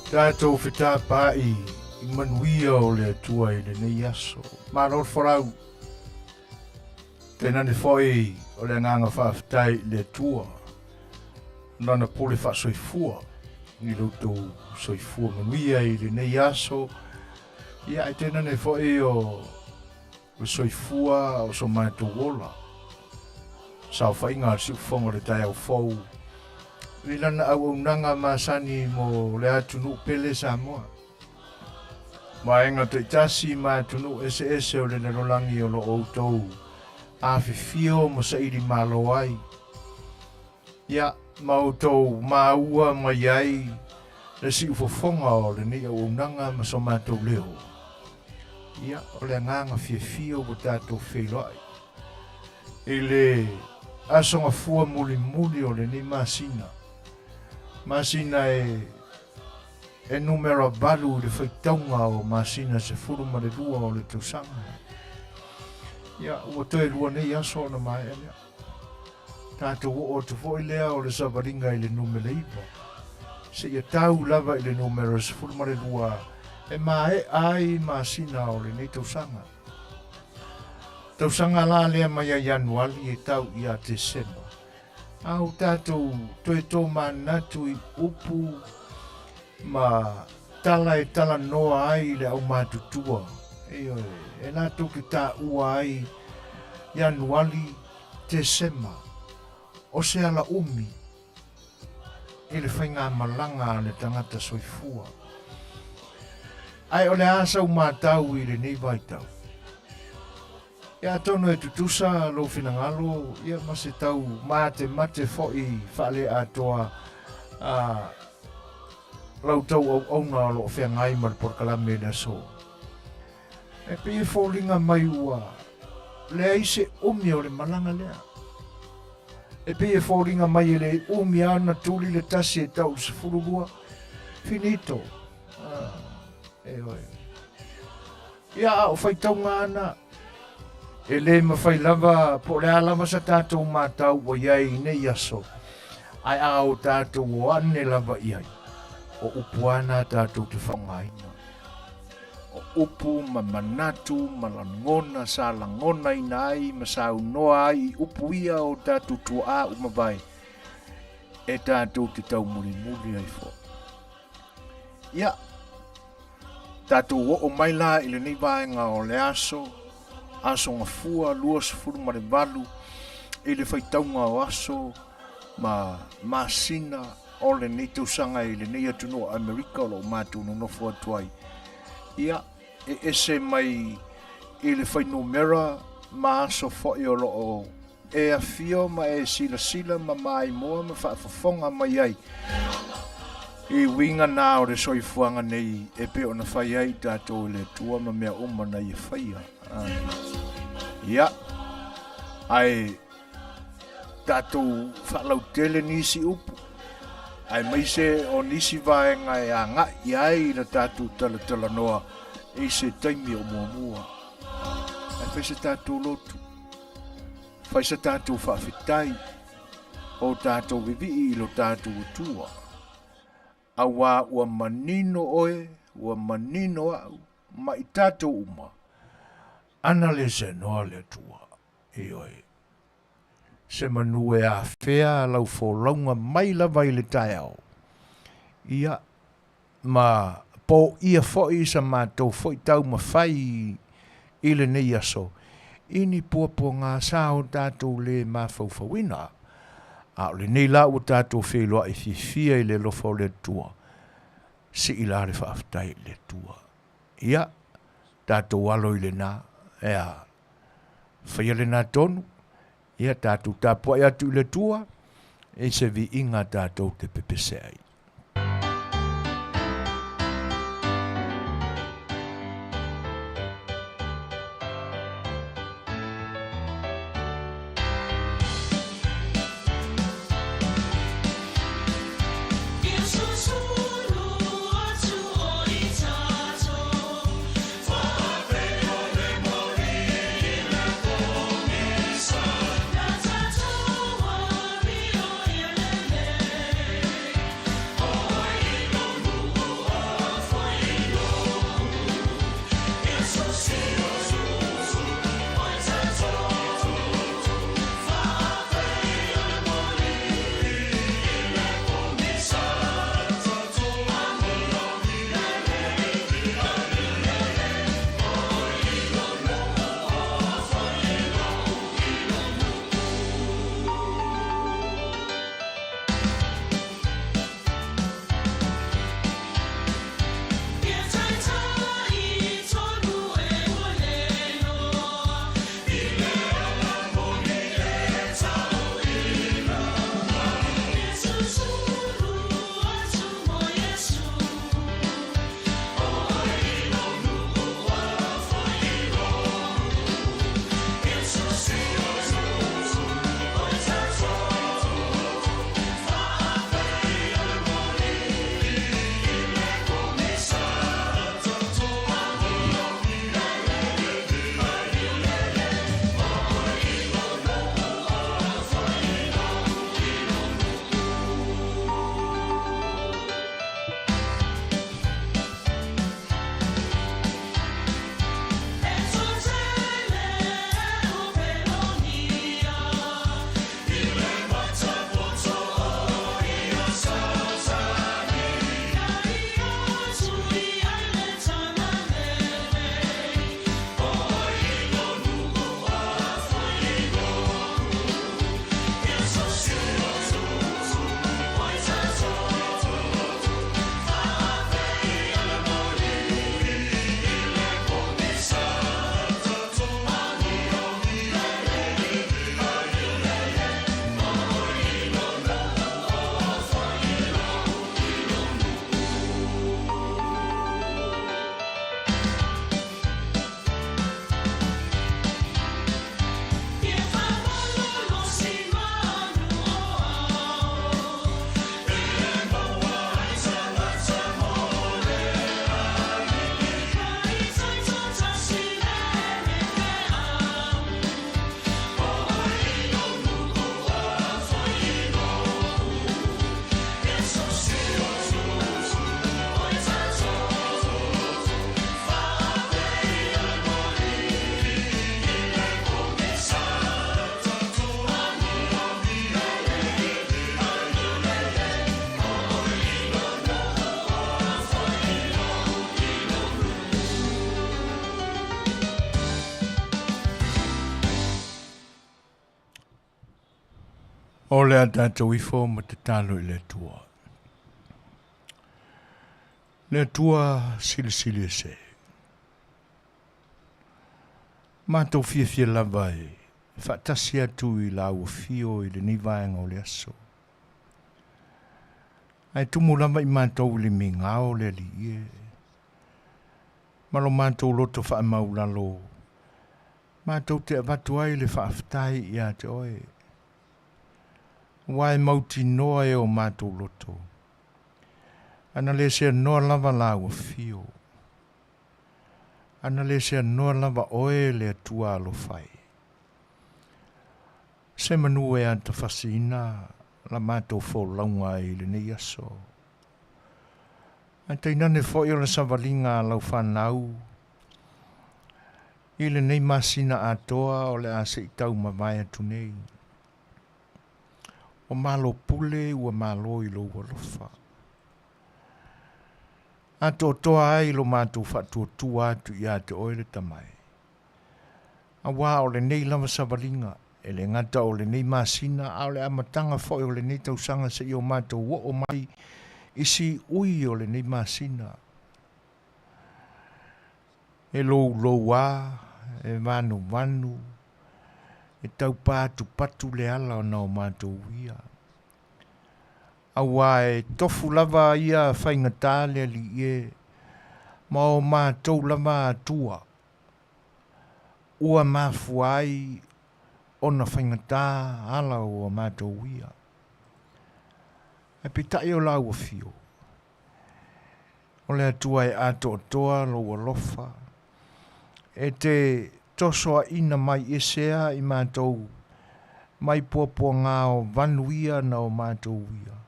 Tātou whetapa I Manuia o le atua I le nei aso. Maror wharau. Tēnane whoi o le nganga whawhetai le atua. Nana pole whasoifua. Ni roto soifua Manuia I le nei aso. Ia I tēnane whoi o soifua o so mai tō wola. Sao whainga si ufonga le tai au whou. Lana au nanga masani mo le atunu pele Samoa. Maenga te tasi ma atunu ese o le narolangi o lo outou. Afiafi mo sairi malo ai. Ia mautou maua mai ai. Le si ufofonga o le ni au nanga masomatou leo. Ia o le nganga Afiafi o tatou wheloai. Ele asonga fua muli o le ni masina. Masina e numero balu le whaitaunga o masina se furu ma le lua o le tausanga. Ia, ua toi lua nei aso na mai ea. Tātou o te foi lea o le savaringa I le numero iwa. Se ia tau lava I le numero se furu ma le lua. E mai ai masina o le nei tausanga. Tausanga la lea mai a Januari e tau I a Desema. Au tātou toi tō manatu I upu ma tala e tala noa ai le au mātutua. E nātou ki tā ua ai Januari Desema. O se ala umi I le whainga malanga le tangata soifua. Ai o le asa u mātau I le nei vaitau. Ia tono e tutusa lo finangalo ia mase tau mate foi fale atoa lau tau au na lo whengai mar por kalame na so. E pe fōlinga mai ua le aise umi o le malanga lea. E pe fōlinga mai le umi ana tuli le tasi e tau se furugua. Finito. E oi. Ia o whaitaunga ana. E le mawhai lava, po le alama sa tātou mātau o iai nei aso. Ai au tātou o ane lava iai. O upuana tātou te whangaina. O upu ma manatu, ma langona, sa langona inai, ma sa unoa ai, upu ia o tātou tua a umawai. E tātou te tau muri ai fo. Ia, tātou o mai la ili nei vaenga o le aso. Aso nga fua, lua se furu ma le balu, e le whaitaunga o aso, ma masina, o le nei tausanga e le nei atunu o Amerika o lo mātou no nofu atuai. Ia, e ese mai e le whainumera, ma aso fwoi o lo o e afio ma e sila ma mai moa ma whaafafonga mai ai. E winga nā o le soifuanga nei e pe o na whai ai tātou le tua ma mea umana I whaia. Ia, ai tātou whalau tele nisi upu. Ai mai se o nisi vaenga e a ngai ai na tātou tala noa e se taimi o mua. Ai whai se tātou lotu. Whai se tātou whawhetai o tātou vivi I lo tātou utua. Awa ua manino oe, ua manino au, ma I tātou uma. Ana le se noa le tua, I oe. Se manue a whea lau wholaunga mai lava I le tai au. Ia, ma po ia foi sa mātou foi tau ma whai I le nei aso. Ini puapo ngā sao tātou le ma Fofogaina. A le nei la o tātou wheloa I whiwhia I le lofo le tua. Si I la le whaafitai le tua. Ia, tātou alo I le nā. Ea, whaia le nā tonu. Ia tātou tāpua I atu I le tua. E se vi inga tātou te pepese ai. O le atatou ifo ma te talo I le tua. Le tua sili e se. Mātou fia lava e whaatasi atu I la ua fio I le nivaenga o le aso. Ai tumu lava I mātou le mingao le li e. Malo mātou loto wha maulalo. Mātou te avatu ai le whaaftai I a te oe. Wai mauti noa e o mātou loto. Ana le se noa lava la ua fio. Ana le se noa lava oe le atua alo fai. Se manu e anta fasina la mātou fo launga I le nei aso. Anta inane fo I o le savalinga lau whanau. I le nei masina atoa o le ase I tau mawai atu nei. O malo pule ua malo I lo ua lofa. Ato toa ai lo mātou whatua tua atu I a te oere tamai. A wā o le nei lama savalinga, e le ngata o le nei masina, a o le amatanga fo o le nei tausanga se I o mātou wo o mai, isi ui o le nei masina. E lou wā, e vanu, e tau pātu patu le ala o na o mātou wia. Awa e tofu lava ia whaingata le li e, ma o mātou lava atua. Ua mafuai o na whaingata ala o mātou wia. E pitai o lau fio. O le atua e ato toa lo ua lofa. E te tosoa ina mai esea I mātou mai puapua ngā o vanuia na o mātou wia.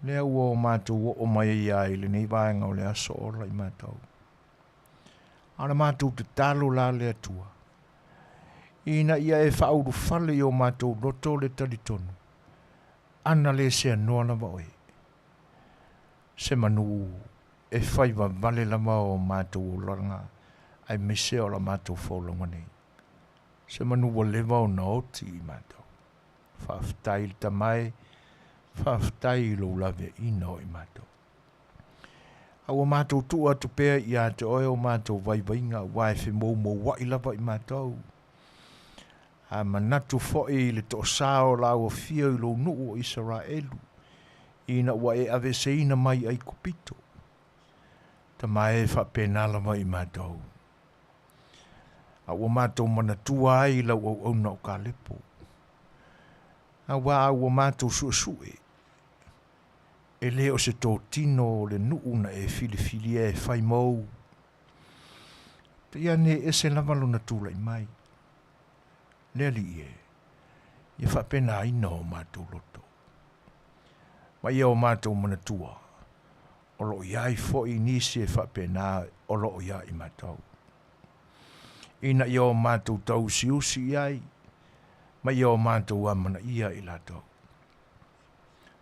Lea ua o mātou o mai ia I le nei vaenga o le aso ola I mātou. Ana mātou te talo la le atua. Ina ia e whauru whale I o mātou roto le talitonu. Ana le se anoa lava oe. Se manu e whaiva vale lava o mātou o langa. Ai mese o la mātou whaulanga nei. Se manu wa lewa o na oti I mātou. Whaaftai li tamai. Whaaftai lo lave ina o I mātou. Awa mātou tua tupea I a te oe o mātou vaivainga wai whi mou wai lava I mātou. A manatu foe le to sao la o fia I lo nuu o Israelu. Ina wa e ave se ina mai ai kupito. Tamai e whapena lava I mātou. Awa mātou manatua ai lau au na o ka lepo. Awa mātou suasue. E leo se tō tino le nuu na e fili e whai mou. Te iane e se lavalo na tūla I mai. Lea li e. Ia whapena ina o mātou loto. Ma ia o mātou manatua. O lo iai fo I nisi e whapena o lo iai I mātou. Ina ia o mātou tau siusi iai. Ma ia o mātou amana ia I lātou.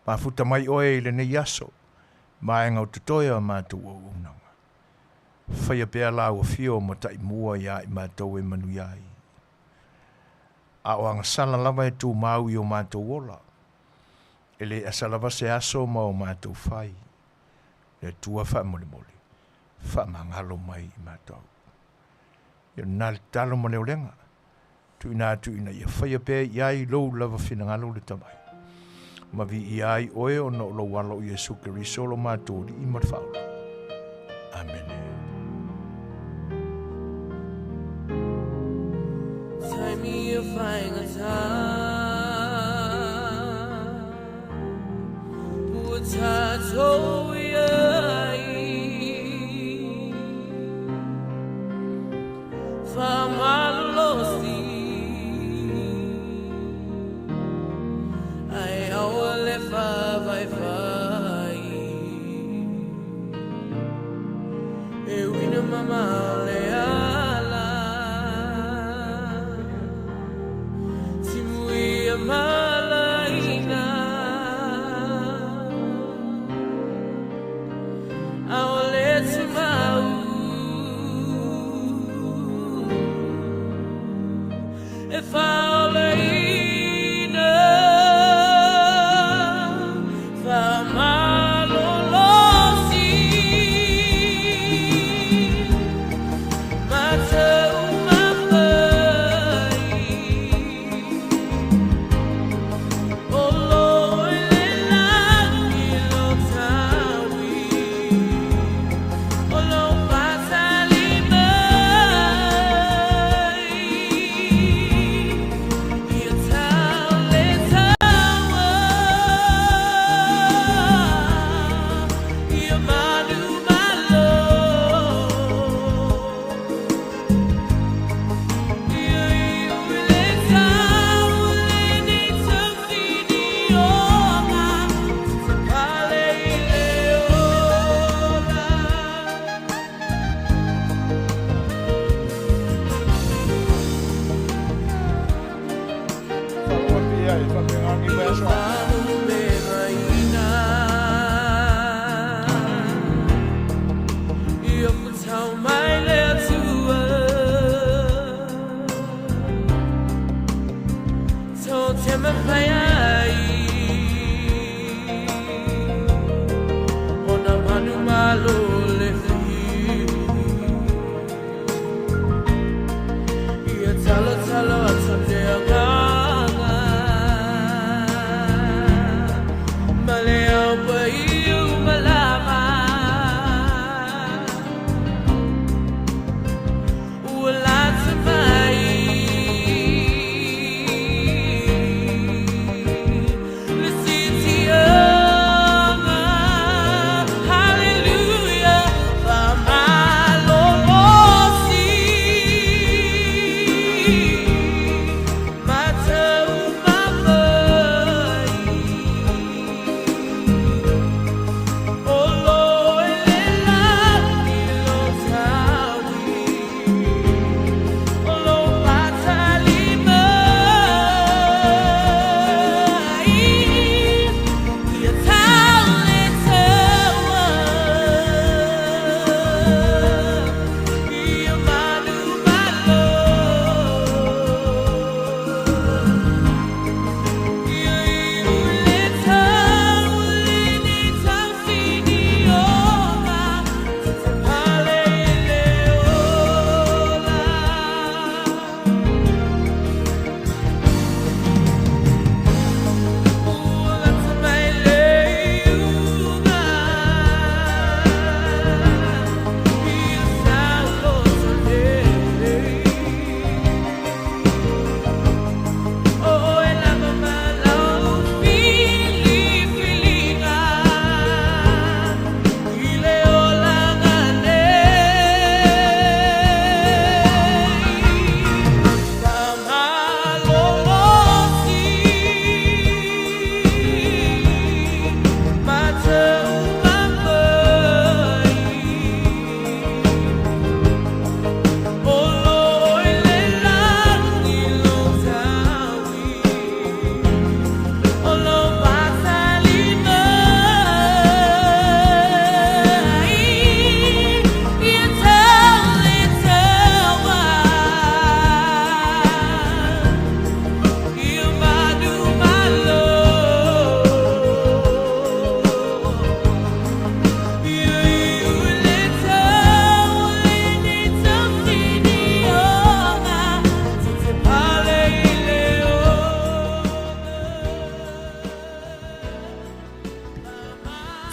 Mafuta mai oe I le nei aso. Maenga o tutoia o mātou o unanga. Whaia pēr la ua fio ma tai mua ia I mātou e Manuia I. A o anga sala lava e tū mau I o mātou ola. E le asalava se aso ma o mātou whai. Le tua wha mole. Wha mangalo mai I mātou. Ia nāli talo ma leo lenga. Tuina ia whaia pēr iai lou lava whinangalo le tamai. Ma vi iai oe o no lo walo I Jesu Keriso lo mātou li I marwhaula. Amen. Time you find a time. Put a toe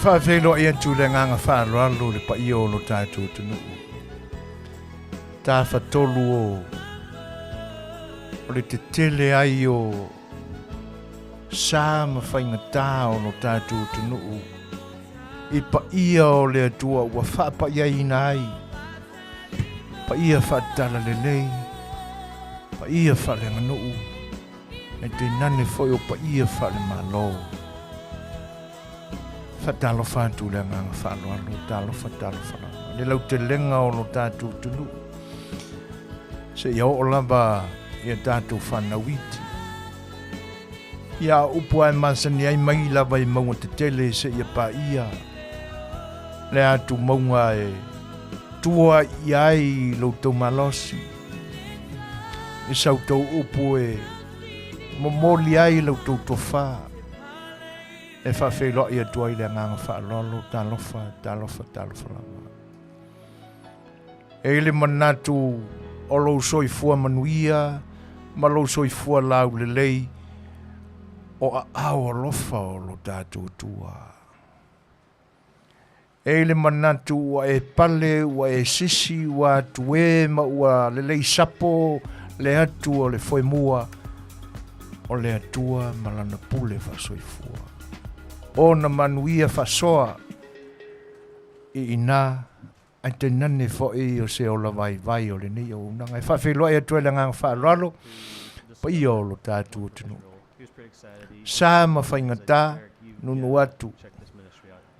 Whawhelo ia tu le nganga whāloalo le pa i o lo tātou tunu. Tā whatolu o le te tele ai o sā ma whaingatā o lo tātou tunu. I pa ia o le atua ua whapa ia ina ai. Pa ia whatala le lei. Pa ia whalenga nuu. E te nane foi o pa ia whale malo. Fatalo fatu le nganga whaloalo, talo fatalo whalao. Le lau te lenga o lo tātou tunu. Se ia o lava ia tātou whanawiti. Ia upu ai masani ai mai lava i maunga te tele se ia pa ia. Le atu maunga e tua i ai lo tau malosi. E sau tau upu e momoli ai lo tau tofa. e whawhelo ia tua i le nganga whaalolo, talofa lama. E le manatu o lo soifua Manuia, ma lo soifua lau lelei, o a ao alofa o lo tātou tua. E le manatu ua e pale, ua e sisi, ua tue, ma ua lelei sapo, le atu o le foemua, o le atua malana pule whasoifua. O na Manuia whasoa, i ina, ai te nane fōi o se o la vai o le nei o unanga. E whawhiloa e atuela ngang whaalalo, pa i o lo tātu o tunu. Sā ma whaingata, nunu atu,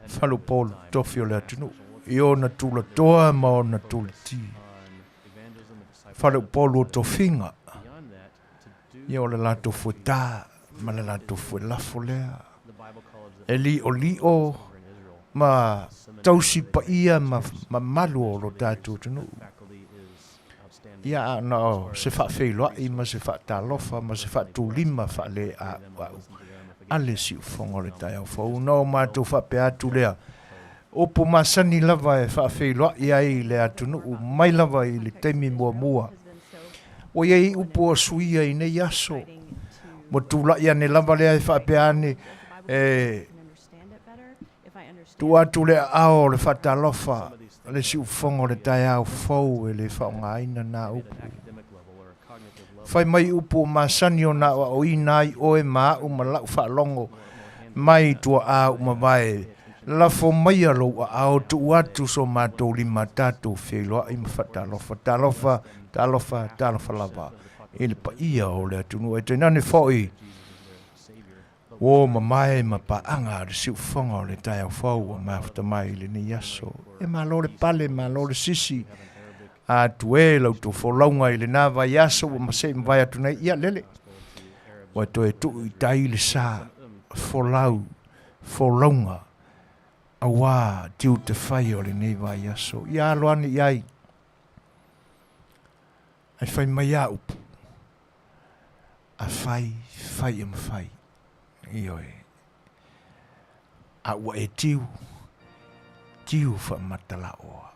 whalupolu, tofi o le atunu. I o na tula toa ma o na tula ti. Whalupolu o tofinga. I o le lato fuetā, ma le lato fuelafo lea. E li o, ma tausi pa ia ma malu o lo tātu tunu. Ia no, se whawhiloa i ma se whaatalofa, ma se whaatulima whaale a wau. Ale si ufongo le tai au fau. No mātou whape atu lea. Opo masani lava e whawhiloa i ai le atunu, u mai lava i le teimi mua. O iei upo a suia i nei aso. Mo tula i ane lava lea e whape ane, tu atu le ao le whatalofa, le si ufongo le tai au fau e le whaongaina na upu. Whai mai upu masani o na o inai o e maa u malau whaalongo, mai tua au mawae, lafo mai alo a ao tu atu so mātou lima tātou wheloa i ma talofa lava. E le pa ia o le atunu, e te nane fōi, o mamae ma paanga le si ufonga o le tai au fau a mafta mai le ni yaso. E malo le pale, malo le sisi. A tue lau tu wholaunga i le nava yaso o masei mwai atu nei. Ia lele. O to e tu i tai le sa wholaunga. A wā tiu te whai o le neva yaso. Ia aloani iai. Ai whai mai a upu. A whai am whai. Ioi. A ua e tiu wha matala oa.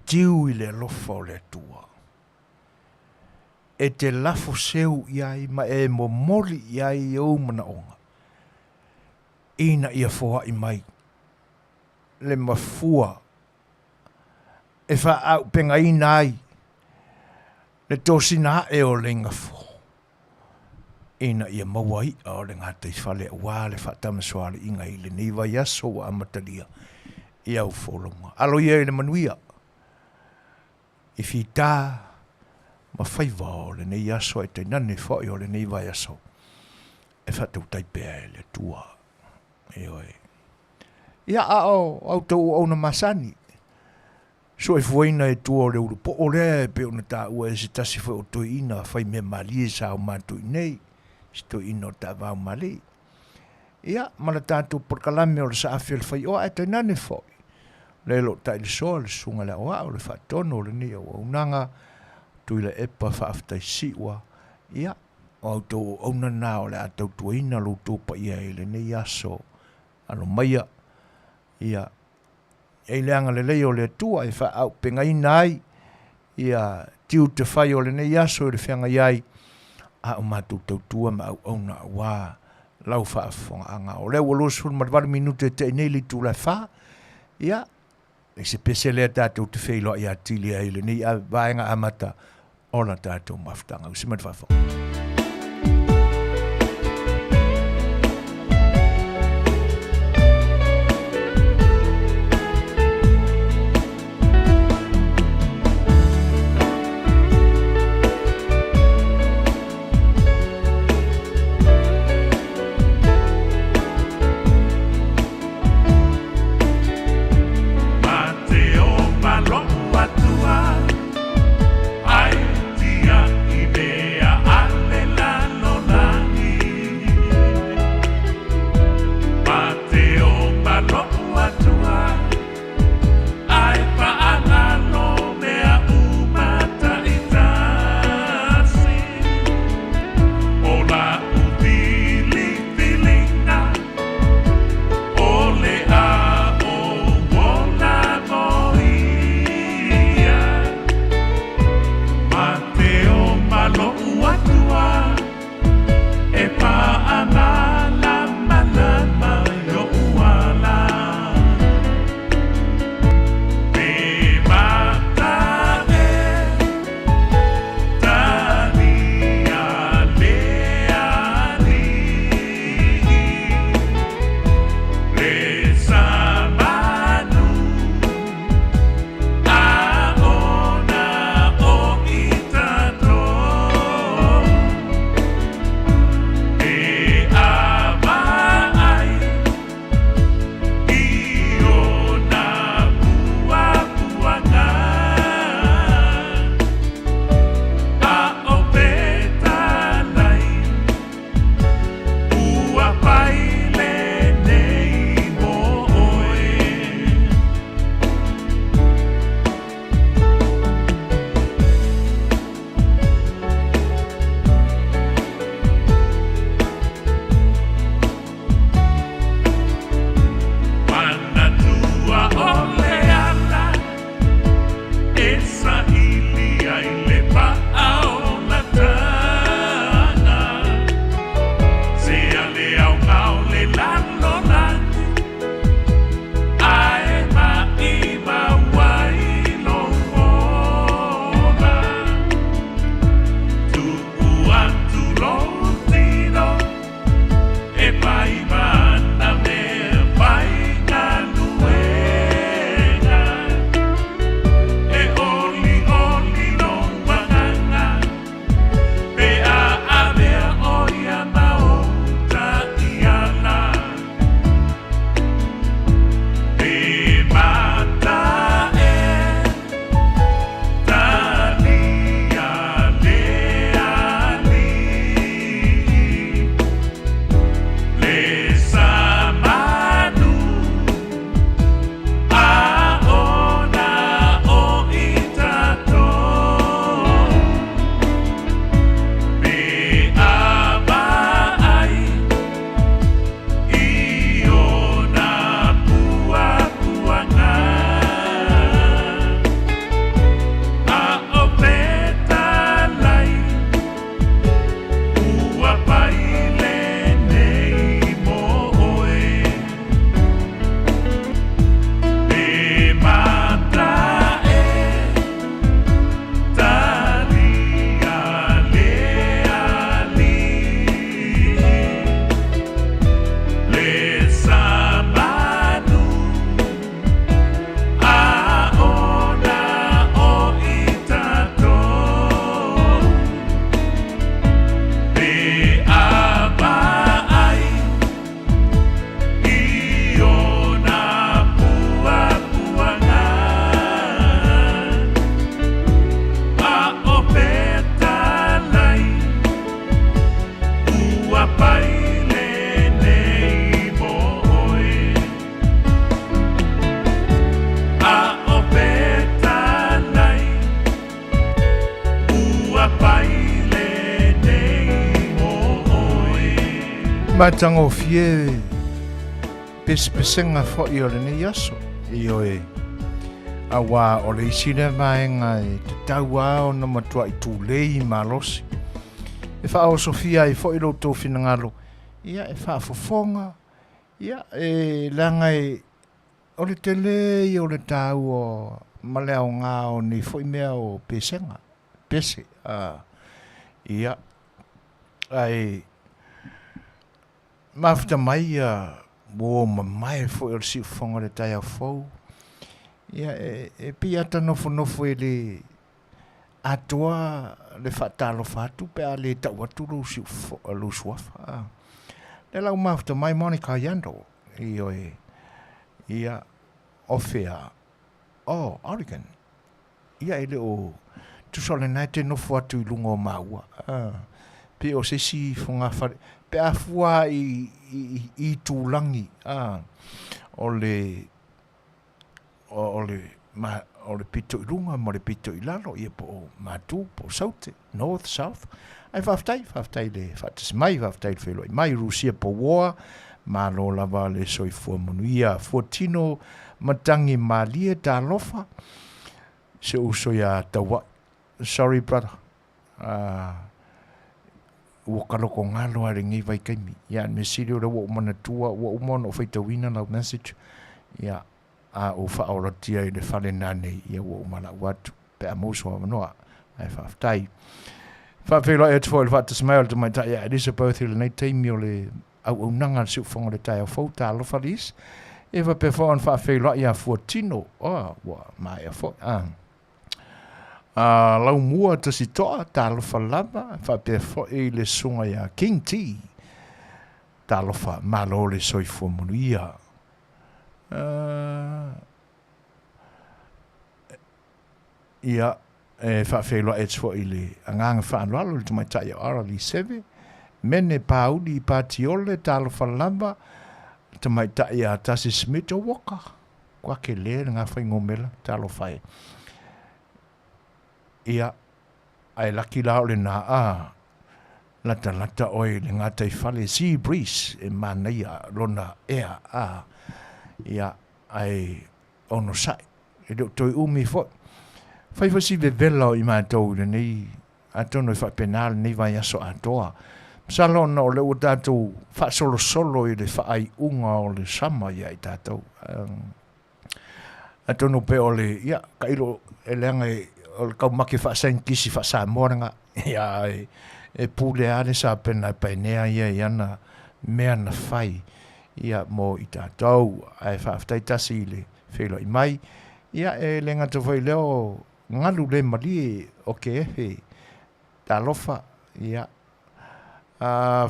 Tiu i le lofa o le tua. E te lafo seu iai ma e momoli iai au mana onga. Ina ia foa i mai. Le mafua. E wha au penga ina ai. Le tosina e o le ngafo. Ina ia mawai o le ngata i whale wā le whatamaswale inga i le neiva yaso wa amatalia i au wholonga. Alo ia i le Manuia. I whita ma whaiva o le nei yaso e te nane whai o le neiva yaso. E whatau taipea e le tua. E oe. Ia au tau au na masani. So e fuaina e tua o le urupo o le pe o na ta ua e se tasi whai o toi ina whai me mali e sa o mātui nei. Sto ino ta vau mali. Ia, mala tātou porkalame o le sa Afiafi Fai'oa e tainane foi. Lelo tai le soa le sunga le oa o le whaatono le ni o unanga tui le epa whaaftai siwa. Ia, o auto auna nā o le atau tuaina lo tōpa ia e le nei aso ano maia. Ia, e leanga le leo le tua e wha au pengaina ai. Ia, tiu te whai o le nei aso e le whianga iai. A o mātou tautua ma au auna wā lau whaafonga anga. O leo alosu ma 20 minute te ineli tu la wha. Ia, e se pese lea tātou te whailoa i a tili a ile ni a vāenga amata o la tātou maftanga. Usi mat whafonga. Ai, tia, idea, Matango fie pesenga fo i o le nei aso i o e awa o le isine maenga e te taua o na matua i tūlei malosi e wha o Sofia i fo i lo tō finangalo ia e wha fofonga ia e langa e o le tele i o le tau o malea o ngā o ni fo i mea o pesenga pese ia ai mafta mai wo mai fo o si fonga le tai fo ia e piata nofo e le atoa le fatalo fatu pe ale tau atu lo si lo suafa le lau mafta mai Monica Yando ia ofea Oregon ia ele o tu sole naite nofo atu i lungo maua pe o se si fonga fare pe afua i tūlangi o le pito i runga mo le pito i lalo ia po matu po saute north south ai whaftai le whatis mai whaftai le wheloi mai Rusia po woa ma lo lava le soifua Manuia fuatino matangi malia ta lofa se uso ya tawa sorry brother o kaloko ngalo a ringi vai kaimi ia me sirio le wo mana tua wo mono feita wina la message ia a o fa ora tia i le fale nane ia wo mana watu pe amoso noa ai faftai fa felo e tfo le fat smile to my ia it is a both le nei taimi o le au nanga su fonga le tai fo ta lo falis e va pe fo fa felo ia fuatino wa mai fo lau mua ta si toa talofa lava fa pe fo e le sunga ya King T talofa malo le soifua Manuia ia e fa felo e fo ile anganga fa anwalo le mai tai ara li seve mene pauli patiole talofa lava te mai tai a tasi smith o waka kwa ke le nga fa ngomela talofa ia ai laki lao le na lata oi le ngata i fale sea breeze e Manuia lona ea ia ai ono sai e do toi umi fo fai fo si vevela i mātou le nei atono i fa penal nei vai aso atoa salona o le o tātou fa solo i le fa ai unga o le sama ia i tātou atono pe o le ia kailo e leanga o kau make fa sen kisi fa Samoa nga ia e pule ane sa pena painea ia na mea na fai ia mo i tātou ai fa aftai tasi le whelo i mai ia e le ngata foi leo ngalu le mali o ke ta lofa ia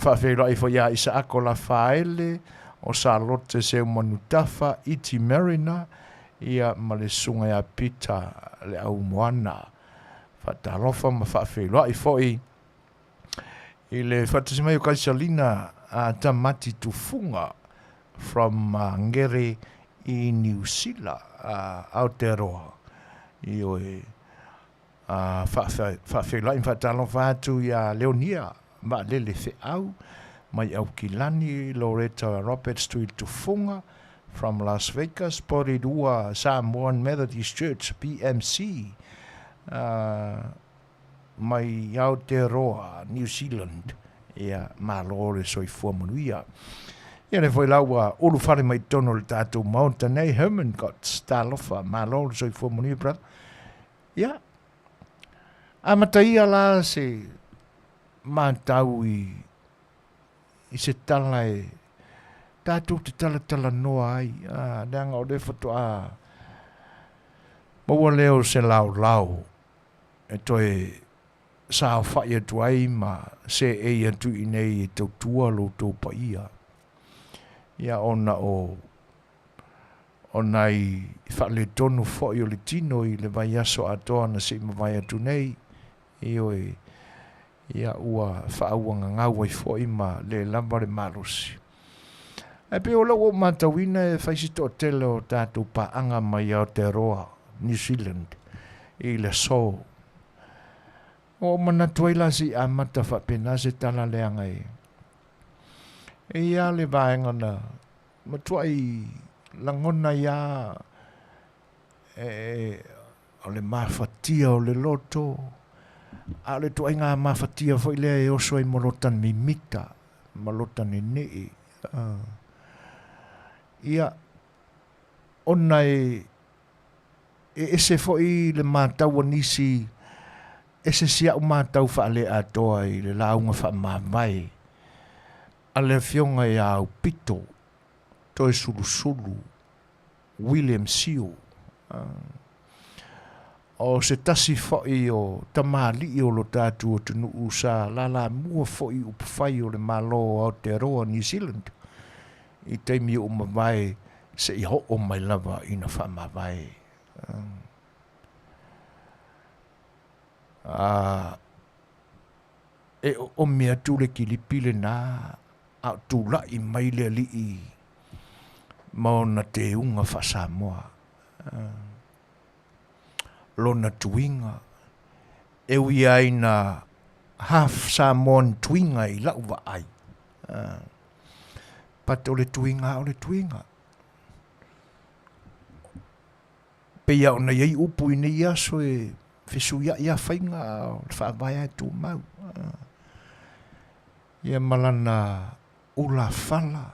fa whelo i fo ia isa ako la faele o sa lote se manutafa iti marina ia malesunga ya pita le au moana fatalofa ma fa felo i foi ile fatisima yo kalsalina tamati tufunga from ngere i New Zealand Aotearoa io fa felo in fatalofa tu ya Leonia ma Le Le Fai'oa mai au kilani Loretta Robert Street tufunga from Las Vegas, Poridua, Samoan Methodist Church, PMC, mai Aotearoa, New Zealand, ia malore soifua Manuia. Ia ne foi laua ulu fare mai tono le tātou Mountain Herman got stalofa, malore soifua Manuia, brother. Ia, amataia la se mātau i se tala tātou te tala noa ai, leanga o le whatu maua leo se lau, e toi sa whai atu ai ma se atu i nei e tau tua lo tau pa ia. Ia ona ona i whale tonu whai o le tino i le vai aso atoa na se ma vai atu nei, ia ua whaauanga ngau ai whai ma le lambare marosi. E pe o lau o matawina e whaisito o tele o tātou paanga mai Aotearoa, New Zealand, i le so. O mana tuaila si a mata whapena se tala leanga e. ia le vaenga na matuai langona ia o le mafatia o le loto a le tuai ngā mafatia foi lea e oso i molotan mimita malotan e nei ia ona e ese foi le mātau nisi ese sia o mātau whaale atoa i le launga wha mamai a le fionga i au pito toi sulu sulu William Sio o se tasi foi o tamali o lo tatu o tunu usa la mua foi upawhai o le malo o Aotearoa New Zealand i teimi o mawai se i ho o mai lava ina wha mawai e o mea tūle ki li pile nā a tūla i maile li i maona te unga wha Samoa lona tuinga e ui aina half Samoan tuinga i lau wa ai pat o le tuinga pe ia ona iei upu i nei aso e fisu ia whainga o le whaabaya e tū mau ia malana ula fala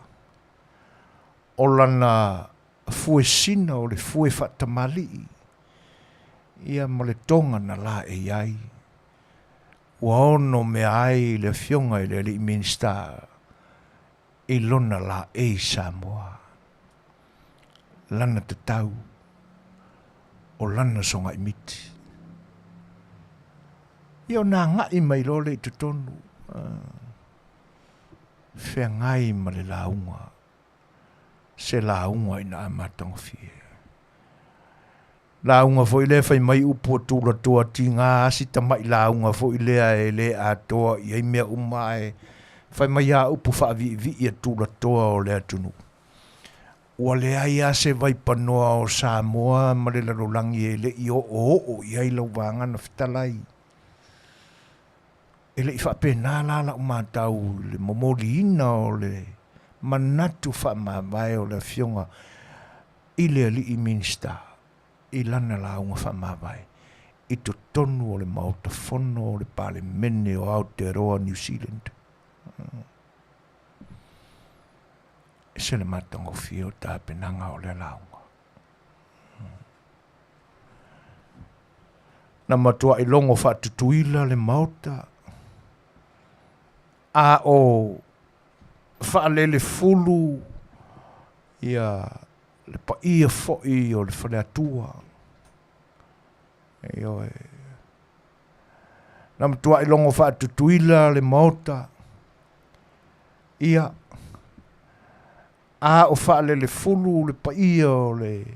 o lana fue sina o le fue whatamali ia ma le tonga na la e iai ua ono me ai le fionga i le li minsta i lona la e Samoa lana te tau o lana songa i miti ia o nā ngai mai lole i te tonu whea ngai ma le launga se launga i na amatanga fie launga fo i le fai mai upo tūra toa ti ngā asita mai launga fo i lea e le a toa i ei mea umae fai mai a upo wha vi i a tūra toa o le atunu ua le ai a se vai panoa o Samoa ma le larolangi e le i o i ai lau vangana Fetalai e le i whapena la umatau le momoli ina o le manatu whamawai o le fionga i le li i minsta i lana la unga whamawai i to tonu o le mautafono o le pale mene o Aotearoa New Zealand e se le matanga o fio ta penanga o le launga na matua i longo whatutuila le mauta a o whaalele fulu ia le pa ia foi o le whaneatua e oe na matua i longo whatutuila le mauta ia a o whaalele fulu le pa ia o le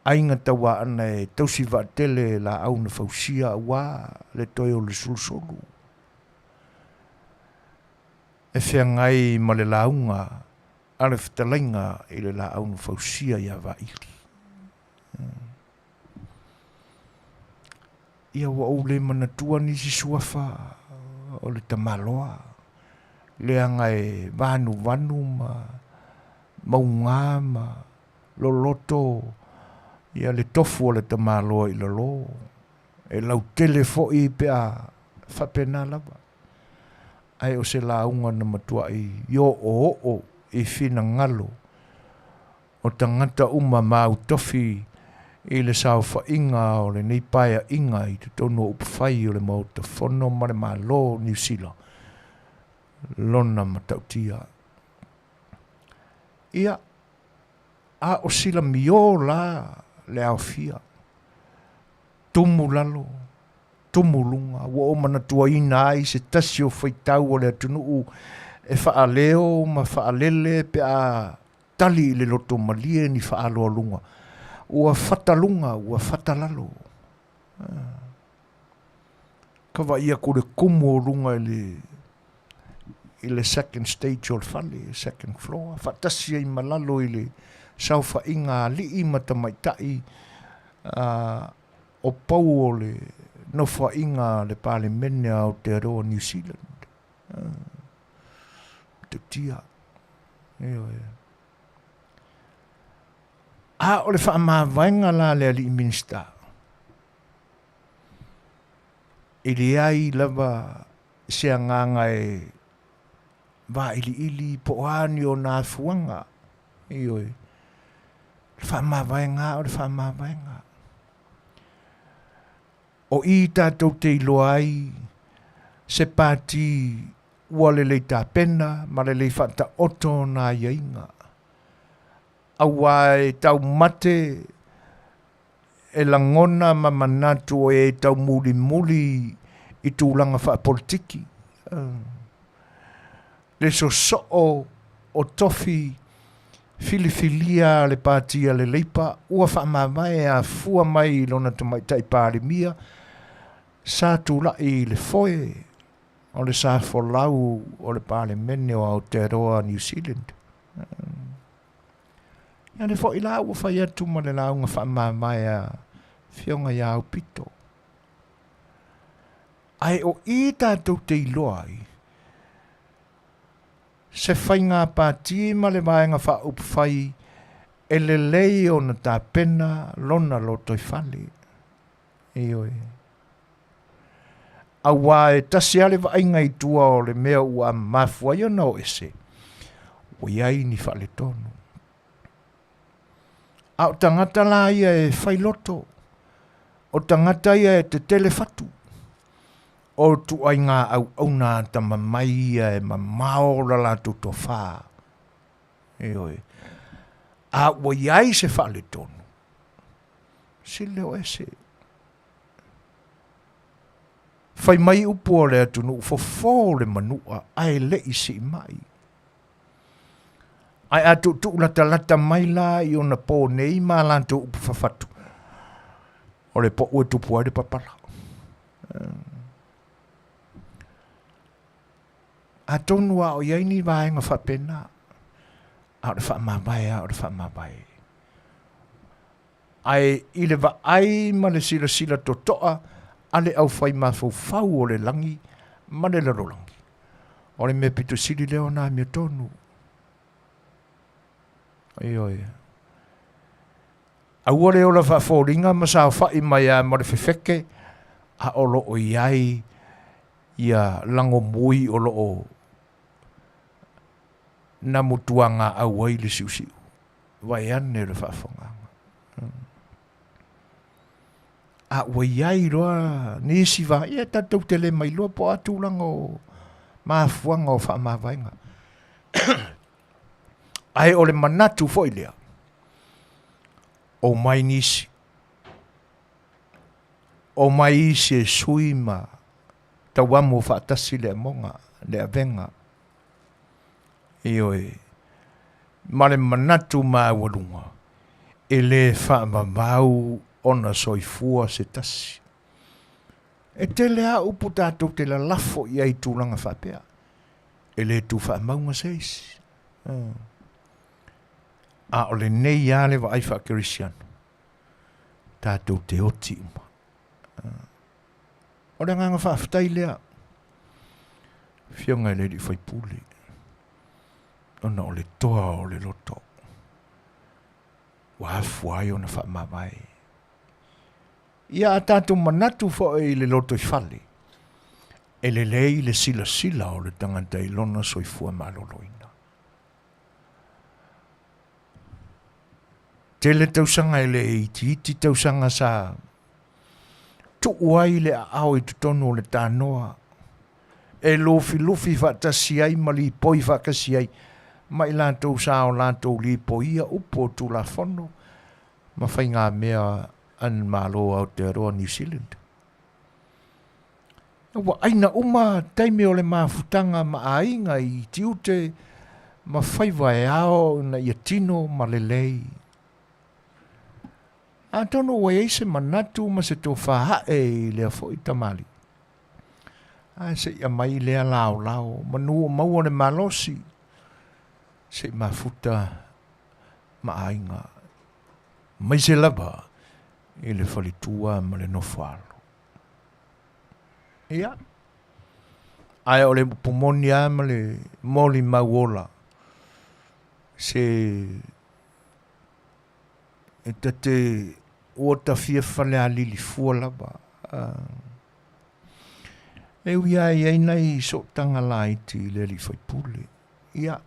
ainga tawa ana e tausi wa tele la au na fausia wa le toi o le sulusolu e whea ngai ma le launga a le Fetalaiga i le la au na fausia ia wa ili ia wa o le manatua nisi suafa o le tamaloa le anga e vanu ma maunga ma loloto ia le tofu o le tamaloa i lolo e lau telefoi pe a whapena lava ai o se launga na matua i yo o i fina ngalo o tangata uma mau tofi i le saufa inga o le neipaia inga i te tono upawhai o le mauta fono ma le malo New Zealand lona matautia ia a o sila mio la le Afia tumu lalo tumu lunga wa o manatua ina ai se tasio faitau o le atunuu e whaaleo ma whaalele pe a tali le loto malie ni whaaloa lunga ua whatalunga ua whatalalo kawa ia kore kumu o lunga i le second stage o le whale, second floor whatasia i malalo i le saufa inga li i matamaitai o pau o le no inga le pale mene o Aotearoa New Zealand tutia. A o le whaamāwainga la le ali minista. I le ai lava se nganga e va ili po ani o nā fuanga. Le whaamāwainga o le whaamāwainga. O I tātou te iloa ai se pāti ua le leita pena, ma le whata oto nā iainga. Awa e tau mate e langona ma manatu e tau muli I tūlanga wha politiki. Le so o tofi filifilia le pātia le leipa, ua wha mawai a fua mai lona tamai tai pāri mia, sa tūlai le foe, o le sa folau o le pāle mene o Aotearoa New Zealand. Ia le foe la ua whai atu ma le launga wha mawai a fionga iau pito. Ai o I tātou te iloai, se whainga pāti ma le vaenga wha upwhai e le lei o na tā pena lona loto I whale. A wā e tasi ale vaenga I tua o le mea ua mafua I ona o ese. O iai ni whale tonu. A o tangata la ia e whailoto. O tangata ia e te telefatu. O tu ai ngā au nā ta mamai ia e mamao la la tu to whā. A ua iai se whale tonu. Si leo ese. Whai mai upo o le atu nu fofo le manua ai le isi mai. Ai atu tu lata mai la I ona po nei ma lanto upo whawhatu. O le po ue tupu ai le papala. A tonua o iai ni vaenga whapena. A o le whaamawai, a o le whaamawai. Ai I le va ai ma le sila to toa, a le au whai mawhau o le langi, ma le larolangi. O le me pito sili leo nā mea tonu. A ua le o la whawhoringa, ma sa whai mai a ma le whewheke, a o lo o iai, ia lango mui o lo o na mutuanga a wai le siusiu. Vai ane le whawhonganga. A wai ai roa, ni si va, ia tatou tele mai loa po atu lango maafuanga o whaamawainga. Ai o le manatu foilea. O mai nisi. O mai isi e sui ma tawamu whaatasi le monga, le avenga. Ma le manatu ma walunga. E le whaamamau ona soifua se tasi. E te lea upu tātou te la lafo I ai tūlanga whapea. E le tu whaamaunga seisi. A o le nei a le wa ai whakerisiano. Tātou te oti uma. O le nganga whaafitai lea. Fionga le li whaipuli. Ona o le toa o le loto. Wa hafuai ona whaamawai. Ia a tātou manatu fo e le loto I whale. E le lei le sila o le tangata I lona soifua maloloina. Te le tausanga e le iti tausanga sa tu uai le au I tutonu o le tānoa. E lufi whaatasi ai mali poi whakasi ai. Mai lātou sa o lātou li poia upo tu la fono. Ma whai ngā mea an malo Aotearoa New Zealand. Wa aina uma taime o le mafutanga ma ainga I tiute ma whai vai ao na ia tino ma le lei. A tono wa eise manatu ma se tō whahae I lea fo I tamali. A se ia mai lea lao, manu o maua le malosi. Se mafuta ma ainga. Mai se lava I le whalitua ma le nofalo. Ia. Ai o le pomoni ama le moli mauola. Se e te ua tafia fale a lili fua lava. E uia i nei so tanga la iti le li fai pule. Ia.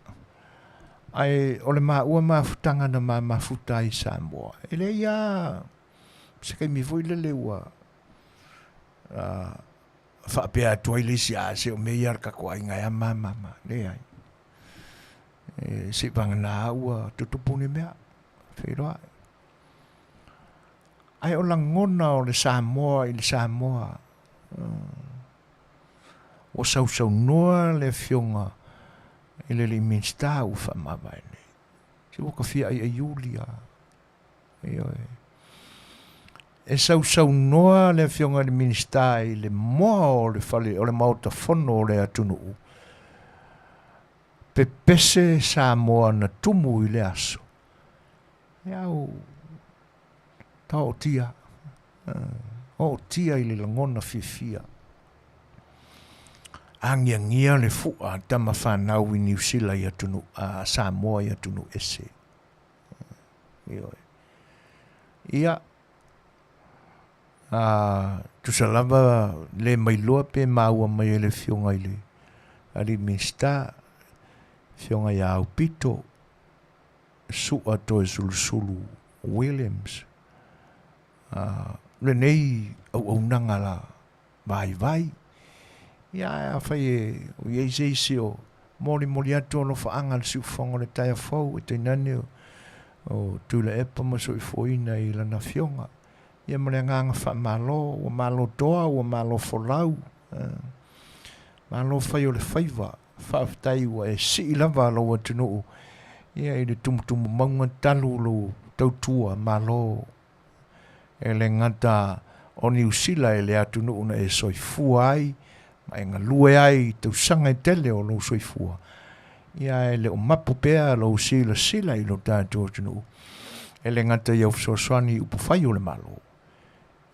Ai o le ua mafutanga na mafuta i Samoa. E le ia se kai mi voi le ua whaapea atua i lisi a se o mei arka kua inga ia mama. Le ai. Se vanga na ua tutupuni mea. Whiroa. Ai o langona o le Samoa i le Samoa. O sau noa le fionga i le li minsta u whamawai ne. Se waka fia ai Julia. E sau noa le fionga le minsta i le moa o le fale, o le mauta fono o le atunu u. Pe pese Samoa na tumu i le aso. E au ta o tia. O tia i le langona fia. Angia le fua tama whanau i New Zealand i atunu, Samoa i atunu ese. Ia. Tusalava le mailoa pe maua mai le fionga i le. Ali minsta fionga i au pito. Sua to Sulu Williams. Le nei au nanga la vai. Ia fai o ye se o moli atu no fa anga su fongo le tai fo te nani o tu le epa mo so foina i la na fionga. Ia mo le nganga fa malo o malo toa o malo folau. Malo fai o le faiva fa tai o e si lava lo o tunu. Ia i le tum maunga talu lo tautua malo e le ngata o New Zealand e le atunu una e soifuai ma e ngalue ai tau sanga i tele o lo soifua. Ia e le o mapu pea lo sila i lo tātou tunu. E le ngata iau Suasua upufai o le malo.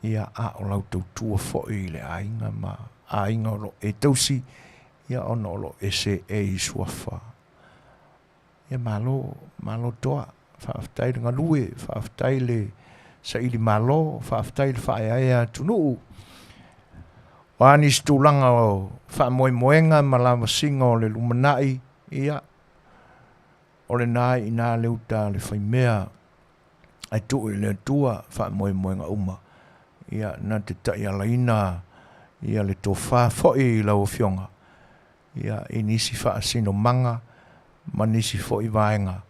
Ia a o lau tau tua fo i le ainga ma ainga o lo e tausi. Ia ono o lo ese e i suafa. Ia malo toa. Whaaftai le ngalue, whaaftai le sa ili malo, whaaftai le whaeaea tunu. Wani stulanga o whamoenga malama singa o le lumanai. Ia. O le nai ina leuta le whaimea. Ai tu i le tua whamoenga uma. Ia na te tai ala ina. Ia le tō whafoi i lau fionga. Ia i nisi whaasino manga. Ma nisi foi vaenga.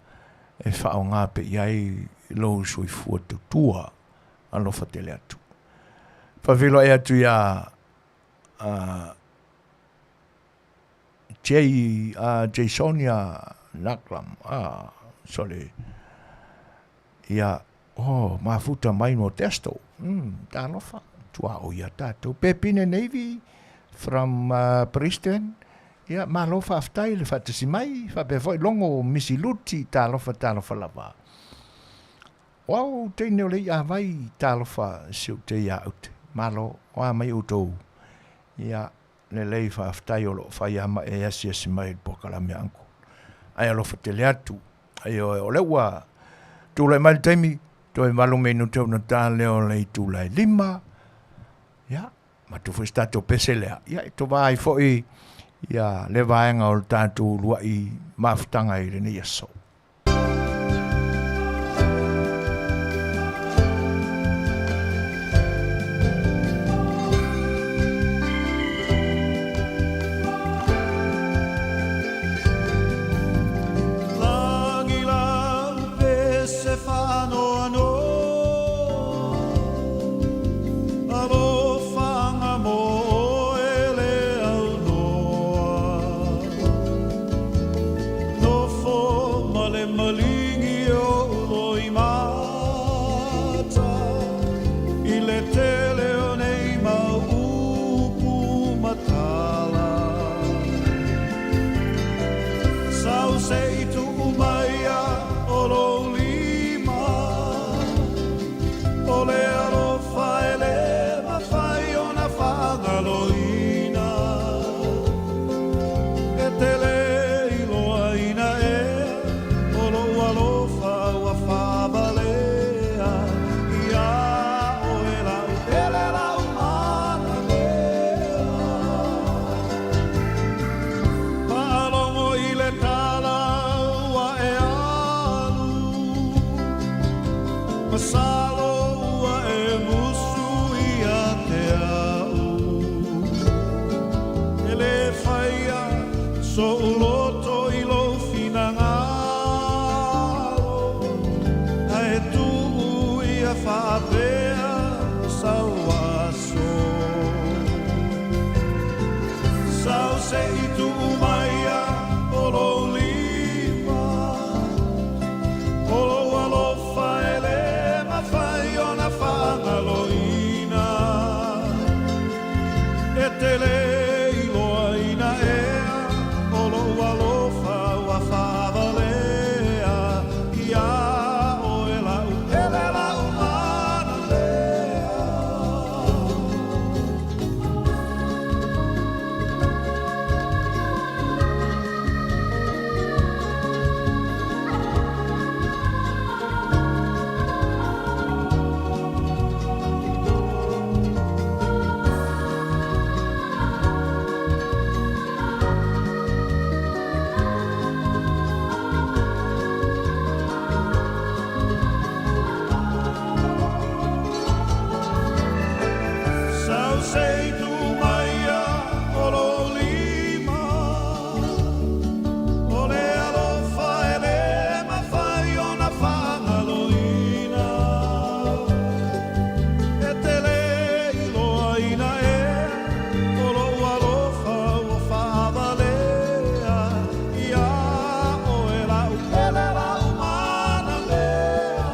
E whao ngā pe iai lau sui fua tutua. Alo whatele atu. Whawilo e atu ia Jasonia Naklam. Sorry. Ia, mafuta mai no testo. Tā lofa. Tua o ia tātou. Pepine Navy from Preston. Ia, malofa aftai le fatasi mai. Whapewhoi longo misi luti tā lofa lava. Wow, teine o lei a vai tā lofa siu te ia out. Malo, oa mai utou. Ia, le lei whaaftai o lo whai ama e asi mai pokala me anko. Ai alofa te le atu. Ai o leua. Tūlai mai taimi. Toi malo menu tau na tā leo lei tūlai 5. Ia, ma tu fo stato pese lea. Ia, to vai foi. Ia, le vaenga o tātou lua i mafutanga i rene iaso. Setu umaya o lo lima Masalo ua e musu ia te au. E le whaia so uloto i lo finangalo. Ae tu ia whaapea sauaso. Sau se i tu umaia o lo lima. O lo alofa ele mawhai o na whangaloina. E te le iloa ina ea. O lo alofa ua whavalea. Ia o e lau mana lea. Sau sei tu maia o lo lima. O le alofa e le mawhai o na whangaloina. E te le iloa ina e. O lo alofa ua whavalea. Ia o e lau mana lea.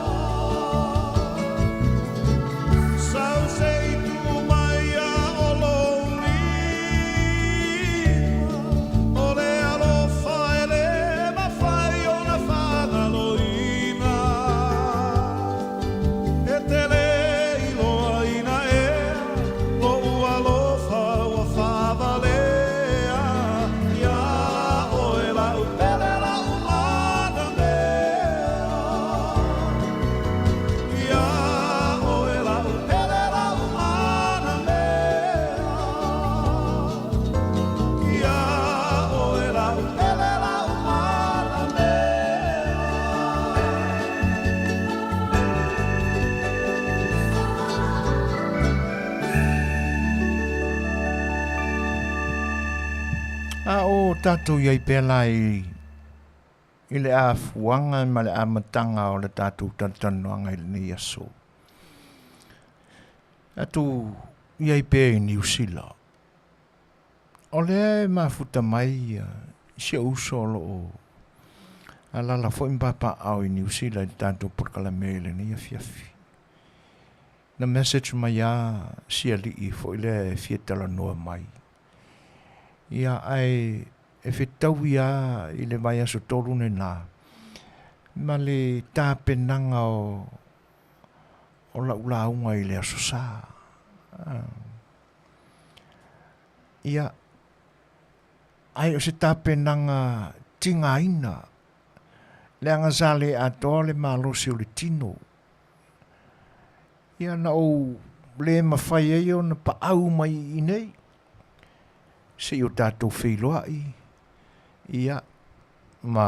Sau sei tu maia o lo lima. O le alofa e le mawhai o na whangaloina. E te le iloa ina e. Lo alofa ua whavalea. Ia o e lau mana lea. Ia o e lau mana lea. Ia o e lau mana lea. A o tātou iai pēla i le a fuanga ma le a matanga o le tātou tantanoanga i le ni aso. Atu iai pē i New Zealand. O le e mafuta mai se uso lo o alala fo impapa au i New Zealand i tātou porkala me le ni Afiafi. Na message mai a siali i fo i le fietala noa mai. Ia ai e whetau ia i le mai aso tolu ne nā. Ma le tāpenanga o laulaunga i le aso sā. Ia ai o se tāpenanga tinga ina. Le anga zale atoa le malosi o le tino. Ia na o le mawhai e o na paau mai i nei. Se o tātou whailoa i. Ia, ma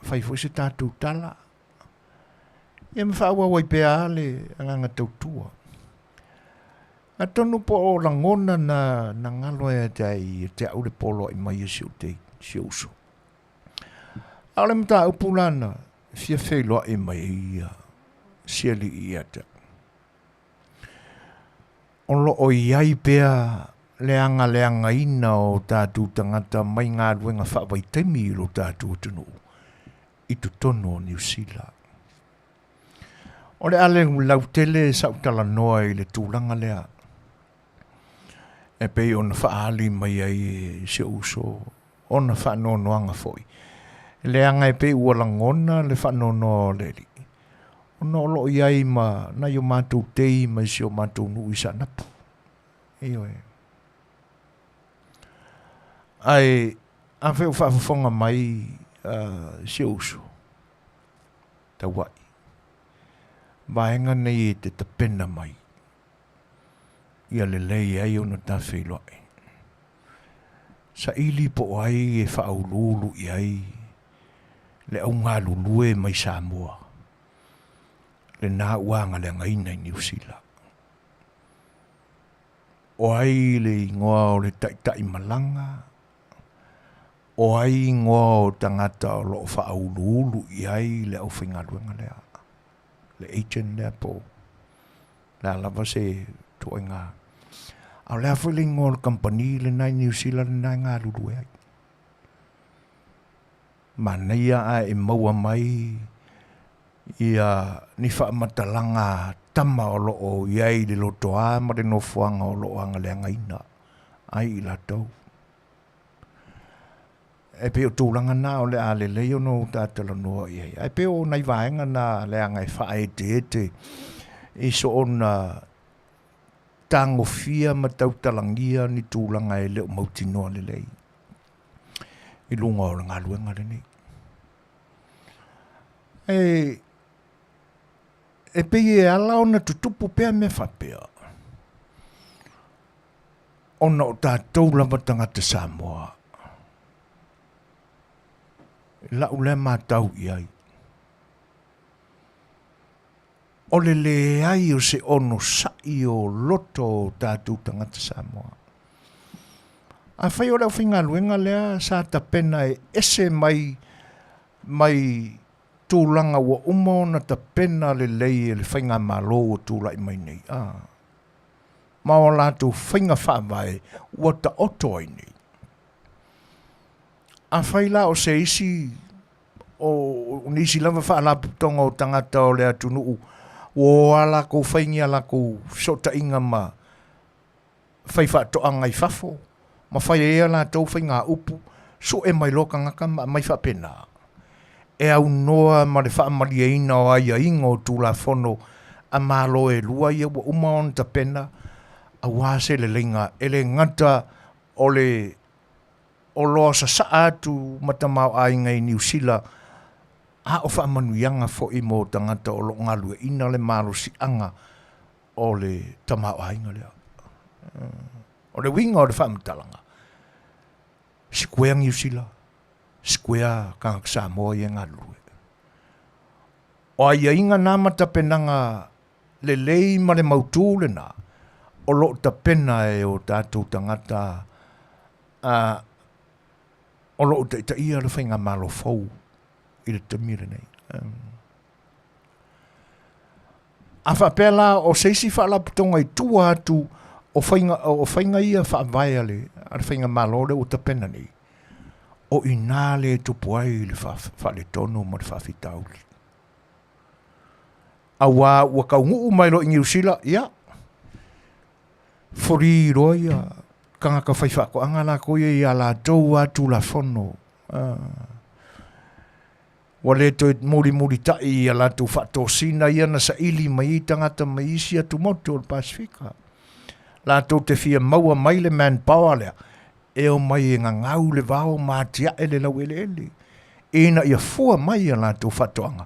whaifo se tātou tala. Ia me whaawa wai pēa le anganga tautua. A tonu po o langona na ngalo e te au le polo i mai e siu te siuso. Ale mta upulana, fia whailoa i mai ia, siali i ata. Olo o iai pēa leanga ina o tātou tangata mai ngā ruenga whawaitemi i lo tātou tunu i tu tono o New Zealand. O le ale lautele sautala noa i le tūlanga lea. E pei ona whaali mai ai se uso, ona whanonoanga foi. Leanga e pei ua langona le whanono leli. Ona olo iai ma na yo mātou tei mai se o mātou nui sa napu. Eo e. Ai, a wheu whaafonga mai se uso. Ta wai. Vaenga nei e te tapena mai. Ia le lei ai ona ta whailoai. Sa ili po ai e whaaululu i ai. Le au ngā lulue mai Samoa. le nā uanga le ngaina i New Zealand. O ai le ingoa o le taitai malanga, o ai ingoa o tangata o loo whaau i ai le au whaingaruanga lea. Le agent lea po. Le alava se tuoinga. Au lea whai le ingoa le company le nai New Zealand le nai ngā lulu ai. Manuia a e maua mai ia ni whaamatalanga tama o loo iai le loto a ma le nofuanga o loo anga le ngaina. Ai i la tau. E pe o tūlanga nā o le a le leo no tātala noa iai. E pe o nei vaenga nā le anga e whae te i so ona tango fia ma tautalangia ni tūlanga e leo mauti noa le lei. I lunga o ngā luenga le nei. E pe e ala ona tutupu pea me whapea. Ona o tātou lama tangata Samoa. La ule mātau i ai. O le ai o se ono sai o loto o tātou tangata Samoa. A whai o leo whinga luenga lea sa ta pena e ese mai tūlanga wa umona ta pena le lei le whinga malo o tūla i mai nei. Ma o lātou whinga whaamai ua ta oto ai nei. A whai la o se isi o nisi lava whaalaputonga o tangata o lea tunuu o ala ko whaingi ala ko sota inga ma whai whaatoanga i whafo. Ma whai ea la tau whai ngā upu, so e mai loka ngaka mai whapena. E au noa ma le whaamari e ina o aia ingo tūla whono a mālo e lua ia wa umaon ta pena a wāse le linga e le ngata o le o loa sa atu matamau a inga i New Zealand a o whaamanuianga fo i mō tangata o lo ngalu e ina le mālo si anga o le tamau a inga lea. O le winga o le whaamatalanga. Square New Zealand. Square kanga Samoa i ngā lue. O aia inga nā mata penanga le lei ma le mautū le nā. O lo ta pena e o tātou tangata o lo ta ia le whainga malo fau i le tamire nei. A whapela o seisi whaalaputonga i tua atu o whainga ia whaamai ale a le whainga malo le o ta pena nei. O ina le tupu ai le whale tono ma le whawhitauli. A ua kaungu mai lo i New Zealand, ia. Fori roia, kanga ka whai whako angala ko i a la tau atu la whono. Wa le toi muri tai i a la tu whatosina ia na sa ili mai i tangata mai isi atu motu o le Pasifika. La tau te fia maua mai le manpower lea. E o mai e ngau le vao mātia e le lau ele. E na ia fua mai a la tau whatoanga.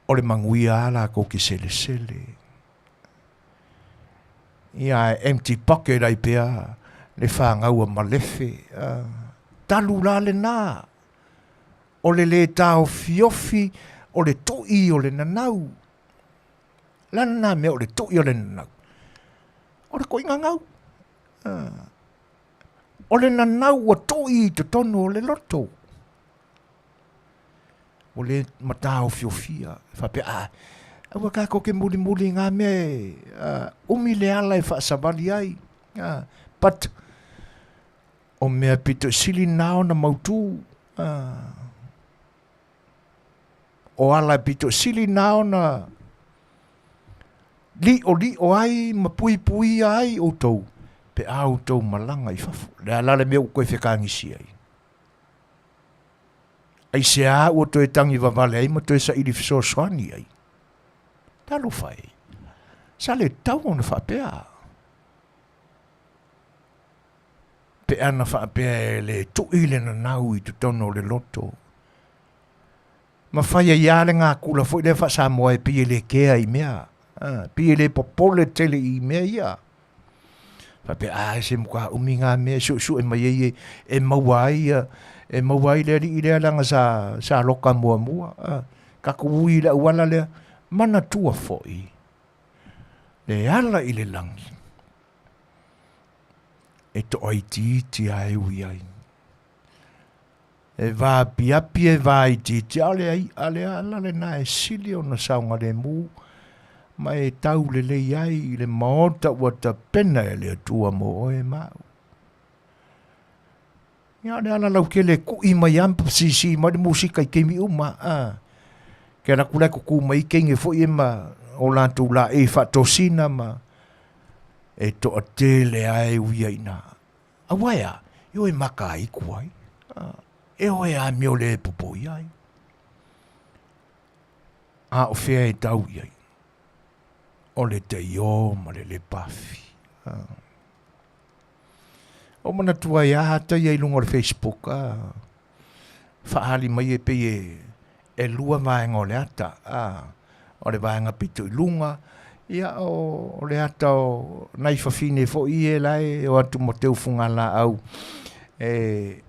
O le Manuia ala ko ki sele. Ia empty pocket ai pea le whangau a malefe. Talu la le nā. O le tau fiofi o le toi o le nanau. Lana nā mea o le toi o le nanau. O le koi ngangau. O le nanau a toi te tono o le loto. O le matao fiofia. Whapea, awa kako ke muli ngā mea, umi le ala e whaasabali ai. But, o mea pito sili nao na mautu. O ala pito sili nao na li o ai, ma pui ai o tau. Pe au tau malanga i whafu. Le alale mea uko e whekangisi ai. Ai se a ua toe tangi wawale ai, ma toe sa ili Suasua ai. Talo whai. Sa le tau ona whapea. Pe ana whapea e le tuile na nau i tu tono le loto. Ma whai a iale ngā kula fwoi le wha Samoa e pie le kea i mea. Pie le popole tele i mea ia. Whapea se muka umi ngā mea su e mai e mawai le ri i lea langa sa loka mua. Kaku ui le uala lea. mana tua foi. Le ala i le langi. E to aiti ai ui ai. E va piapi e va aiti ale ai, ale ala le na e sili o na saunga le mu, ma e tau le ai, le maota ua ta pena e le atua mo oe mau. Ia le ala lau ke le kui mai ampa si ma le musika i kemi uma, ke na kule kuku mai kenge fo i ma o lantu la e fatosina ma e to a tele ai ui aina. Awaya, yo e maka ai kuai. E oe a mio le popo iai. A o fea e tau iai. O le te io ma le pafi. O mana tua ia hata iai lunga le Facebook. Whaali mai e pe e lua vaenga o le ata. O le vaenga pito i lunga. Ia o le ata o nai whawhine fo i e lai o atu mo teu funga la au. E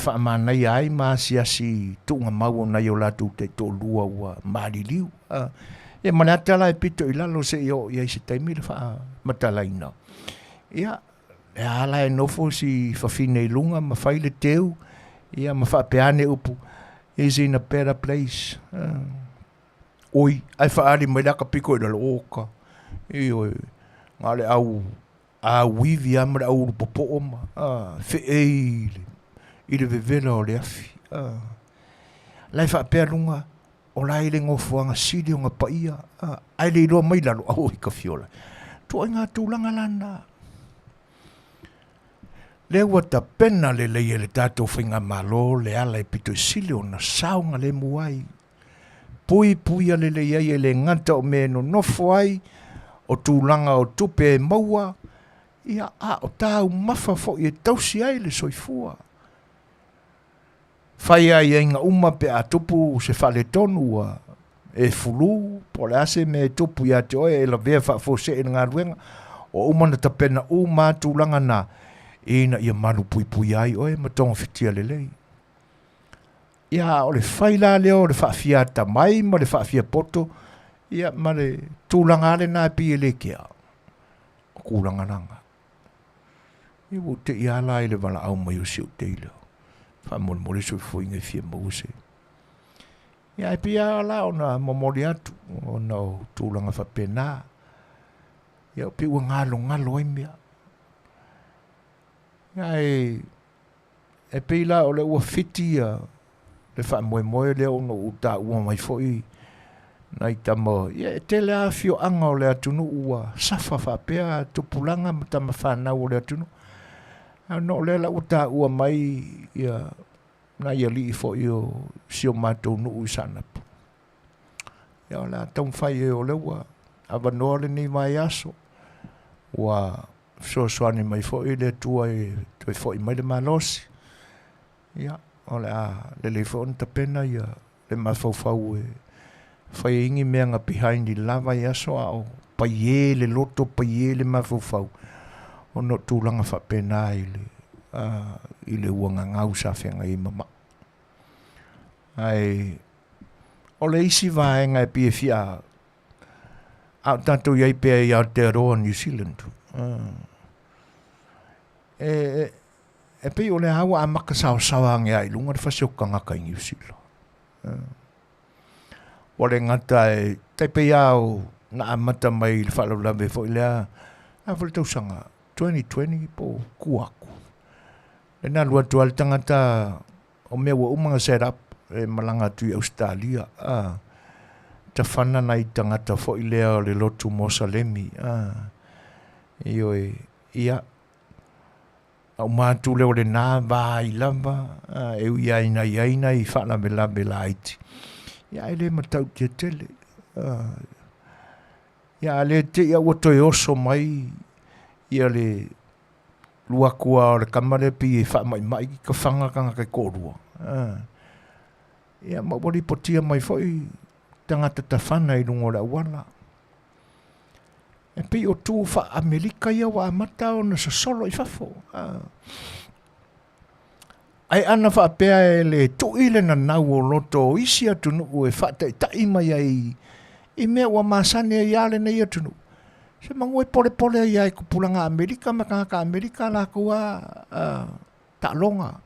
whaamanai ai maa si tunga mau nei o latu te tō lua ua maari liu. E mana atala e pito i lalo se i o i se taimi le wha matalaina. Ia, e ala e nofo si whawhine i lunga, ma whaile teu, ia ma whapeane upu, is in a better place. Oi, ai whaari mai laka piko i lalo oka. I oi, ngale au, a wivi amara au popo oma, wheeile. I le vevela o le afi. Lai whapea lunga, o lai le ngofuanga siri o ngā paia. Ai le iloa mai lalo, au i ka fiola. Tua ngā tūlanga lana. Le ua ta pena le leia le tātou whainga malo, le ala e pito i sili o na saunga le muai. Pui a le leia e le nganta o me no nofo ai, o tūlanga o tupe e maua, ia a o tāu mafa fo i e tausi ai le soifua. Whai ai inga uma pe a tupu se whale tonu e fulu, po le ase me tupu ia te oe e la vea whafose e ngā ruenga, o umana ta pena u mātūlanga na, ina ia manu pui ai oe ma tonga whitia le lei. Ia o le whaila leo le whafia ta mai, ma le whafia poto, ia ma le tūlanga ale nā pi e le kia. Kūlanga nanga. Ia wo te ia la le wala au mai o siu teileo. Whamon mori so fo inga fia mause. Ia e pia la ona momori atu, ona o tūlanga whapena. Ia o piwa ngalo ai mea. Ia e pila o le ua fiti le whamoe le ono uta ua mai foi. Nai tamo, ia e tele a fio anga o le atunu ua safa whapea tupulanga tama whanau o le atunu. No le la uta ua mai ia na ia li fo io sio matou no usanapu. Ia la tau fai o le ua avanole ni mai aso. Ua Suasua ni mai fo i le tua e toi fo i mai le malosi. Ia ole le fo nta pena ia le mafau e fai ingi mea nga behind i lava i aso au paie le loto paie le mafau. Ono tūlanga whapena i le uanga ngau sa whenga i mama. Ai, o le isi vaenga e pia fia au tanto iai pia i Aotearoa New Zealand. E pia o le hawa a maka sawa nge ai lunga le whasiokanga kai New Zealand. O le ngata e teipe au na amata mai le whalalawe fo i lea a wale tausanga 2020 po kuaku. E nā lua tual tangata o mea ua umanga set up e malanga tui Australia. Ta whana nai tangata fo i lea le lotu Mosalemi. Io ia au mātu leo le nā vā i lava e ui aina i whana me la iti. Ia ele matau tia tele. Ia le te ia watoi oso mai ia le lua kua o le kamare pi e wha mai ka whanga kanga kai kōrua. Ia mawari potia mai foi tangata ta whana i lungo la wala. E pi o tū wha Amerika ia wa amata o na sasolo i whafo. Ai ana wha apea e le tuile na nau o loto o isi atu nuku e wha tai mai ai I mea ua masane ia le nei atunu. Se mangoe pole ia e kupulanga Amerika, makanga Amerika la kua ta longa.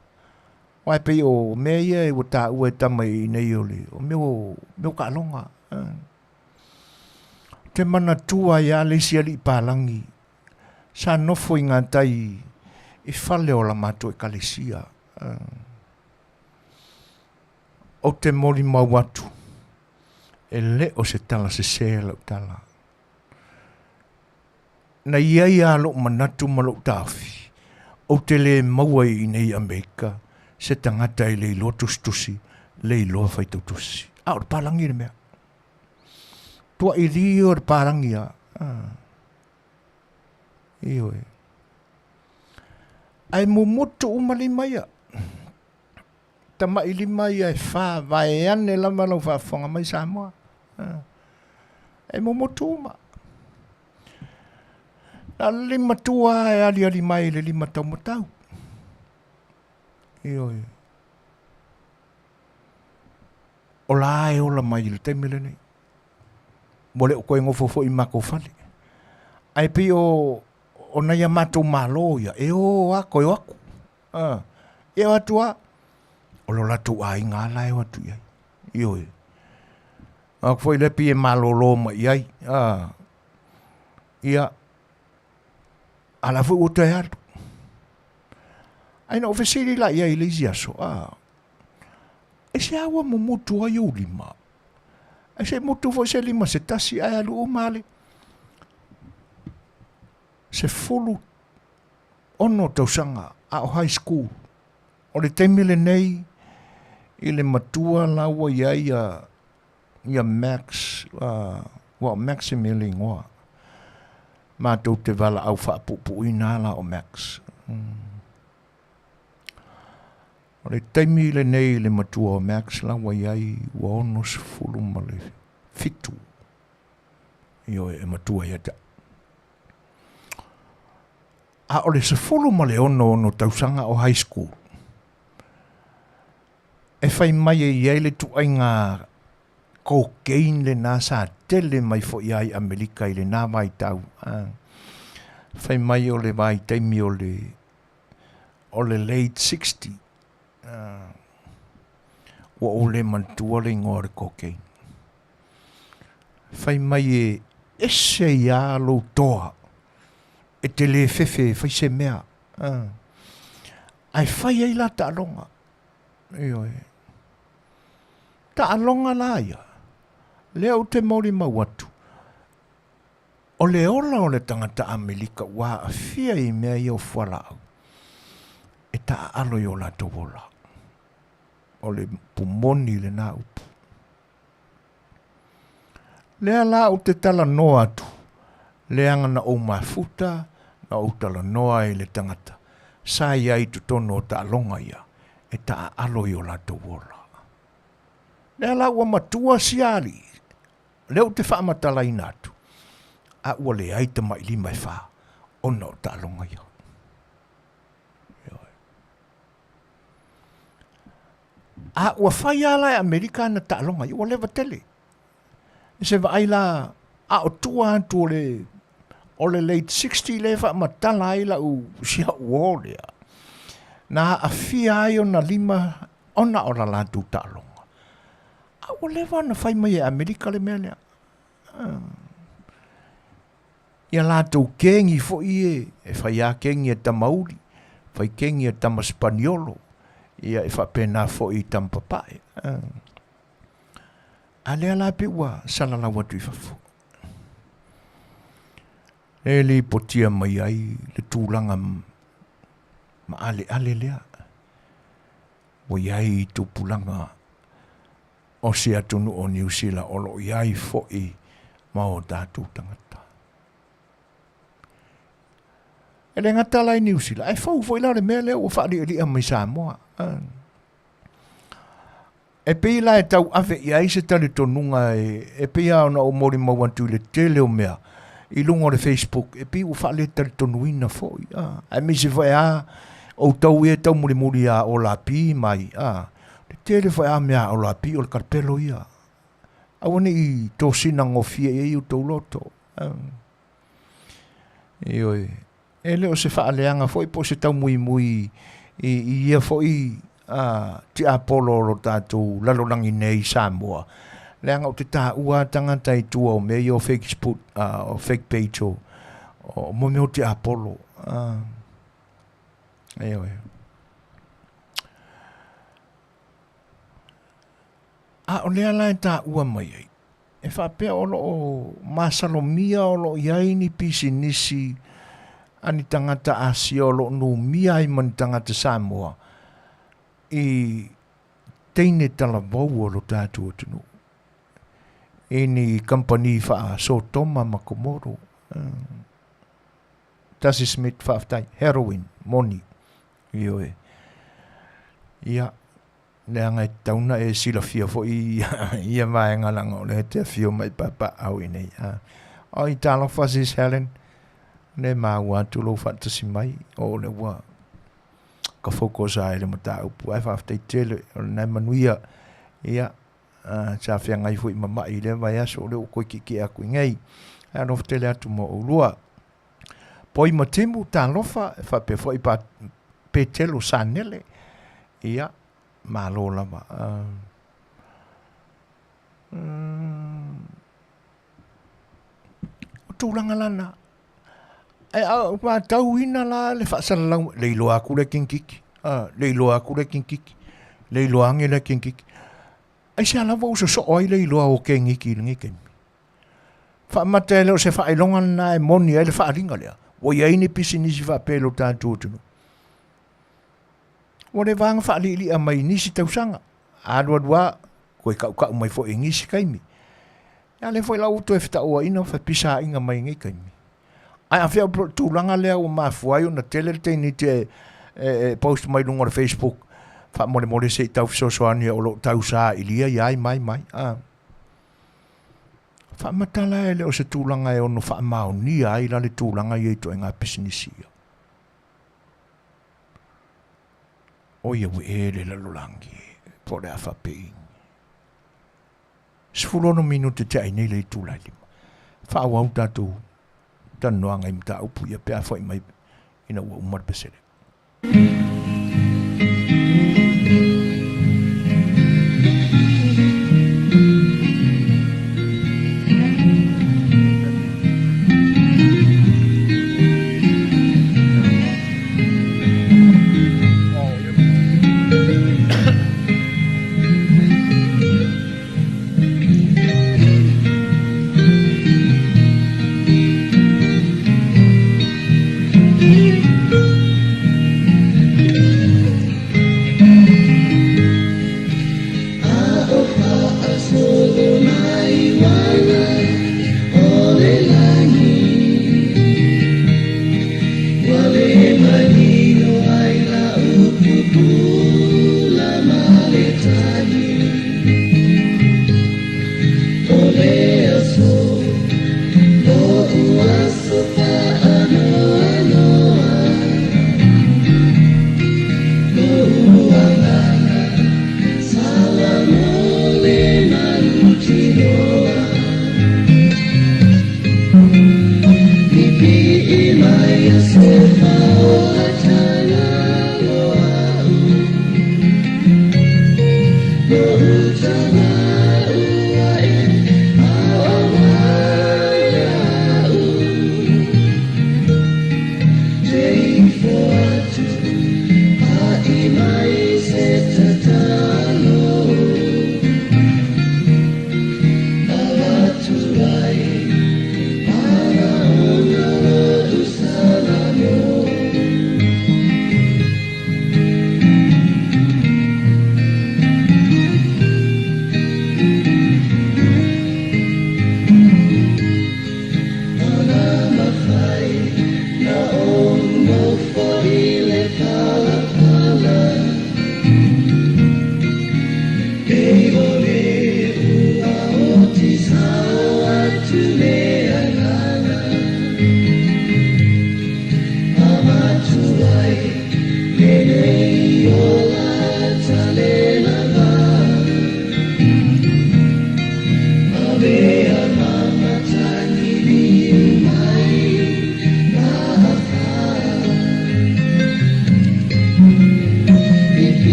Wai pe o mea ia e wata ua tamai nei ole. O meo ka longa. Te mana tua ia le siali palangi. Sa nofo i ngatai i fale o la mato e kalesia. O te mori mawatu. E le o se tala se sela o tala. Na ia lo manatu malo tafi. O te le maua i nei Amerika. Se tangata i le ilo tustusi. Le ilo fai tutusi. A o palangi le mea. Tua i rio o palangi a. Iyo e. Ai mumoto umali maia. Tama ili maia e wha. Vai ane lama lau whafonga mai Samoa. Ai mumoto uma. Na lima tua e ali mai le lima tau matau. Iyo e. O la e o la mai le temele nei. Mole o koe ngofofo i mako fale. Ai pi o na ia matou malo ia. E o a koe waku. E o atua. O lo latu a inga ala e o atu iai. Iyo e. A foi le pi e malo lo ma iai. Ia. Ala fu o te atu. Ai na ofesiri la iai le isi aso. E se awa mo mutu ai o lima. E se mutu fo se lima se tasi ai alu o male. Se fulu ono tausanga a o high school. O le temile nei i le matua laua iai ia Max, Max e mele ingoa. Mātou te wala au whaapupu i nāla o Max. O le temile nei le matua o Max laua iai ua ono se fulu ma le fitu. Io e matua ia ta. A o le se fulu ma le ono tausanga o high school. E fai mai e iai le tuainga cocaine le nasa tele mai fo iai Amerika i le nā mai tau. Fai mai o le vai taimi o le late 60. Ua o le mantua le ingoa le cocaine. Fai mai e ese ia lo toa. E te le fefe fai se mea. Ai fai ai la ta alonga. Iyo e. Ta alonga la ia. Leo te mori mawatu. O le ola o le tangata Amerika wa afia i mea i o whala au. E ta alo i o la towola. O le pumoni le nā upu. Lea la o te tala noa atu. Leanga na o mafuta na o tala noa i le tangata. Sa ia i tutono o ta alonga ia. E ta alo i o la towola. Lea la ua matua siali. Leo te whaamatala i nātu. A ua le aita mai lima e wha. Ona o ta alonga ia. A ua whai ala e Amerika na ta alonga ia. Ua lewa tele. Se wa aila a o tua antu o le late 60 le whaamatala aila u sia uolea. Na a fia ai o na lima ona o la lantu ta alonga. A ua lewa na whai mai e Amerika le mea lea. Ia lātou kengi fo i e whai a kengi e tamauri, whai kengi e tama Spaniolo, ia e whapena fo i tampapae. A lea la pe ua salala watu i whafu. E li potia mai ai le tūlanga ma ale lea. Wa iai tūpulanga o se atunu o New Zealand olo iai fo i ma o tātou tangata. E le ngata lai New Zealand. Ai fau fo ila le mea leo o whaari ili a mai Samoa. E pei la e tau awe i aise tali tonunga e pei a ona o mori mawantu le tele o mea. I lunga o le Facebook. E pei o whaari tali tonuina fo i. Ai mi se fai a o tau e tau muri a o la pi mai. Le tele fai a mea o la pi o le karpelo ia. Awane I tosina ngofia e u tau loto. Ioi. E leo se whaaleanga foi po se tau mui mui I ia foi ti Apollo lo tātou lalonangi nei Samoa. Leanga o te tā ua tangata I tua o me I o Facebook, o fake page o mo me o te Apollo. Ioi. O lea lai tā ua mai ai. E whapea o o masalomia o lo iai ni pisi nisi ani tangata Asia o lo no mia I mani tangata Samoa I teine talavau o lo tātua tunu. E ni company wha so toma makomoro. Tasi Smith whaftai, heroin, moni. Ioe. Ia. Lea ngai tauna e sila fia fo ia mai ngalanga o le te fio mai papa au inei. O I talo fasis Helen, ne maua tulo fatasi mai, o le wa ka fokosa ele mata upu, ai whaftai tele, o le nai Manuia, ia, sa fia ngai fo I mama I le vai aso, o le uko kiki aku ngai, ai anof tele atu mo ulua. Poi matemu ta lofa, whape fo I pa petelo sanele, ia, malo lama. O tūlanga lana. Wa tau ina la le whaasara lau. Leilo aku le kinkiki. Leilo aku le kinkiki. Leilo ange le kinkiki. Ai se ala wau so oi leilo o ke ngiki ngi kemi. Whaamata leo se whaelonga na e moni e le whaaringa lea. Wo iai ni pisi nisi whaapelo tātou tunu. Wale vanga whaali a mai nisi tausanga. Adua koe kau mai fo ngisi kaimi. Ya le foi lau to e whetaua ina whapisa inga mai ngai kaimi. Ai a whia tūlanga lea o mafuai o na tele te ni te post mai lunga o Facebook. Wha mole se tau fisosoani o lo tausa ilia iai mai. Wha matala e leo se tūlanga e ono wha mao ni ai la le tūlanga i eito e ngā pisinisia. O ia we ele la lulangi po le afa pei. Sfulono minute te ai nei le tūlai lima. Wha au tātou tanoanga I mta upu ia pea fwai mai ina ua umar pesere.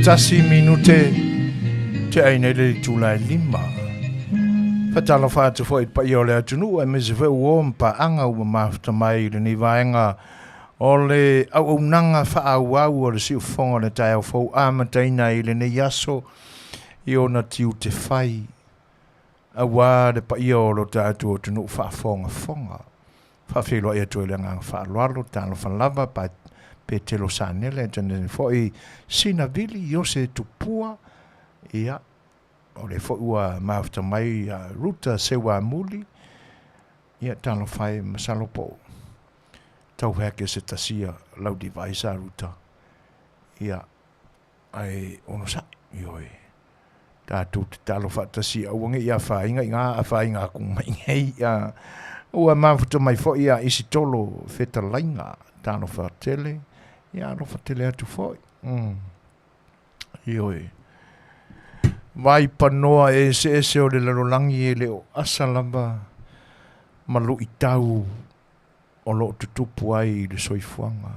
Tasi minute te aina le tulai lima. Fatala whaatu fwoi pa i ole atunu e mese wheu o mpa anga ua mafta mai le ni vaenga o le au nanga wha au o le siu whonga le tai au fau amataina i le ne yaso i o na tiu te whai a wā le pa i o lo tātu o tunu wha whonga. Wha whilo i atu i le ngang wha loalo tālo whanlava pa pe telo sanele tene foi sina vili yose tupua ia o le foi ua mafta mai ruta sewa muli ia talo fai masalopo tau heke se tasia lau device ruta ia ai ono sa ioi tatu talo fa tasia uange ia fa inga ku mai hei ia ua mafta mai foi ia isi tolo Fetalaiga talo fa tele ia no fatele atu foi. Ioi. Vai panoa e se o le larolangi e le o asalamba malu i tau o lo tutupu ai le soifuanga.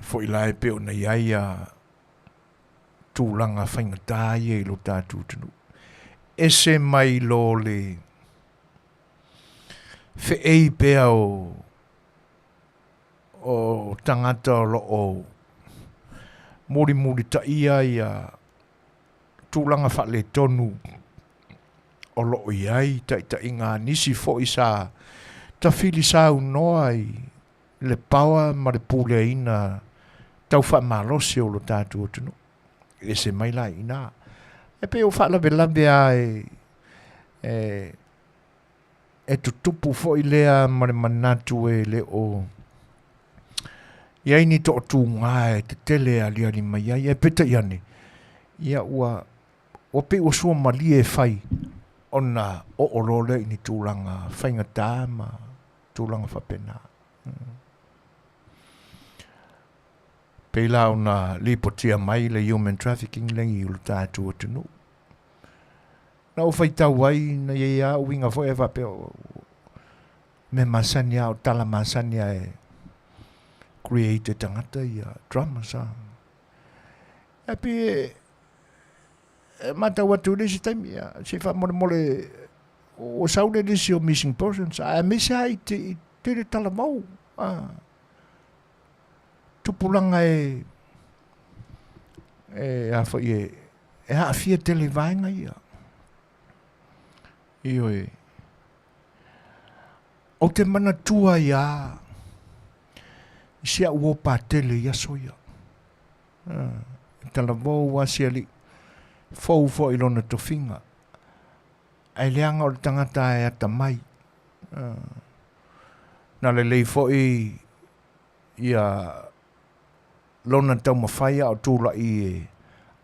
Foi lai pe o na iaia tūlanga whaingatai e lo tātu tunu. Ese mai lo le wheei pea o tangata lo o muri ta ia tūlanga whale tonu o lo o iai ta inga nisi fo isa ta whili sa unoai le pawa ma le pule ina tau wha malosi o lo tātu o tunu e se mai la ina e pe o wha labe e tutupu fo i lea ma le manatu e le o ia ini to tu ngai te tele ali ali mai ia peta iane ia ua o pe o so mali e fai ona o orole ini tūlanga whainga tāma tūlanga whapena peila ona lipotia mai le human trafficking lengi ulu tātu o tunu na o whai tau wai na ia uinga fo e wape me masania o tala masania e create tangata ia drama sa api mata watu desi time ia se fa mole o saule desi o missing persons a misa i te tala mau tupulanga e a fa e a fia tele vainga ia io o te mana tua ia sia uo pa tele ia soia Tala vau wasiali fo ilona tofinga. Ai leanga o le tangata e ata mai. Na le lei fo ia lona tau mawhaia o tūla i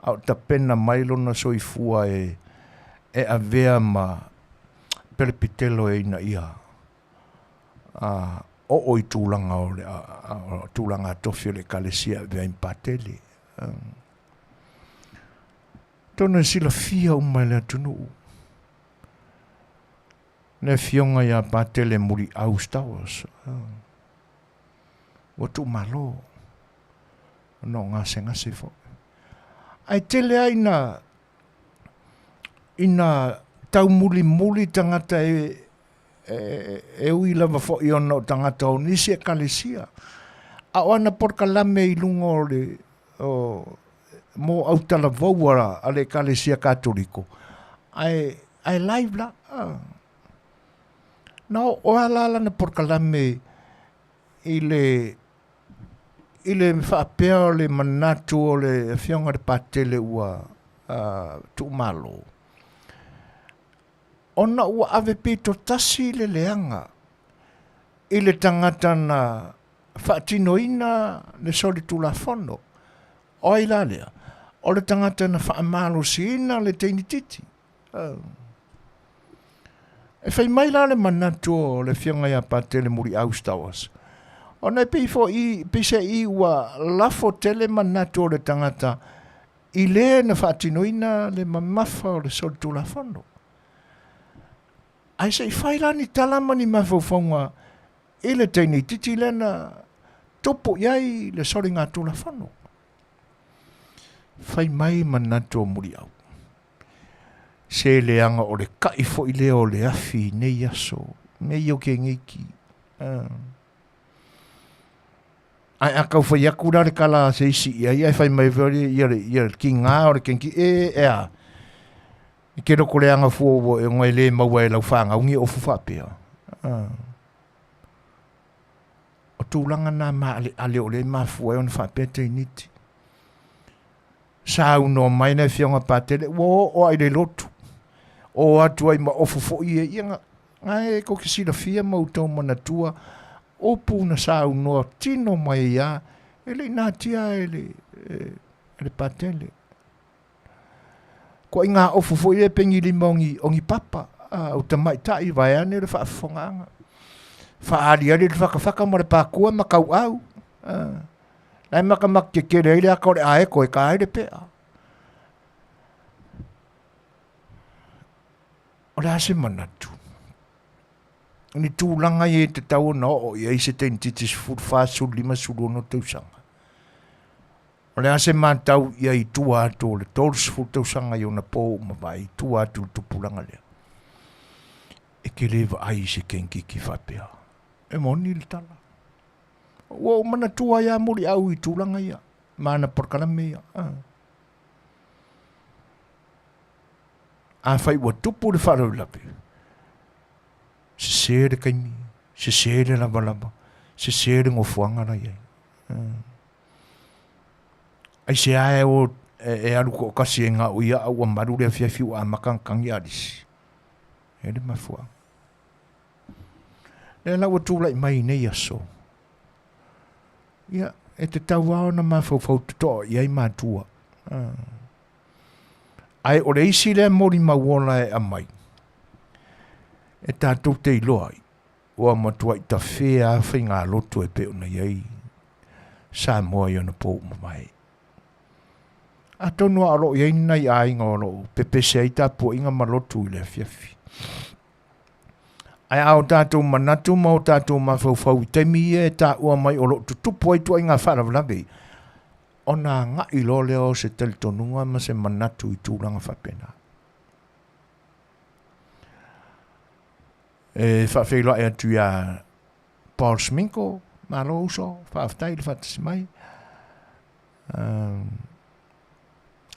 au tapena mai lona soifua e avea ma peripitelo e ina ia o i tūlanga o le tūlanga tofi o le kalesia vea impatele. Tona sila fia umai le atunu. Ne fionga ia patele muri austawas. Watu malo. No ngase fo. Ai tele aina ina tau muli tangata e ui lava fo i ona o tangata o nisi e kalesia. A oana porka lame i lunga o le mo au tala vauara a le kalesia katoliko. Ai live la. No, o alala na porka lame i le whaapea o le manatu o le fionga de patele ua tu malo. Ona ua ave pito tasi le leanga i le tangata na whaatinoina le soli tula fono. O i lalea. O le tangata na whaamalo siina le teinititi. E whai mai la le manatu o le fionga ia patele muri austawas. O nei pise i ua lafo tele manatu o le tangata i le na whaatinoina le mamafa o le soli tula fono. Ai se i whailani talama ni mawhauwhaunga i le teini titi lena topo iai le sori ngā tula whanu. Whai mai manatu o muri au. Se leanga o le kaifo i leo le afi nei aso. Nei o ke ngiki. Ai akau whai akura le kala se isi iai. Ai whai mai veri i le ki ngā o le kenki a. I ke roko le anga fuowo e ngai le maua e lau whanga ungi o fufapea. O tūlanga nā maa ale o le maa fua e on whapea te initi. Sa uno mai na fionga patele, o ai le lotu. O atu ai ma ofufo i e ianga. Ngai ko ki sila fia mautau manatua. O puna sa uno tino mai ia. Ele natia ele patele. Ko inga ofufo i e pengi lima ongi papa. O tamai tai vai ane le whaafonganga. Whaari ali le whakawhaka ma le pākua ma kau au. Nai maka ke kere ile a kore ae koe ka aere pea. O le ase manatu. Ni tūlanga i e te tau na o i eise te intitis furwha sulima sulono tausanga. O le ase mātau i ai tua atu o le tors fu tausanga i ona pō mawai tua atu tupulanga lea. E ke lewa ai se kenki ki whapea. E moni le tala. O mana tua ia muri au i tūlanga ia. Mana porkalame ia. A whai ua tupu le wharau lape. Se sere kaimi. Se sere lava. Se sere ngofuanga rai ai. Ai se ae o e aru ko kasi e ngā uia au a maru le Afiafi o a makankangi arisi. E le mafua. E lau tūlai mai nei aso. Ia, e te tau ao na mawhau tuto i ai mātua. Ai o le isi le mori mauola e amai. E tātou te iloa ai. Oa matua i ta whea whai ngā loto e peo na iai. Samoa i ana pō mamai. A tonu a ro iai nai a inga o ro. Pepe se ai tā po inga malotu i le Afiafi. Ai au tātou manatu mau tātou mawhauwhau i temi e tā ua mai o lo tutupu ai tua inga wharawlawe. O nā ngā i lo leo se telitonunga ma se manatu i tūranga whapena. E whawhela e atu ia Paul Sminko, maro uso, whawhtai le whatasi mai.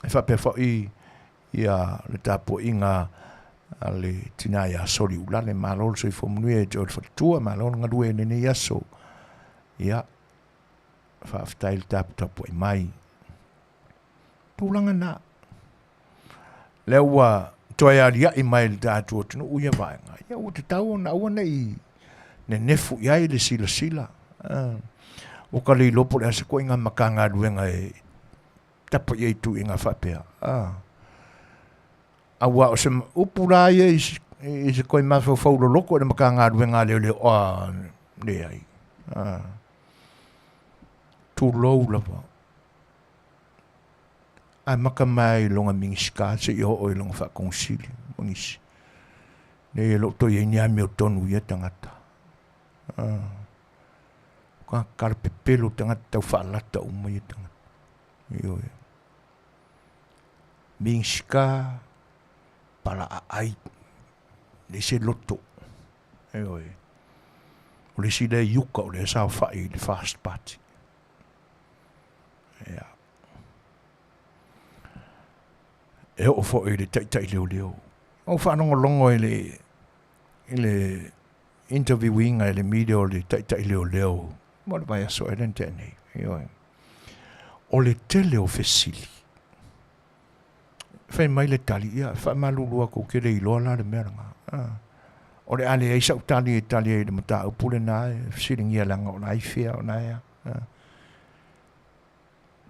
E whapewha ia le tāpo inga ale tina ia sori ulale malol so i Manuia e George Fatua malol ngadue nene ia so ia whaaftail tapu tapu e mai tūlanga nā. Lea ua toi aria I mai le tātua tunu uia vaenga. Ia ua te tau na ua nei ne nefu iai le sila sila. O ka le lopo le asa ko inga makanga ruenga e tapa iai tu inga whapea. Awa o se upura ia I se koe mawhau whauro loko e makanga ruenga leo leo le ai. Tu lou lapa. Ai maka mai longa mingiska se I o longa whakongosili. Mongisi. Ne lo to ye nya mi o tonu ia tangata. Ka karpe pelo tangata tau whaalata uma ia tangata. Io. Mingiska pala ai. Le se loto. Io. O le si le yuka o le sa whai le fast party. Ia. E o fo I le tai leo leo. O whanonga longo I le interviewing I le media o le tai leo leo. Mora vai aso e ren tēnei. O le tele o fesili. Whai mai le tali ia. Whai malulua ko kere I loa la le meranga. O le ale eisa o tali e le mata upule na e. Siring ia langa o na Ifea o na ia.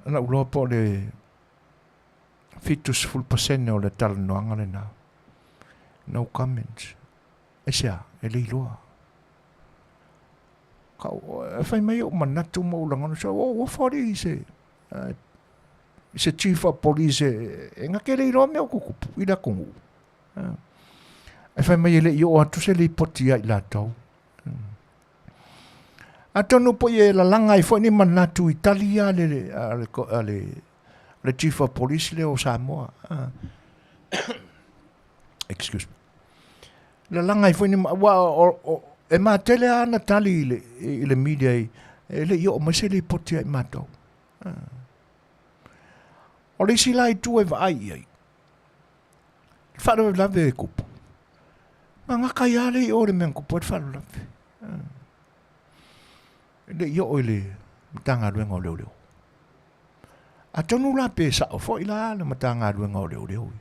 Ana uloa po le fitus full percent o le tala noanga le na. No comments. E sea, e le iloa. Kau, e whai mai o manatu maulanga. So, o whari se chief of police e ngake le iloa mea o kukupu. Ida kongu. E whai mai le I o atu se le poti ai la tau. A tonu po I la langa I fwai ni manatu Italia le chief of police le o Samoa. Excuse me. La langa I fwai ni e ma tele ana tali I le media e le I o ma se le poti ai matau. O le si lai tu e vai ai. Wharo lave e kupu. Ma ngaka ia le I o le mea kupu e wharo lave. Le I o le matanga ruenga o leo leo. A tonu la pe sa o fo I la le matanga ruenga o leo leo.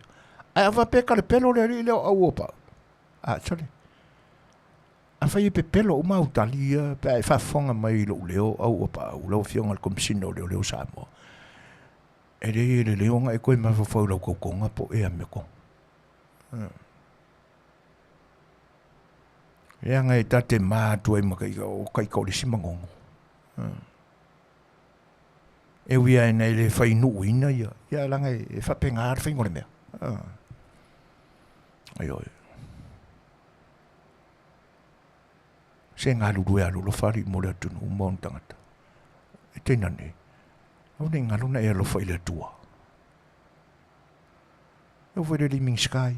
Ai awa pe ka le pelo le ri leo au opa. Sorry. A whai pe pelo o mautalia pe ai whafonga mai lo leo au opa au lau fionga le komisino leo leo Samoa. E le leonga e koe mawhawhau lau kaukonga po e ameko. E anga e tate mātua I makai o kai kaule simangongo. E wia e nei le whai nuu ina ia. Ia langa e whapenga ar whaingore mea. Ai oi. Se ngā lulu e alu lo whari mo le atunu umon tangata. E teina nei. Au nei ngā luna e alo whai le atua. E whai le liming sky.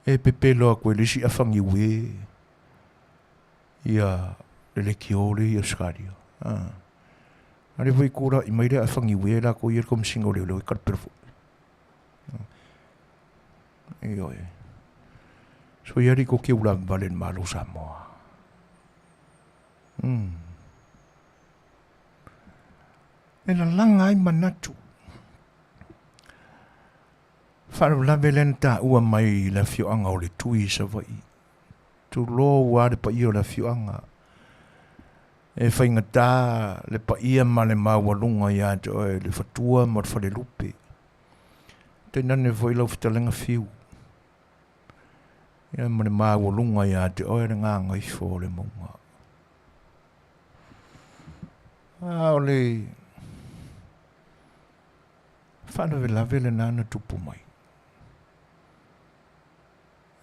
E pepe loa koe lisi a whangi ue. Ia le kiore ia skaria. Are vai kora I maire a whangi ue la ko ia kom singo leo leo I karperfo. E oi. So iari ko ke ula valen malo Samoa. E la langa I manatu. Wharu la velenta ua mai la fioanga o le tui sa vai. Tu lo ware pa ia la fioanga. E whaingata le pa ia ma le mawalunga ia te oe le fatua ma whale lupe. Te nane voi lau fitalenga fiu. Ia ma le mawalunga ia te oe le ngā ngai fo le munga. O le whanau la vele nana tupu mai.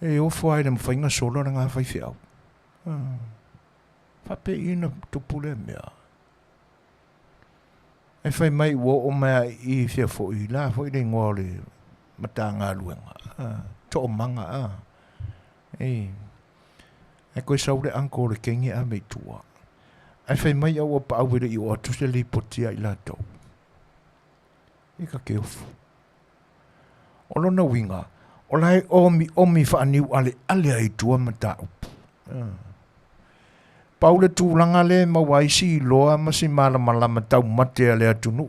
E ofo ai le mwhainga solo na ngā whai whiau. Whape ina tupu le mea. E whai mai ua o mea I whia fo I la, fo I le ngō le mata ngā luenga. To o manga. E koe sau le anko le kengi a mei tua. E whai mai au a pa awere I o atu se li potia I la tau. I ka ke ofu. O lona winga. O lai omi whaaniu ale ai tua mata upu. Paule tūlanga le mawaisi loa masi malama tau mate le atunu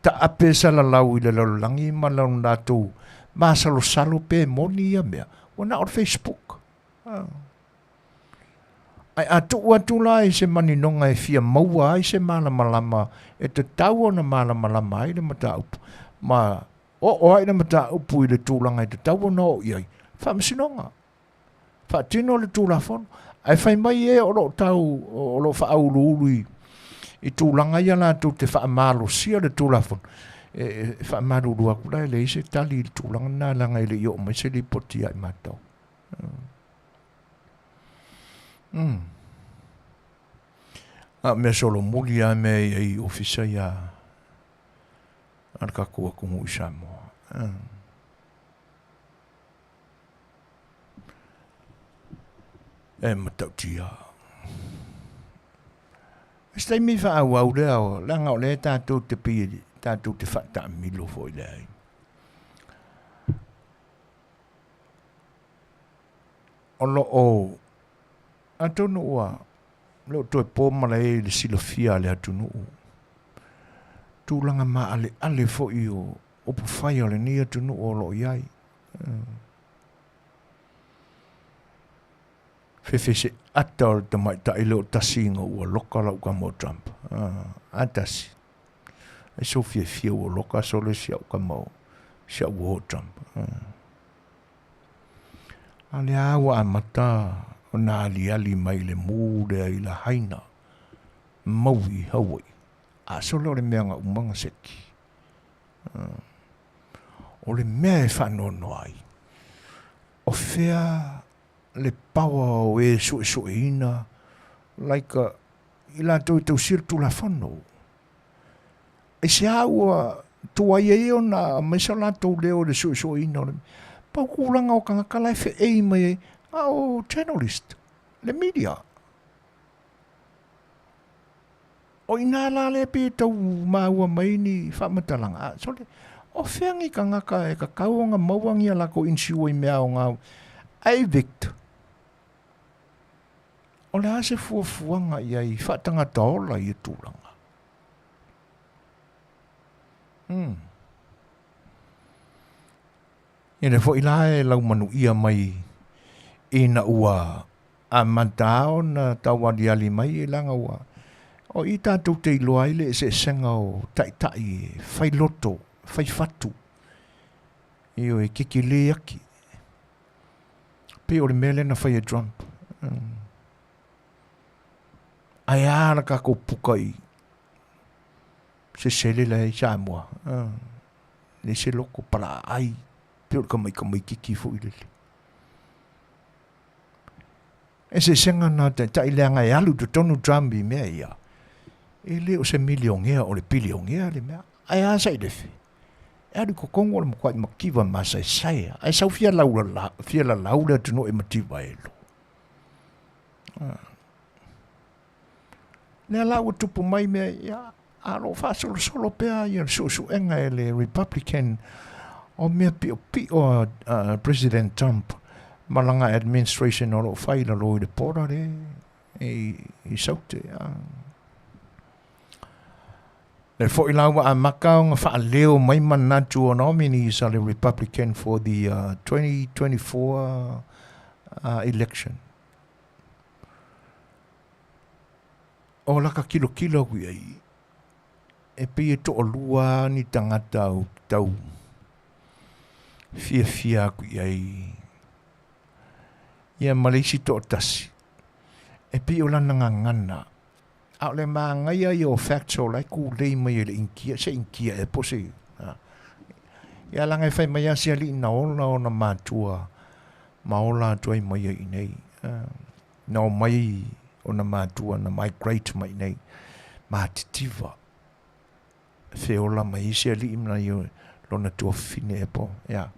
ta apesa la lau i le laulangi ma lau nātou masalo salo pe moni ia mea. Wana o Facebook. Ai atu la i se maninonga e fia maua ai se malama e te tau ona malama ai le mata upu. Ma o ai le mata upu i le tūlanga i te tau ona o iai. Whamasinonga. Whaatino le tūlafon. Ai whai mai e o lo tau o lo whaaurului i tūlanga ia la tu te whaamalo sia le tūlafon. Whaamalo aku lai le ise tali i tūlanga nā langa i le i o mai se li poti ai matau. Mea solo muli a me i ofisa ia anka kua kungu i Samoa. E matau tia. Stai mi wha au lea o langa o lea tātou te pia, tātou te whata milo fo i lea. Ono o atonu ua leo toi pōmala e le silofia le atunu. Tūlanga ma ale fo i o opu whai o le ni atunu o lo iai. Fefe se ata o te mai ta ilo tasinga ua loka lau ka mo Trump. Atasi. E so fia ua loka so le sia ka mo sia ua Trump. Ale awa amata o nā ali mai le mūre i la haina. Maui Hawaii. A so le mea ngā umanga seki. O le mea e whanono ai. O fea le pawa o e so ina like ila tau sirtu la fono e se aua tua ye ona me sa la tau leo le so ina pa kulanga o kanga kala fe e mai o journalist le media o ina la le pe tau maua mai ni fa matalanga so le o feangi kanga ka e ka kaunga mawangi ala ko insiwa i mea o ngau ai victor o le ase fuafuanga ia i whaatanga taola i tūlanga. Ine fo ilae lau Manuia mai ina ua a mantao na tawadi ali mai i langa ua. O i tātou te iloa ile se senga o tai whai loto, whai fatu. Io e kiki le aki. Pe o le mele na whai e Trump. Ai ara ka ko pukai se sele le Samoa le se loko para ai pe ka mai kiki fo ile e se senga na te tai lenga e alu to tonu Trump me ia ele o se milionea o le bilionea le mea ai a sai de fe e adu ko kongo le mo makiva masa sai ai sau fia laula tu no e motiva elo ne la o tupu mai me ya alo fa solo pea ia su enga ele Republican o me pi o President Trump malanga administration o fai la lo de porare e saute le fo ilawa a makau fa leo mai manatu o nominees are Republican for the 2024 election. O laka kilo kui ai. E pe to o lua ni tangata o tau. Fia kui ai. Ia malisi to o tasi. E pe o lana ngana. Au le maa ngai ai o factual ai ku lei mai le inkia. Se inkia e pose. Ia langa e fai mai asia li na ola o na mātua. Maola tuai mai ai nei. Na mai o na mātua na migrate mai nei. Mātitiva. Feola mai isia li imna i lona tua fine e po. Ia.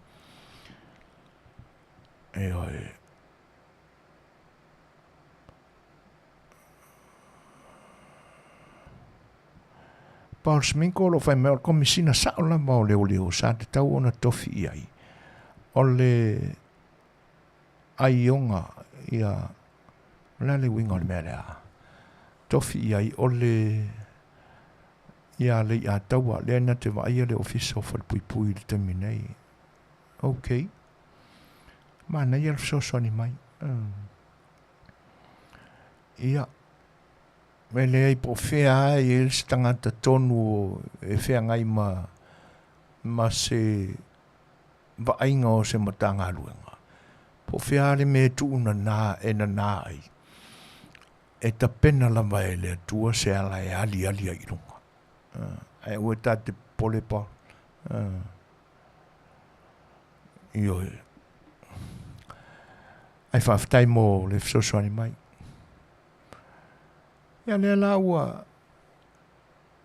E oi. Paul Sminko lo fai mea o komisina saola ma o leo sa te tau ona tofi i ai. O le aionga ia lale winga o le mea lea. tofi ai ole ia le a taua le na te vai le office of pui pui le terminei. Okay. Mana ia so ni mai. Ia. Mele ai po fea ai il stangata tonu e fea ngai ma se vainga o se matanga luenga. Po fea le me tuuna na e na ai. E ta pena la vai le tua se ala e ali ai runga. Ai ua ta te pole pa. Io. Ai whaftai mo le fsoswani mai. Ia le la ua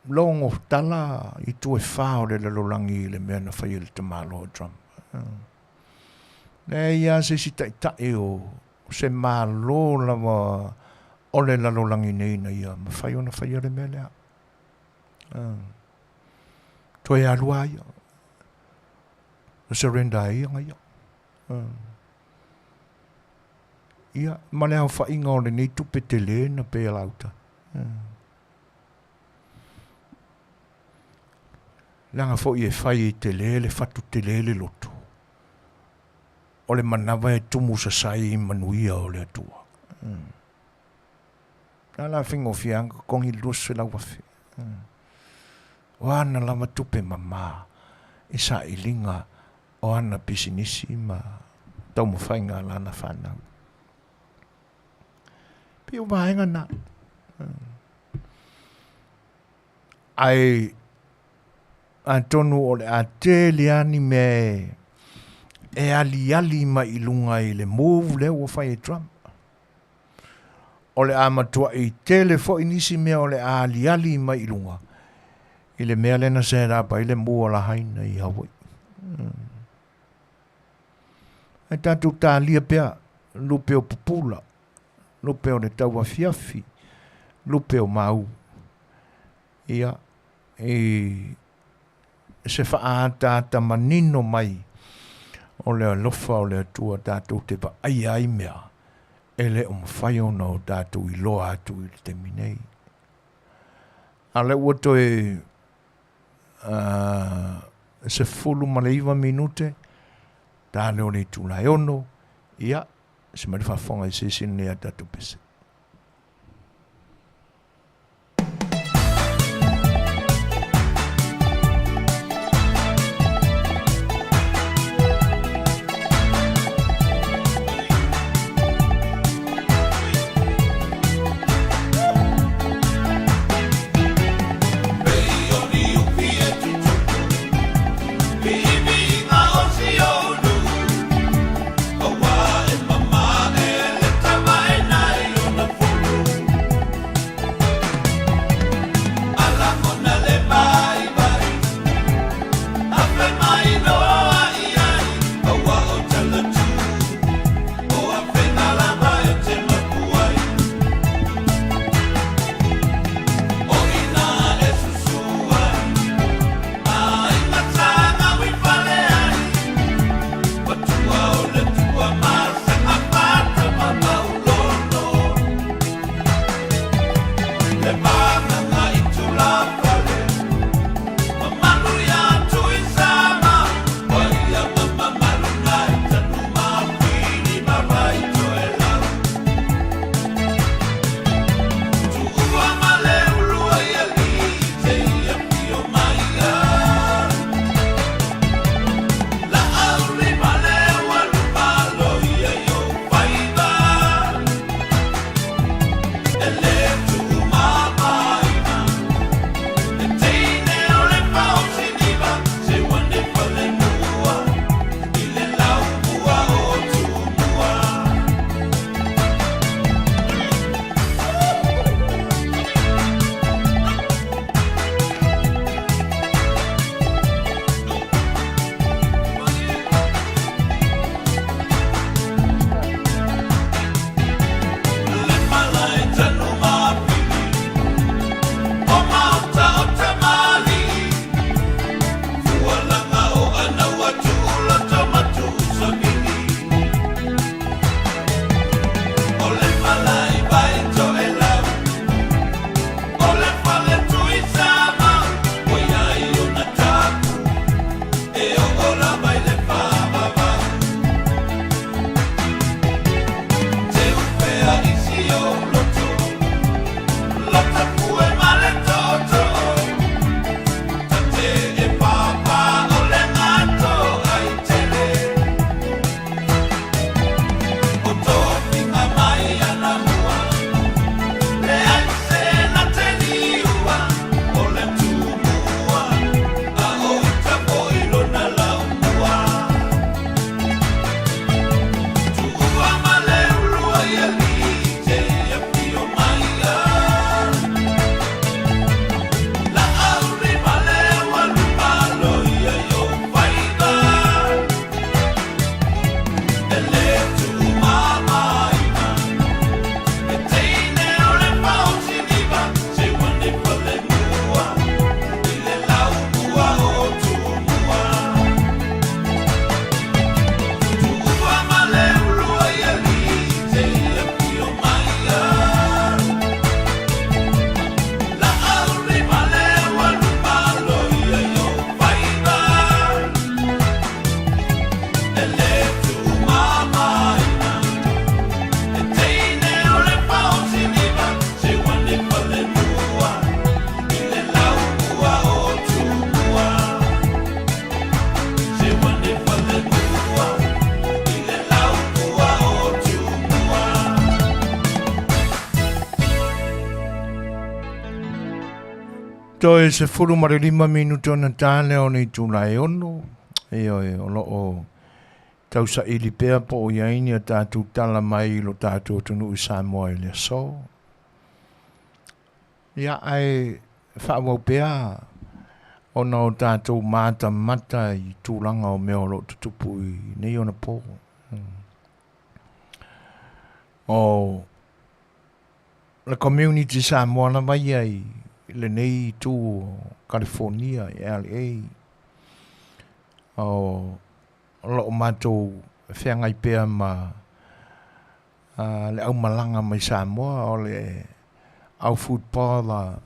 longo tala i tu e whao le lolangi le mea na whai le te malo drum. Le ia se si tai o se malo lava o le lolangi nei na ia ma whai o na whai le mea lea. To e alua ia. Surrender ia ngai ia. Ia, ma le hau whainga o le nei tupe te le na pe lauta. Langa fo i e whai te le fatu te le loto. O le manawa e tumu sa sai i Manuia o le atua. Nā la whingo whianga kongi lusu la wafi. O ana lama tupe mama i sa i linga o ana pisinisi ma tau mo whainga lana whanau. Pio vaenga na. Ai Antonu o le a te liani me e ali ma ilunga i le move le o whai e Trump. O le a matua i tele fo inisi mea o le a ali ma ilunga. I le mea lena se rapa i le mua la haina i Hawaii. Ai tatu tā lia pea lupe o pupula. Lupe o le tau Afiafi. Lupe o mau. Ia se whaata manino mai o le alofa o le atua tātou te pa ai mea e le o mawhai ona o tātou i loa atu i te minei. A le ua toe se fulu maleiva minute tā leo nei tūlai ono ia se mare whawhonga i se sine a tātou pese. Mama, Toi se furu mare 5 minuto na tale o nei tūlai ono. E o lo o tau sa ili pēr po o iaini a tātou tala mai lo tātou tunu i Samoa i le so. Ia ai whaawau pēr o na o tātou mata mata i tūlanga o mea o lo tutupu i nei ona pō. O la community Samoa na mai ai le nei tu California, LA. O lo matou whengai pēr ma le au malanga mai Samoa o le au football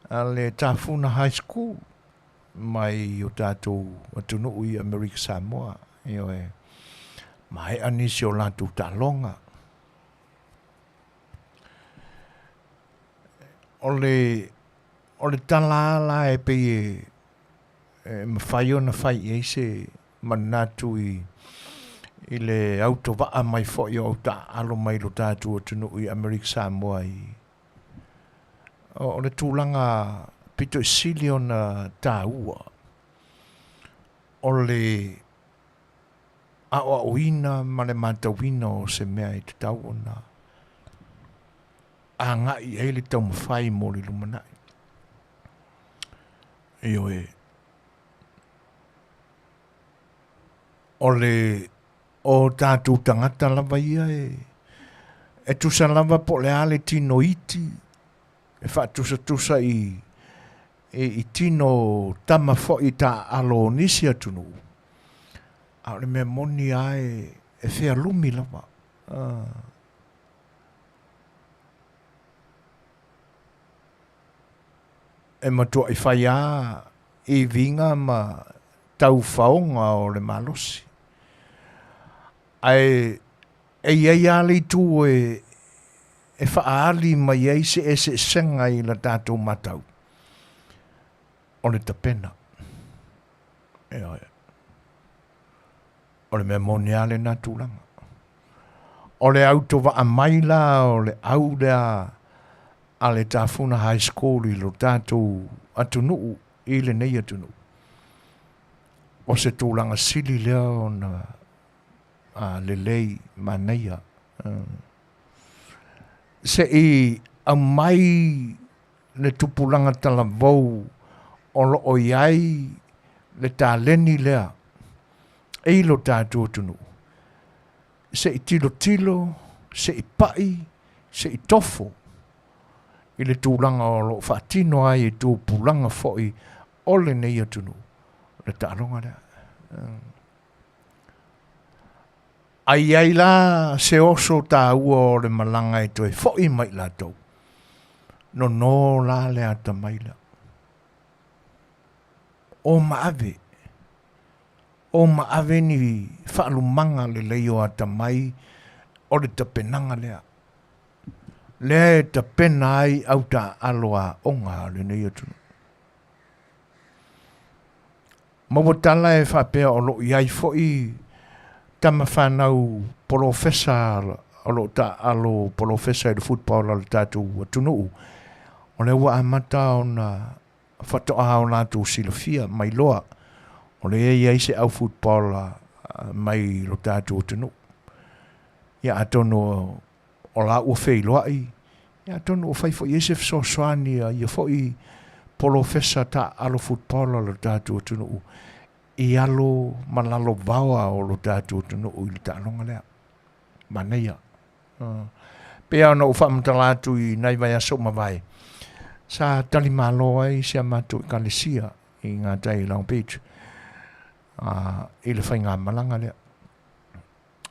le Tafuna High School mai o tātou atunu i America Samoa. Mai anisi o lātou talonga. O le talala e pe mawhai o na whai e se manatu i le auto waa mai fo i o ta alo mai lo tātou atunu i America Samoa i. O le tūlanga pito i sili o na tāua. O le awa uina ma le matawina o se mea i te tau o na a ngai e le tau mawhai mo le lumanai. Io o tātou tangata lava ia e tusa lava po le ale tino iti e wha tusa i tino tama fo i ta alo nisi atunu a le mea moni ai e whea lumi lava e matua i whai a i vinga ma tau whaonga o le malosi. Ai iei ali tu e whaali mai ei se senga i la tātou matau. O le tapena. O le mea moniale nā tūlanga. O le auto wa a maila o le au lea a le Tafuna High School i lo tātou atunu i le nei atunu. O se tūlanga sili lea o na le lei Manuia. Se i a mai le tupulanga tala vau o lo o iai le tāleni lea e lo tātou atunu. Se i tilo, se i pai, se i tofo. I le tūlanga o lo whaatino ai e tū pulanga foi o le nei atunu. Le tāronga rea. Ai la se oso tā ua o le malanga e toi foi mai la tau. No la le ata mai la. O maave. O maave ni whaalumanga le leo ata mai o le tapenanga lea. le ta pena ai au ta aloa onga le nei atu. Mawatala e whapea o lo iai foi tama whanau profesa o lo ta alo profesa i football o le tātou atunuu. O le ua amata o na whatoa o nātou silafia mai loa. O le iai se au football mai lo tātou atunuu. Ia atono o la ua whei loai. Ia atono o whaifo Iesef Soswani ia foi profesa ta alo football o lo tātou atunuu. I alo malalo vawa o lo tātou atunuu i le tālonga lea. Manuia. Pea ona ufa mtalatu i nai vai aso mawai. Sa tali malo ai se amatu i kalesia i ngā tai Long Beach. I le whai ngā malanga lea.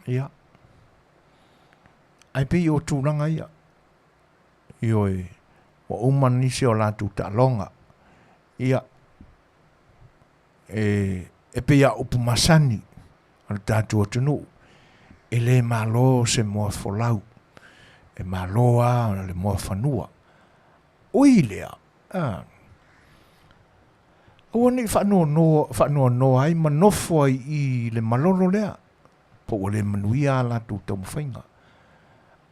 Ia. Ai pe o tūranga ia. Ioi. O uman nisi o latu tālonga. Ia. E pe ia upu masani. Al tātou atunuu. E le malo se moa folau. E maloa le moa whanua. Ui lea. Ua ni whanua no ai manofo ai i le malolo lea. Po o le manuia la tu tamu whainga.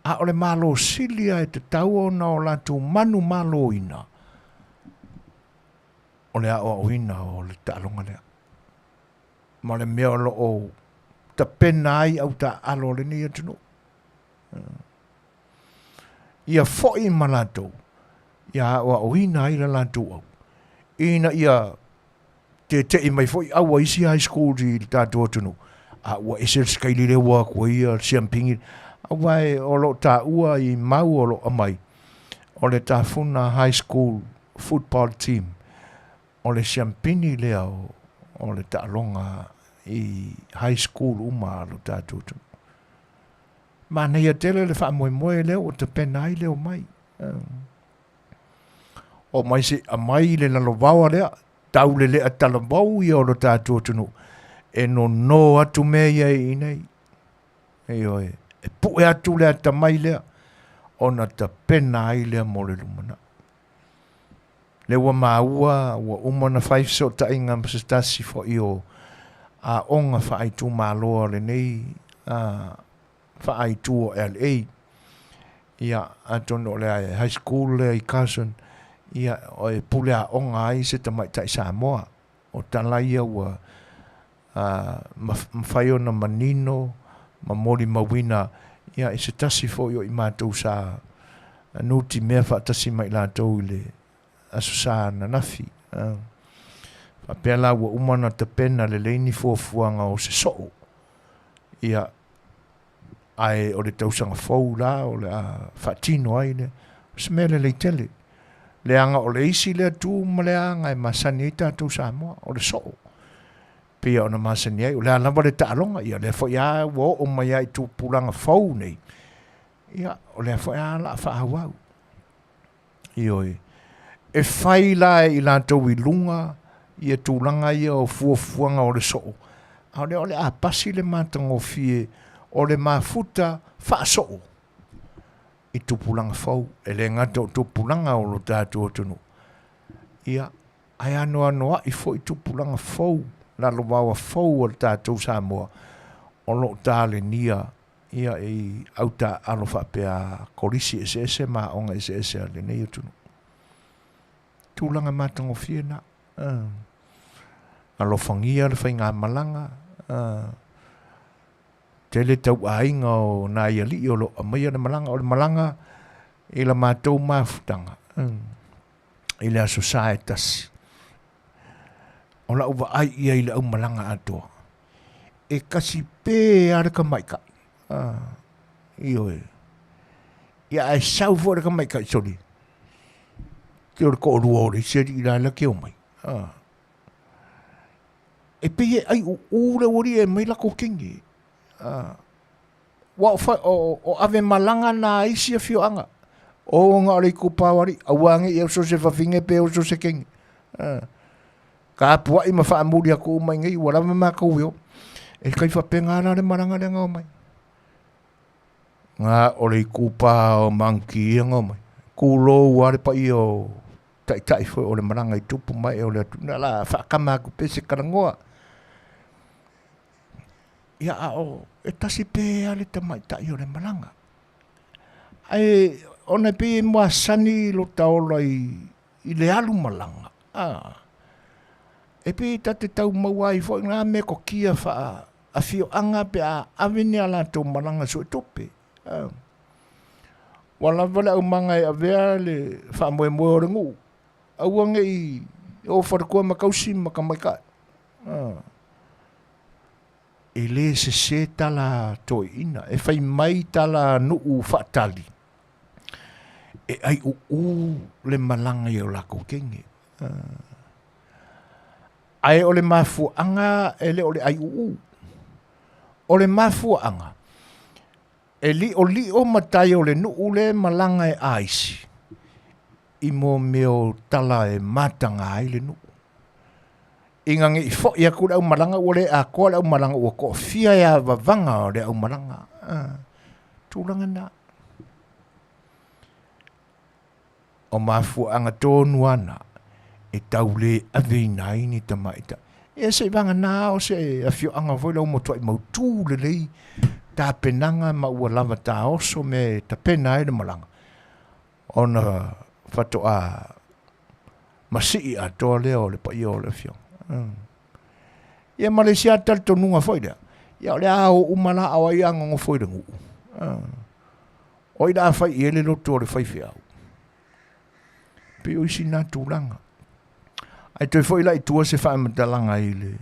A o le malo silia e te tau na o la tu manu malo ina. O le a o ina o le talonga lea. Ma le mea lo o ta pena ai au ta alo le ni atunu. Ia foi malato. Ia o ina ai la latu au. Ina ia te i mai foi au isi high school di tatu atunu. A ua ese skaili le wa ko ia siampingi. A wai o lo ta ua i mau o lo amai. O le ta funa high school football team. O le siampini le o le ta longa i high school uma lo tatu atunu. Ma nei a tele le wha moe leo o te penai leo mai. O mai se a mai le lalo wawa lea, tau le lea talamau i o lo tātou atunu. E no atu mea i nei. E oe, e pue atu lea ta mai lea, o na ta penai lea mo le lumana. Le ua maua, ua umana whaifso ta inga msastasi fo i o a onga whaaitu maloa le nei, whaaitu o LA. Ia atono le high school le i cousin. Ia o e pule a onga ai se ta mai tai Samoa. O talai ua mawhaio na manino, ma mori mawina. Ia e se tasi fo i mātou sa nuti mea whaatasi mai lātou i le aso sa na nafi. Whapela ua umana ta pena le leini fuafuanga o se soo. Ia ai o le tausanga fau la o le whaatino ai le. Se mele le tele. Le anga o le isi le tu ma le anga e masani e tātou Samoa o le soo. Pia o na masani ai o le alamba le tālonga. Ia le fo ia wo o mai ai tu pulanga fau nei. Ia o le fo ia la whaawau. Ioi. E whai la i lātou I lunga. Ia tūlanga ia o fuafuanga o le soo. A o le a pasi le mātanga o fie. O le mafuta wha soo. I tupulanga fau. E le ngata o tupulanga o lo tātou atunu. Ia, ai anoa I fo I tupulanga fau. La lo wawa fau o le tātou Samoa. O lo tāle nia. Ia I auta alo whapea korisi ese ma onga ese le nei atunu. Tūlanga mātanga o fie na. Alo whangia le whai ngā malanga. Te le tau ainga o nā ia li o lo amaya na malanga. O le malanga I la mātou māwhutanga. I le aso saetasi. O la uwa ai ia I le au malanga atoa. E kasi pē araka maika. Ioe. Ia ai sau fo araka maika sori. Te ora ko orua ore seri I la la ke o mai. E pē ai ura ori e mai lako kengi. O ave malanga na isi a fioanga. O nga ore kupawari. Awangi e so se whawhinge pe o so se kengi. Ka apua I mawha amuri ako o mai ngai. Wala ma maka uio. E kai whapenga ara le maranga le ngau mai. Ngā o le kupa o manki inga mai. Kulo ware pa i o tai foi o le maranga i tupu mai o le atuna la whakama ku pese karangoa. Ia o e tasi pe ale tamai tai o le maranga. Ai ona pe mua sani lo taola i le alu malanga. E pe tate tau mawai foi ngā me ko kia wha Afioanga pe a avini ala tō maranga so e tope. Wala wale au manga e avea le wha moe moe o rengu. Au ange i o wharakua makausi makamaikai. E le se tala tō ina. E whai mai tala nuu whaatali. E ai le malanga i o lako kenge. Ai o le mafuanga e le o le ai o le mafuanga. E li o matai o le nuu le malanga e aisi. I mo meo tala e matanga ai le nuu. Inga nge i fo ia kura au malanga o le a koa le au malanga o ko fia ia vavanga o le au malanga. Tūlanga na. O mafuanga tōnu ana e tau le aveina ini tamaita. E se vanga nā o se Afioanga voi lau motua i mautū le lei tā penanga ma ua lava tā oso me ta pena e le malanga. Ona whatoa masii a toa leo le pa i o le Afioanga. Ia Malaysia tal tonunga foi lea. Ia le ao umala awa i angongo foi le ngu. Oi da fai i ele loto le fai fiau. Pe o isi nā tūlanga. Ai toi foi la i tua se wha matalanga i le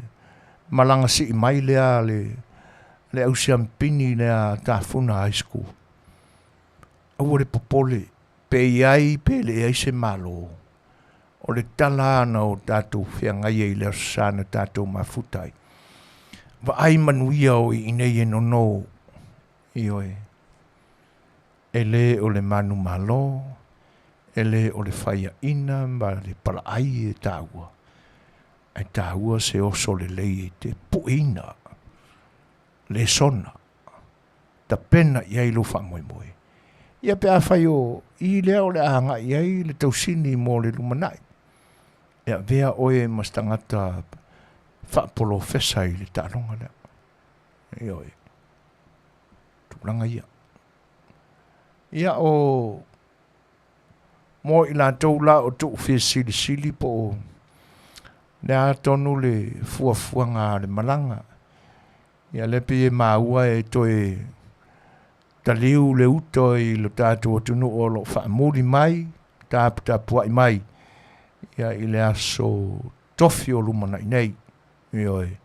malanga si i mai lea le au siampini lea tāwhuna high school. Au le popole, pe iai pe le ai se malo. O le tala ana o tātou whiangai i lea sana tātou mafutai. Wa ai Manuia o i nei e nono i oe. E le o le manu malo. Ele o le whaia ina ma le para ai e tāua. E tāua se oso le lei e te puina. Le sona. Ta pena iai lo wha moe moe. Ia pe a whai o i lea o le ahanga iai le tausini mo le lumanai. Ia vea oe mas tangata whapolo whesa i le tāronga lea. Ia oe. Tūlanga ia. Ia o mo i la tau la o tuk whi sili po le a tonu le fuafuanga le malanga. Ia lepi e maua e toe taliu le uto i lo tātou o tunu o lo whaamuri mai, tāpua i mai. Ia i le aso tofi o lumana i nei. Ia e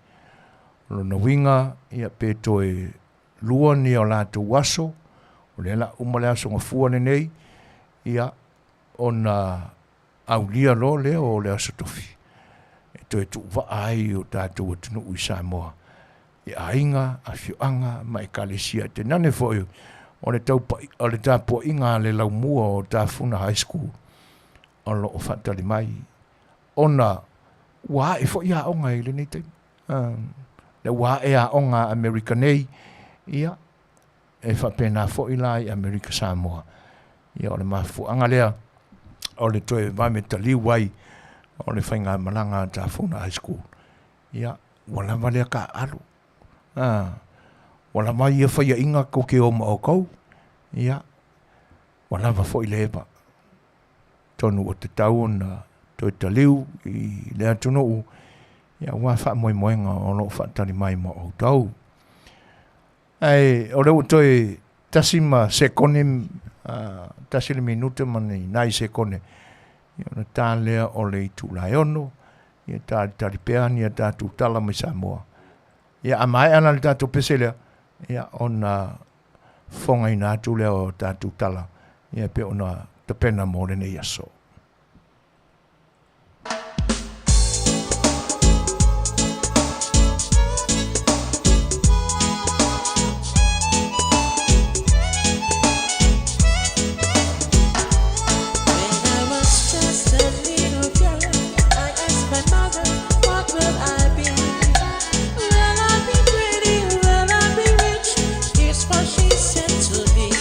lo na winga, ia pe toe lua ni o lātou waso, o le la umale aso ngafua nei, ia ona au lia lo le o le asatofi. E toi tu wa ai o tātou atunu ui Samoa. E ainga, Afioanga, mai kalesia te nane foi o le tāpua inga le lau mua o tāwhuna high school. O lo o whatali mai. Ona wā e fo ia onga i le nei tei. Le wā e a onga Amerika nei. Ia. E whapena fo i lai Amerika Samoa. Ia o le mafuanga lea. O le toe vame tali wai o le whainga malanga ta whuna high school. Ia, wala malea ka alu. Wala mai ia whaia inga ko ke o ma o kou. Ia, wala wa fo i lepa. Tonu o te tau na toi taliu i lea tunu u. Ia, wā wha moe moenga o lo whaatari mai ma o tau. Ai, o leo toi tasima sekonim tasile minute mani nai se kone. Ia na tā lea o le itu lai ono. Ia tā taripea ni a tātou tala mai Samoa. Ia amai ana le tātou pese lea. Ia ona fonga i nātu lea o tātou tala. Ia pe ona tapena mo le nei aso. She said to me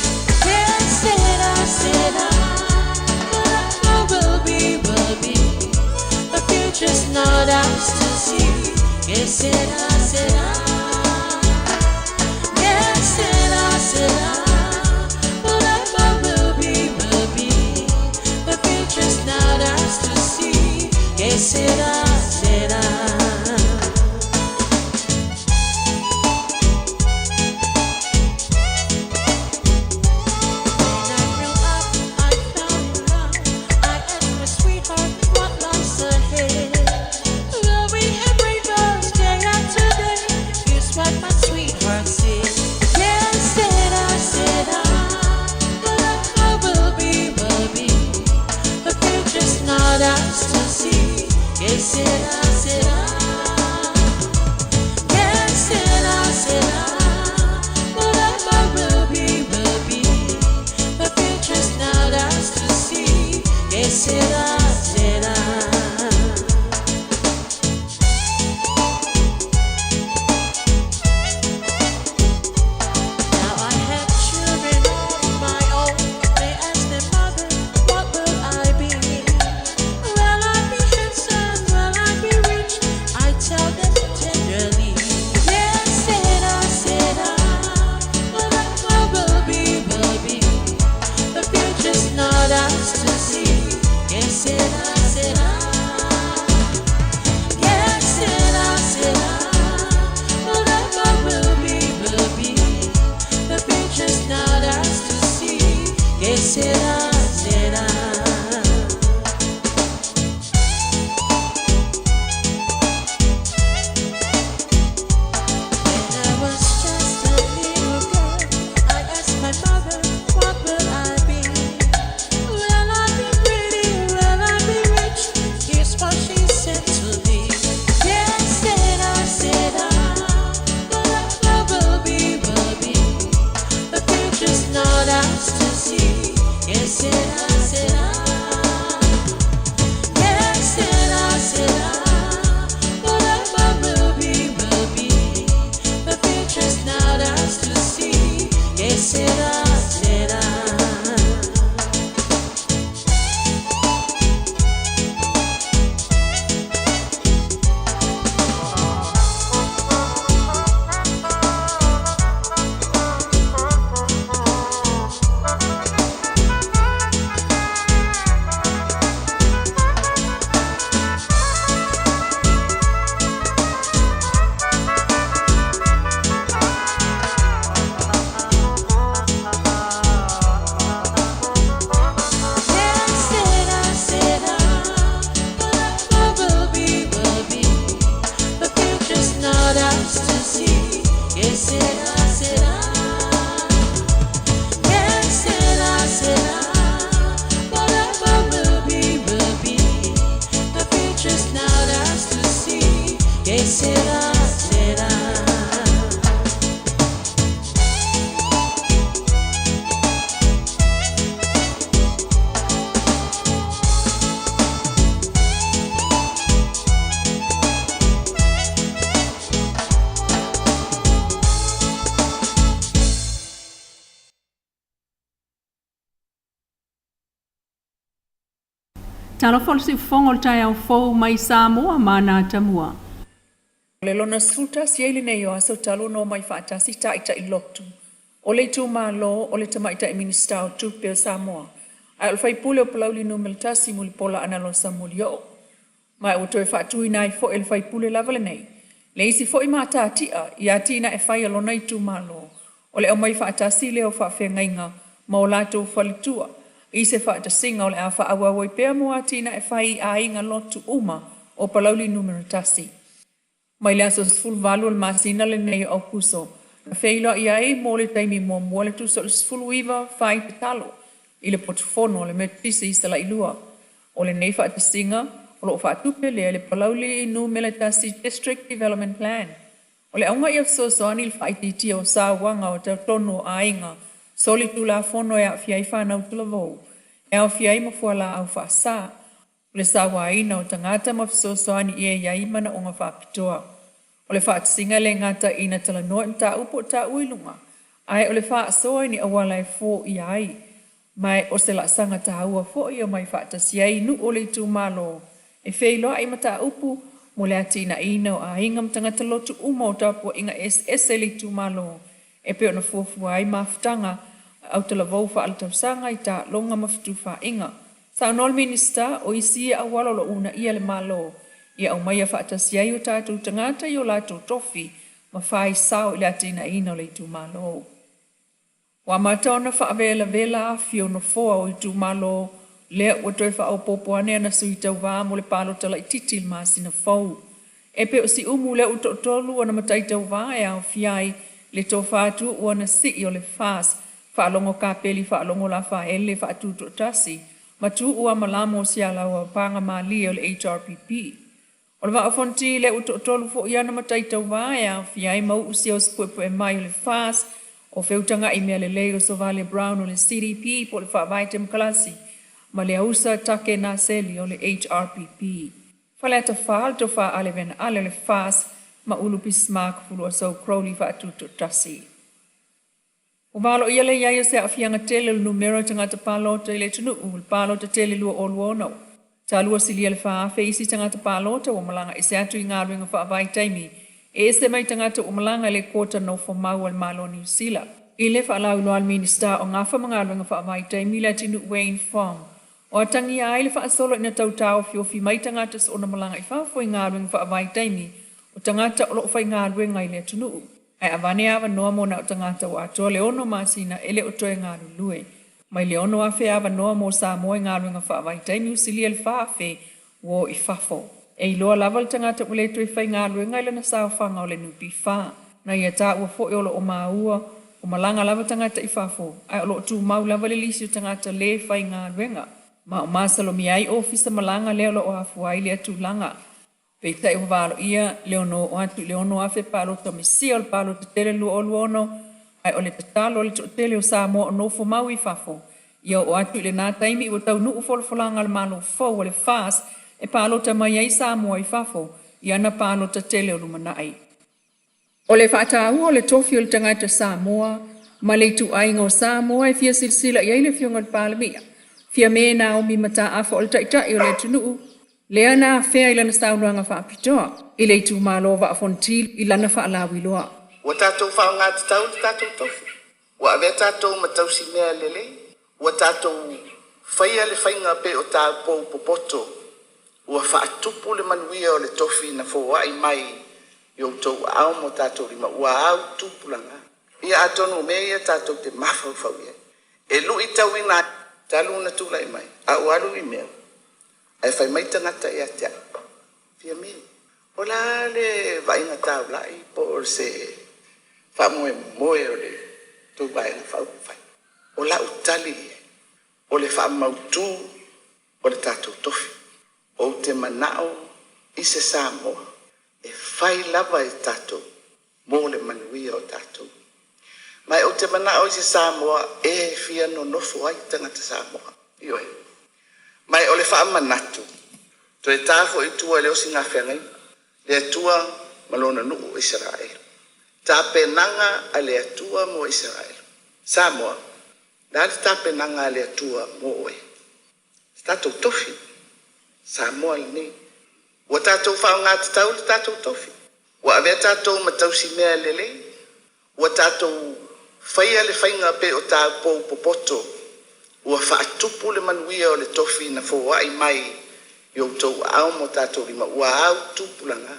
¿Qué será, será? ¿Qué será, será? Whatever will be. The future's not ours to see. ¿Qué será, será? ¿Qué será, será? ¿Qué será, será? Whatever will be. The future's not ours to see. ¿Qué será, será? Now I have children of my own. They ask their mother, what will I be? Will I be handsome? Will I be rich? I tell them tenderly. Yes, será, será. Whatever will be. The future's not ours to see. Yes, será, será. Yes, será, será. Whatever will be. The future's not ours to see. Yes, será, será. When I was just a little girl, I asked my mother, what will I be? Will I be pretty? Will I be rich? Here's what she said to me. Yes, será, será. Whatever will be. The future's not ours to see. Yes, será, será. Yes, será, será. Whatever will be. The future's not ours to see. Yes, será, será. Yes, será, será. Whatever will be. The future's not ours to see. Yes, será, será. Yes, será, será. Whatever will be. The future's not ours to see. Yes, será, será. Talofo si fongo tai au fou mai Samoa mana tamua. Le lona suta si ele nei o aso talo no mai whaatasi ta ita I lotu. O le tu ma lo o le tamaita I minista o tu peo Samoa. Ai o fai pule o palauli no meltasi muli pola ana lo samuli o. Mai o toi whaatui nai fo el fai pule lava le nei. Le isi fo I mata atia I atina e fai alona I tu ma lo. O le o mai whaatasi le o whaafengainga ma o lato whalitua. I se whaatasinga o le a whaawawai pea mo atina e fai a inga lotu uma o palauli numero tasi. Mai le aso sfulu valu al masina le nei au kuso. Na feila I ai mo le taimi mo mo le tu so le sfulu iwa fai petalo. I le portofono le metisi I sala ilua. O le nei whaatasinga o lo whaatupe le palauli numero tasi District Development Plan. O le aunga I so soani le whaititi o sa wanga o te tono a inga. Soli tu la fono e Afiafi whanau tu la vau. E Afiafi mafua la au whaasa. Le sawa ina o tangata mafsosoani I e iai mana o ngā whapitoa. O le whaatasinga le ngata ina tala noa mta upo ta uilunga. Ai o le whaasoa ni awala e fō I ai. Mai o se la sanga ta haua fō I o mai whaatasiai nu o le tu malo. E wheiloa I mata upu mo le atina ina o a inga mtangata lotu uma o tapua inga ese le tu malo e pe ona fuafua ai mafutanga au te lavou fa al tausanga i ta longa mafutu fa inga. Sa nol minista o isi a walo lo una ia le malo ia au maia fa atasiai o tātou tangata i o lātou tofi ma fai sao i le atina ina o le tu malo. Wa matona fa avela vela afio no foa o i tu malo lea ua toe wha au popoane ana sui tau wā mo le palo tala i titil maasina fau. E pe o si umu lea uto tolu ana matai tau wā e au fiai le tō whātu uana si o le fās whaalongo kāpeli whaalongo la whaele whaatuto tasi ma tu ua malamo si ala ua panga mali o le HRPP. O le whaafonti le uto tolu fo iana matai tau wā e au fiai mau usi o sipuepo e mai o le fās o feutanga i mea le leo Sovale Brown o le CDP po le whaavaitem kalasi ma le ausa take na seli o le HRPP. Whale ata whaal to wha ale vena ale le fās ma ulupi smak fulu asau Crowley wha atuto tasi. O walo ia le iaia se afianga tele le numero tangata palota i le tunu u le palota tele lua o luono. Ta lua silia le whaafe isi tangata palota o malanga i se atu i ngā ruinga wha avai taimi e se mai tangata o malanga le kota no whamau al malo New Zealand. I le wha alau loal minista o ngā whamanga ruinga wha avai taimi le tinu Wayne Fong. O atangi ai le wha asolo ina tautao fiofi mai tangata sa ona malanga i whafo i ngā ruinga wha avai taimi o tangata o loo whai ngā ruinga i le tunu. Ai avane awa noa mona o tangata o atoa le ono masina ele o toe ngā lulue. Mai le ono afe awa noa mo Samoa i ngā ruinga wha avai taimi usilia le whaafe wo i whafo. E i loa lava le tangata o le toi whai ngā ruinga i lana sao whanga o le nupi wha. Na ia tā ua fo e olo o maua o malanga lava tangata i whafo. Ai o loo tū mau lava le lisi o tangata le whai ngā ruinga. Ma o masalo mi ai ofisa malanga leo lo o hafuai le atu langa. Pei tai o walo ia leono o atu leono afe palo to misia o le palo te tele lu o luono. Ai o le tatalo o le to tele o Samoa o nofo mau i fafo. Ia o atu le nā taimi i o tau nuu folfolanga le malo fau o le fās e palo ta mai ai Samoa i fafo. Ia na palo te tele o lumanai. O le whaatau o le tofi o le tangata Samoa ma le tu ainga o Samoa e fia silsila i aile fionga le palamia. Fia me na o mi mata afa o le taitai o le tunuu. Lea na fea i lana saunuanga whaapitoa. I le tu malo wa afontil i lana whaalawi loa. Ua tātou whao ngā te tau, tātou tofu. Ua avea tātou matau si mea lele. Ua tātou whaia le whainga pe o tā pou popoto. Ua whaatupu le manuia o le tofi na fōa i mai. I o tau au mo tātou rima. Ua au tupulanga. Ia atonu mea ia tātou te mawhau whau ia. E lu i tau i ngā talu na tula i mai. A ualu i mea. Ai fai mai tangata ia tia. Fia me. O la le vainga tau lai po se fa moe moe o le tu vainga fau fai. O la utali o le fa mautu o le tātou tofi. O te manao i se Samoa. E fai lava i tātou mo le manuia o tātou. Mai o te manao i se Samoa e fia no nofo ai tangata Samoa. Ioe. Mai o le wha manatu. To e tāwho i tua leo si ngā whengai. Le atua malona nuu Israel. Tā penanga a le atua mo Israel. Samoa. Dali tā penanga a le atua mo oe. Tātou tofi. Samoa le ni. Ua tātou whao ngā te tau le tātou tofi. Ua avea tātou matau si mea lele. Ua tātou whaia le whainga pe o tā pou popoto. Ua whaatupu le manuia o le tofi na fōa i mai i o tau au mo tātou rima. Ua au tupulanga.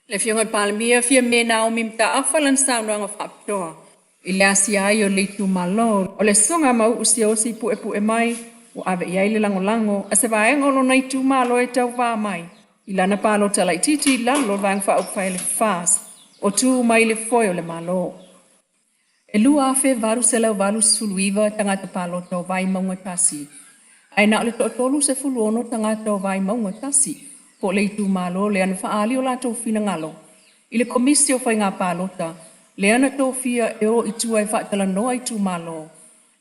Le fionga palamia fia me na o mimta afalan saunuanga whaapitoa. I le asi ai o le tu malo. O le songa mau usia o si pu e mai. O ave i ai le lango lango. A se vaenga o lo nei tu malo e tau wā mai. I lana palo tala i titi lalo vang wha upai le fās. O tu mai le foi o le malo. E lua afe varu se lau varu suluiva tangata palo tau vai maunga tasi. Ai na le tolu se fuluono tangata vai maunga tasi. Po le tu malo le ana whaali o lato fina ngalo. I le komisi o whai ngā palota. Le ana tō fia e o i tua e whaatala noa i tu malo.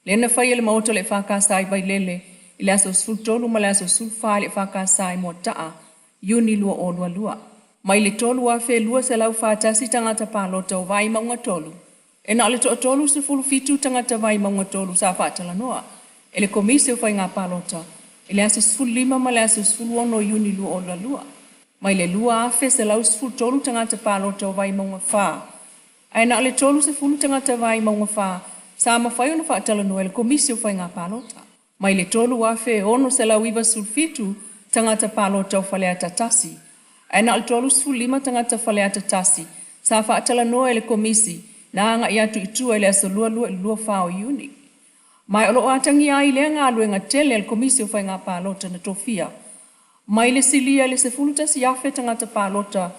Le ana whai ele maoto le whakasai vai lele. I le aso sultolu ma le aso sulfai le whakasai mo taa. Yuni lua o lua lua. Mai le tolu afe lua se lau whaatasi tangata palota o vai maunga tolu. E na le tolu se fulu fitu tangata vai maunga tolu sa whaatala noa. E le komisi o whai ngā palota. E le aso sfulu lima ma le aso sfulu ono yuni lua o lua lua. Mai le lua afe se lau sefulu tolu tangata palota o vai maunga wha. Ai na le tolu sefulu tangata vai maunga wha, sa mawhai ona whaatala noa le komisi o whai ngā palota. Mai le tolu afe ono se lau iwa sulfitu tangata palota o whalea tatasi. Ai na le tolu sefulu lima tangata whalea tatasi, sa whaatala noa le komisi, na anga i atu itua i le asa lua whao uni. Mai olo atangi ai le ngā luenga tele le komisi o whai ngā palota na tofia. Mai le silia le se fuluta si afe tangata palota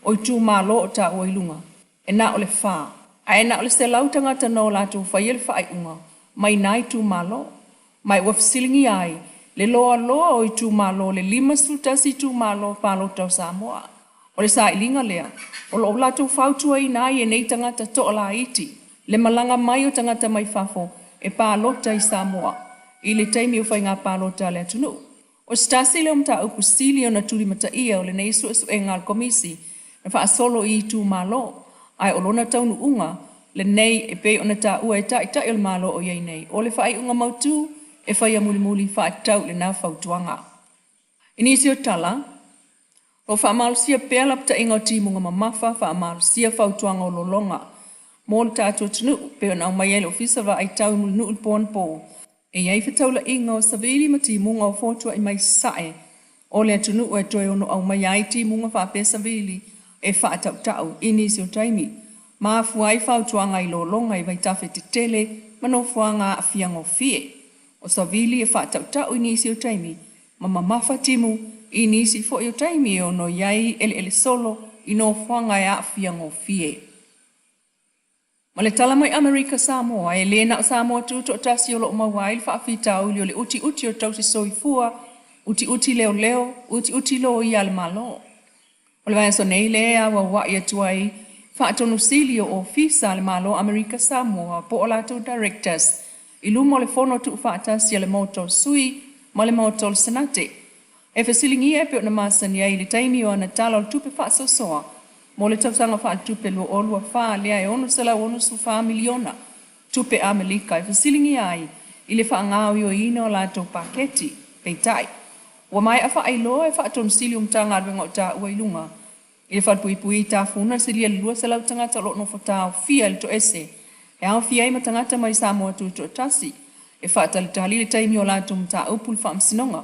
o i tū mālo o ta o ilunga. E na o le whā. A e na o le se lau tangata no lātou whai ele whai unga. Mai nai tū mālo. Mai wafsilingi ai. Le loa o i tū mālo le 5 fuluta si tū mālo palota o Samoa. O le sa ilinga lea. O lo lātou whautua i nai e nei tangata to o la iti. Le malanga mai o tangata mai fafo e palota i Samoa. I le taimi o whai ngā palota le atunu. O stasi le umta upu sili o na turi mata ia o le nei su e ngal komisi na wha solo i tū mālo. Ai o lona taunu unga le nei e pe o na ta ua e ta i o le mālo o iei nei. O le whai unga mautu e whai a muli wha tau le nā whautuanga. Inisi o tala, o wha malusia pēr lapta inga o timunga mamafa wha malusia whautuanga o lolonga. Mō le tātua tunu pe o na umai ele ofisa wa ai tau muli nu ulpon pō. E iai whataula inga o savili ma timunga o fōtua i mai sae. O le atunu o e toi ono au mai ai timunga whape savili e whaatau tau inisi o taimi. Maa fuai whautuanga i lolonga i vai tawhi te tele mano fuanga a fiango fie. O savili e whaatau tau inisi o taimi. Ma mamafa timu inisi fo i o taimi o no iai ele solo i no fuanga e a fiango fie. Ma le tala mai Amerika Samoa, e lena o Samoa tuto o tasi o lo mawai, whaafita au li o le uti o tausi soifua, uti leo, uti lo i al malo. O le vaya so nei lea wa wai atuai, whaatonu sili o ofisa al malo Amerika Samoa, po o lato directors, ilu mo le fono tu whaatasi le moto sui, ma le moto senate. E fasilingi e pe o na masani ai le taimi o na tala o tupe whaasosoa, mo le tausanga wha tupe lua o lua wha lea e ono sela ono su wha miliona tupe Amerika e fasilingi ai i le wha ngāwi o ina o lātou paketi peitai. Wa mai a wha ailoa e wha aton sili umtanga aruenga o tā ua ilunga. I le wha pui tā funa sili e lua sela utangata lo no whatao fia le to ese. E au fia i matangata mai Samoa tuto o tasi. E wha talitali le taimi o lātou mta upul wha msinonga.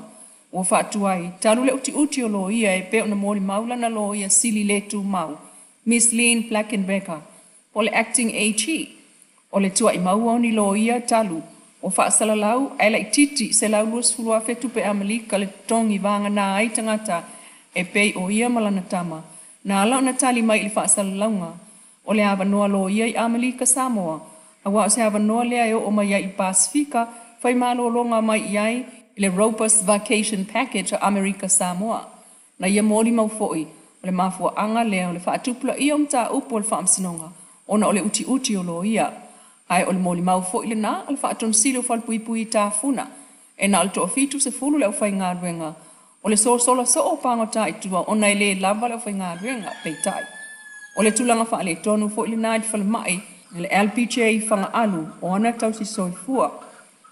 O whaatuai, talu le uti o lo ia e peo na mori maula na lo ia sili le tu mau. Miss Lynn Blackenbecker, o le acting AG. O le tua i maua ni lo ia talu. O whaasala lau, e la ititi se lau luas fulua fetu pe Amalika le tongi vanga na ai tangata e pei o ia malana tama. Na alau na tali mai ili whaasala launga. O le awa noa lo ia i Amalika Samoa. A wao se awa noa lea e o mai i Pasifika, whai malo longa mai iai le Robust Vacation Package o Amerika Samoa. Na ia mōli mau foi, o le mafua anga lea o le whaatupula ia mta upo o le whaamsinonga, ona o le uti o lo ia. Ai o le mōli mau foi le nā, o le whaaton sili o whalpui tā funa, e na o le toa fitu se fulu le o whai ngā ruenga. O le sola so o pango tā i tua, ona i le lava le o whai ngā ruenga, peitai. O le tulanga wha le tonu foi le nā i whale mai, le LPJ whanga alu, o ana tausi soifua.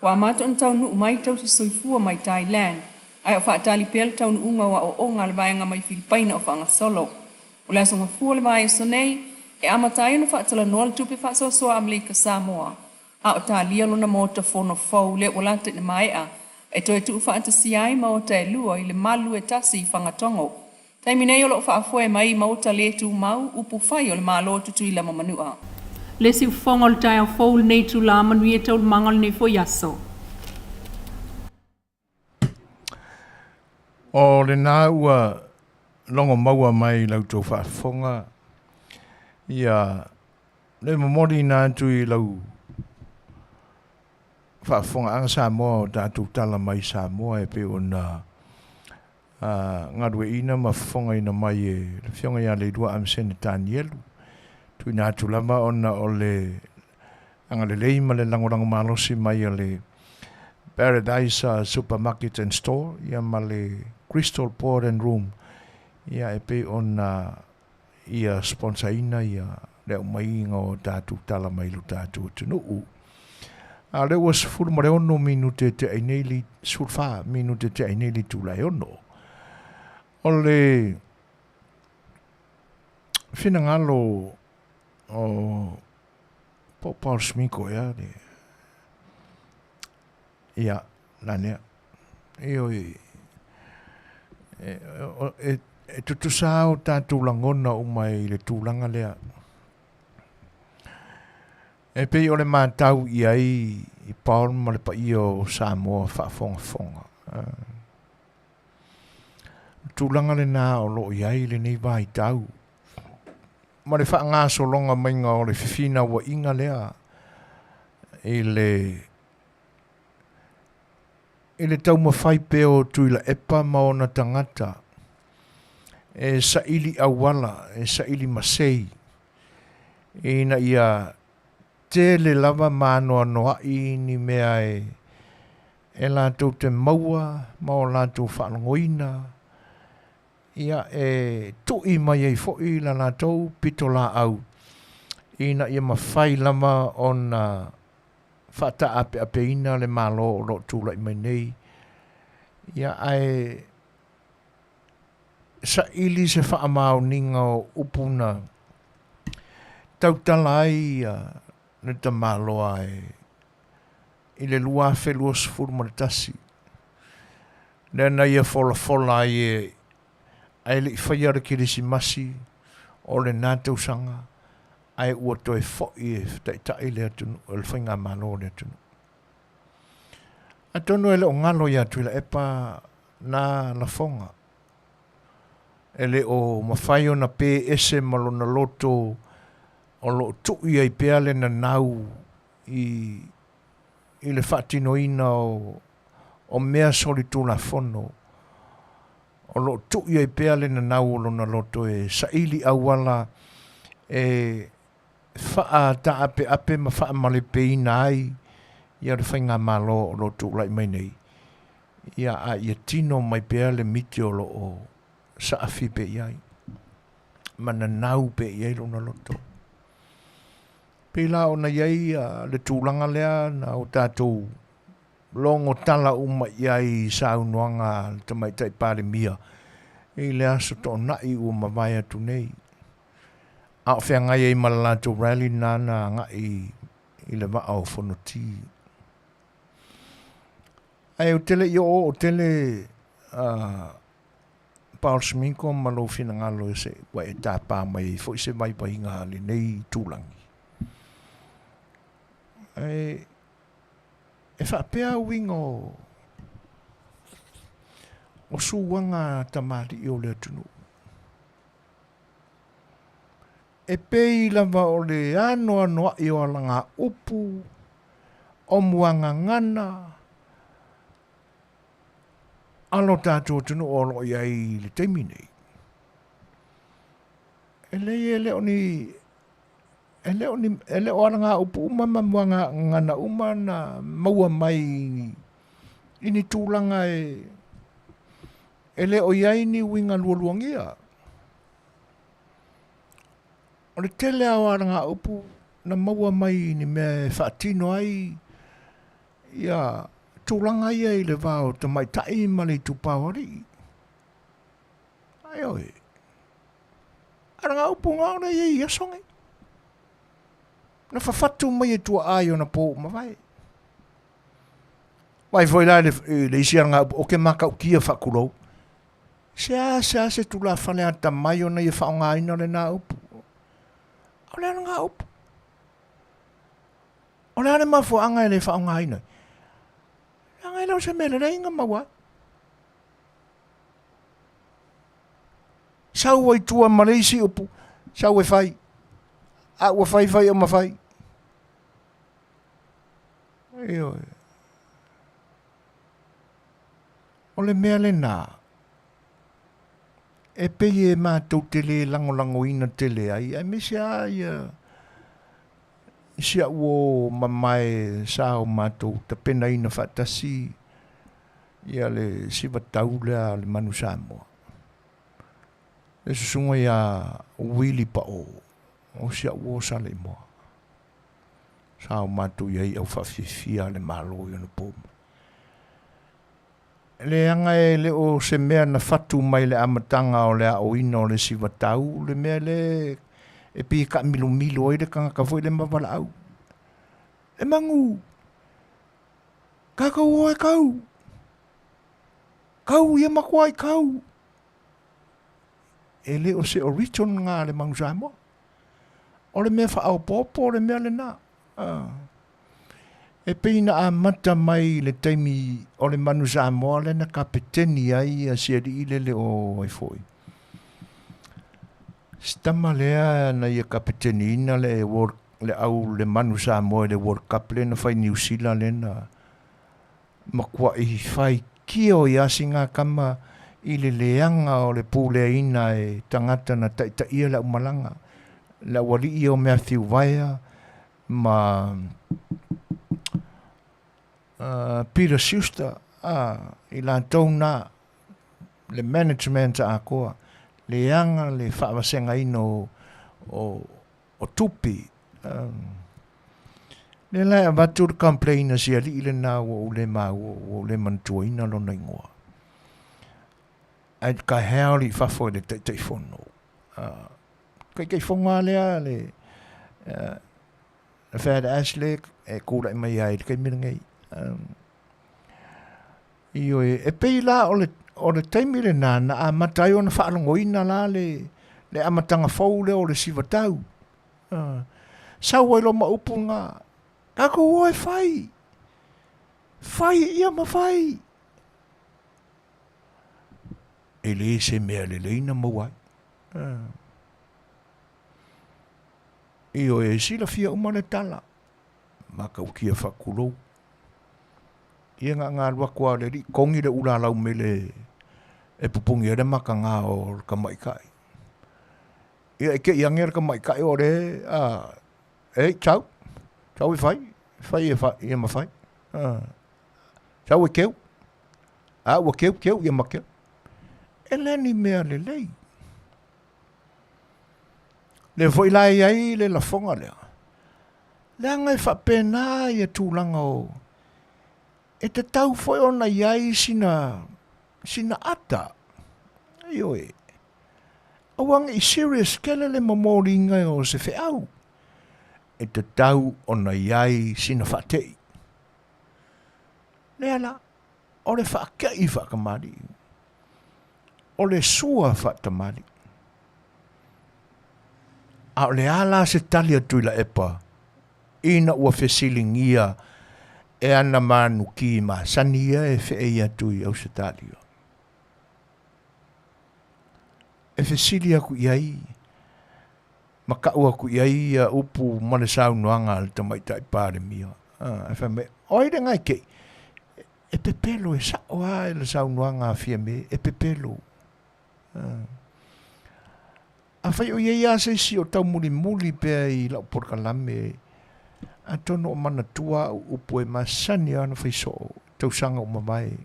Wa mato n tau nuu mai tau si soifua mai Thailand. Ai o whaatali pēl tau nuu unga wa o onga le vaianga mai Filipaina o whaanga solo. O le asonga fua le vai so nei, e amatai na whaatala noa le tupe Suasua Amerika Samoa. A o tā lia lona mōta whono fau le o lante ne mai a, e toi tu whaatasi ai ma o te lua i le malu e tasi i whangatongo. Taimi nei o lo whaafua e mai ma o ta le tu mau upu whai o le malo tutu i la Manua. Le si whongol tai au fōul nei tu la Manuia tau mangol nei fo yaso. O le nā ua longo maua mai lau tō whaafonga. Ia le mamori nā tu i lau whaafonga anga Samoa o tātou tala mai Samoa e pe o nā ngarue ina ma whafonga ina mai e le whionga ia le dua amsene tānielu. Tui nā tūlama ona o le anga le leima le langoranga malosi mai o le Paradise Supermarket and Store, ia ma le Crystal Port and Room, ia e pe ona ia sponsaina ia leo mai o tātou tala mai lu tātou tunuu. A leo was furu mare ono minute te aineli sulfa minute te aineli tūlai ono. O le Fina ngalo o po Paul Smiko ya de. Ia lania. Io e tutu sao tātou langona o mai le tūlanga lea. E pei o le mātau i ai i Paul ma le pa i o Samoa whaafonga. Tūlanga le nā o lo i ai le nei vai tau. Ma le wha ngā solonga mainga o le whiwhina wa inga lea. I le tau mawhai peo tui la epa maona tangata. E saili awala, e saili masei. E na ia te le lava manoa noa i ni mea e lātou te maua, mao lātou whaangoina. Ia e tui mai ei fo'i la lātou pito la au. I na ia mawhai lama o na whata ape apeina le malo o lo tūla i mai nei. Ia ai sa ili se whaamau ninga o upuna. Tautalai ne ta maloa i le lua whelua sifuru maritasi. Nena ia fola ai le whaiara kirisi masi o le nātou sanga. Ai ua toi fo'i e tai le atunu, o le whainga malo le atunu. Atono ele o ngalo ia tui la epa na la fonga. Ele o mawhai o na pē ese malo na loto o lo tui ai peale na nau i le whaatinoina o mea soli tūna fono. O lo tui ai peale na nau o lo na loto e saili awala e wha ta ape ma wha male peina ai ia le whainga malo o lo tū lai mai nei. Ia a ia tino mai pea le miti o lo o sa afi pe iai. Mana nau pe iai lo na loto. Pela o na iai le tūlanga lea na o tātou longo tala uma iai sa unuanga le tamai tai pāre mia. E le aso to nai ua mawai atu nei. A o whea ngai e malalato rally nana ngai i le maa o whanoti. Ai o tele i o tele Paul Sminko malo whina ngalo e se wa e tāpā mai fo i se mai pahinga le nei tūlangi. E whapea wingo o suwanga tamari i o le atunu. E pei lava o le anoa i o alanga upu, o muanga ngana, alo tātou tunu o lo iai le teiminei. Ele o alanga upu umama muanga ngana umana maua mai ini tūlanga ele o iai ni winga lualuangia. O le tele awa nga upu na maua mai ni me whaatino ai ia tūlanga ia i le vāo ta mai tai ma le tupawari. Ai oi. Ara nga upu ngā ora ia i asongi. Na whawhatu mai e tua ai o na pō mawai. Wai foi la le isi nga upu o ke maka ukia whakurou. Se tula whane ata mai o na i whaonga ina le nā upu. O le ana ngā upu. O le ana mafu anga e le whaonga ina. Anga ina o se mele rei inga maua. Sau ai tua Malaysi upu. Sau e whai. A ua whai o mawhai. Eo e. O le mea le nā. E pei e mātou tele lango ina tele ai. Ai me se ai sia uo mamae sao mātou ta pena ina whatasi. Ia le siva taulea le manu Samoa. Le susunga ia wili pa o. O sia uo sale moa. Sao mātou iai au whawhiwhia le malo i ana pōma. Le anga e le o se mea na fatu mai le amatanga o le a oina o le sivatau, le mea le e pi ka milu oire kanga ka foi le mawala au. E mangu, kakau oe kau. Kau ia makuai kau. E le o se original ngā le mangu Samoa. O le mea wha au popo, o le mea le nā. E peina a mata mai le taimi o le manu Samoa le na kapeteni ai a siari ile le o ai foi. Stama lea na ia kapeteni ina le au le manu Samoa le World Cup le na fai New Zealand le na makua i fai kio i asinga kama i le leanga o le pūlea ina e tangata na taita ia la umalanga. La wali i o mea Afiafi ma Peter Schuster i la tauna le management a koa le anga le whaawasenga ino o tupi le lai a watur complaina si ali ile na o le ma o le mantua ina lona ingoa ai ka heoli fafo le te fono kai fonga lea le Fed Ashley e kura mai ai kai miringai io e peila o le taimi le nana a matai ona whaalongoina la le amatanga fau le o le sivatau sau ai lo maupunga kako oe fai ia ma fai e le se mea le leina mawai io e sila fia umane tala maka ukia whakulou ia ngā lua kua le ri kongi le ula lau mele e pupungi ere maka ngā o ka maikai ia ike iangera ka maikai o re chau i fai ia ma fai chau e keu ua keu ia ma keu e leni mea le lei le foi lai ai le la fonga lea le angai whapena ia tūlanga o e te tau foi ona iai sina ata io e awang i serious kele le mamoringa o se feau e te tau ona iai sina whatei le ala o le whakei whakamari o le sua whatamari a o le ala se tali atu la epa ina ua fesilingia e ana manu ki ma sania e whee atu i au se tali e fesilia ku iai makaua ku iai upu mane saunuanga al tamaita i pare mia e whame oire ngai kei e pepelo e saoa e le saunuanga fia me e pepelo a whai o iei a se si o tau muli pea i lau porkalame a tono o mana tua upu e masani ana whai so tausanga o mamai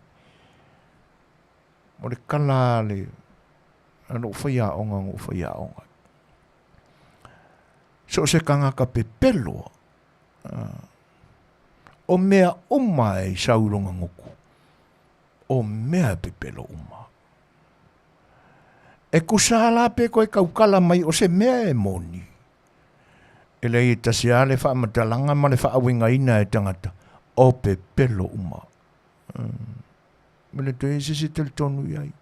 o le kala le ano whai a onga so se kanga ka pepelo o mea uma e sauronga ngoku o mea pepelo uma e kusala pe koe kaukala mai o se mea e moni e lei tasia le wha matalanga ma le wha awinga ina e tangata o pepelo uma mele to e sisi tel tonu iai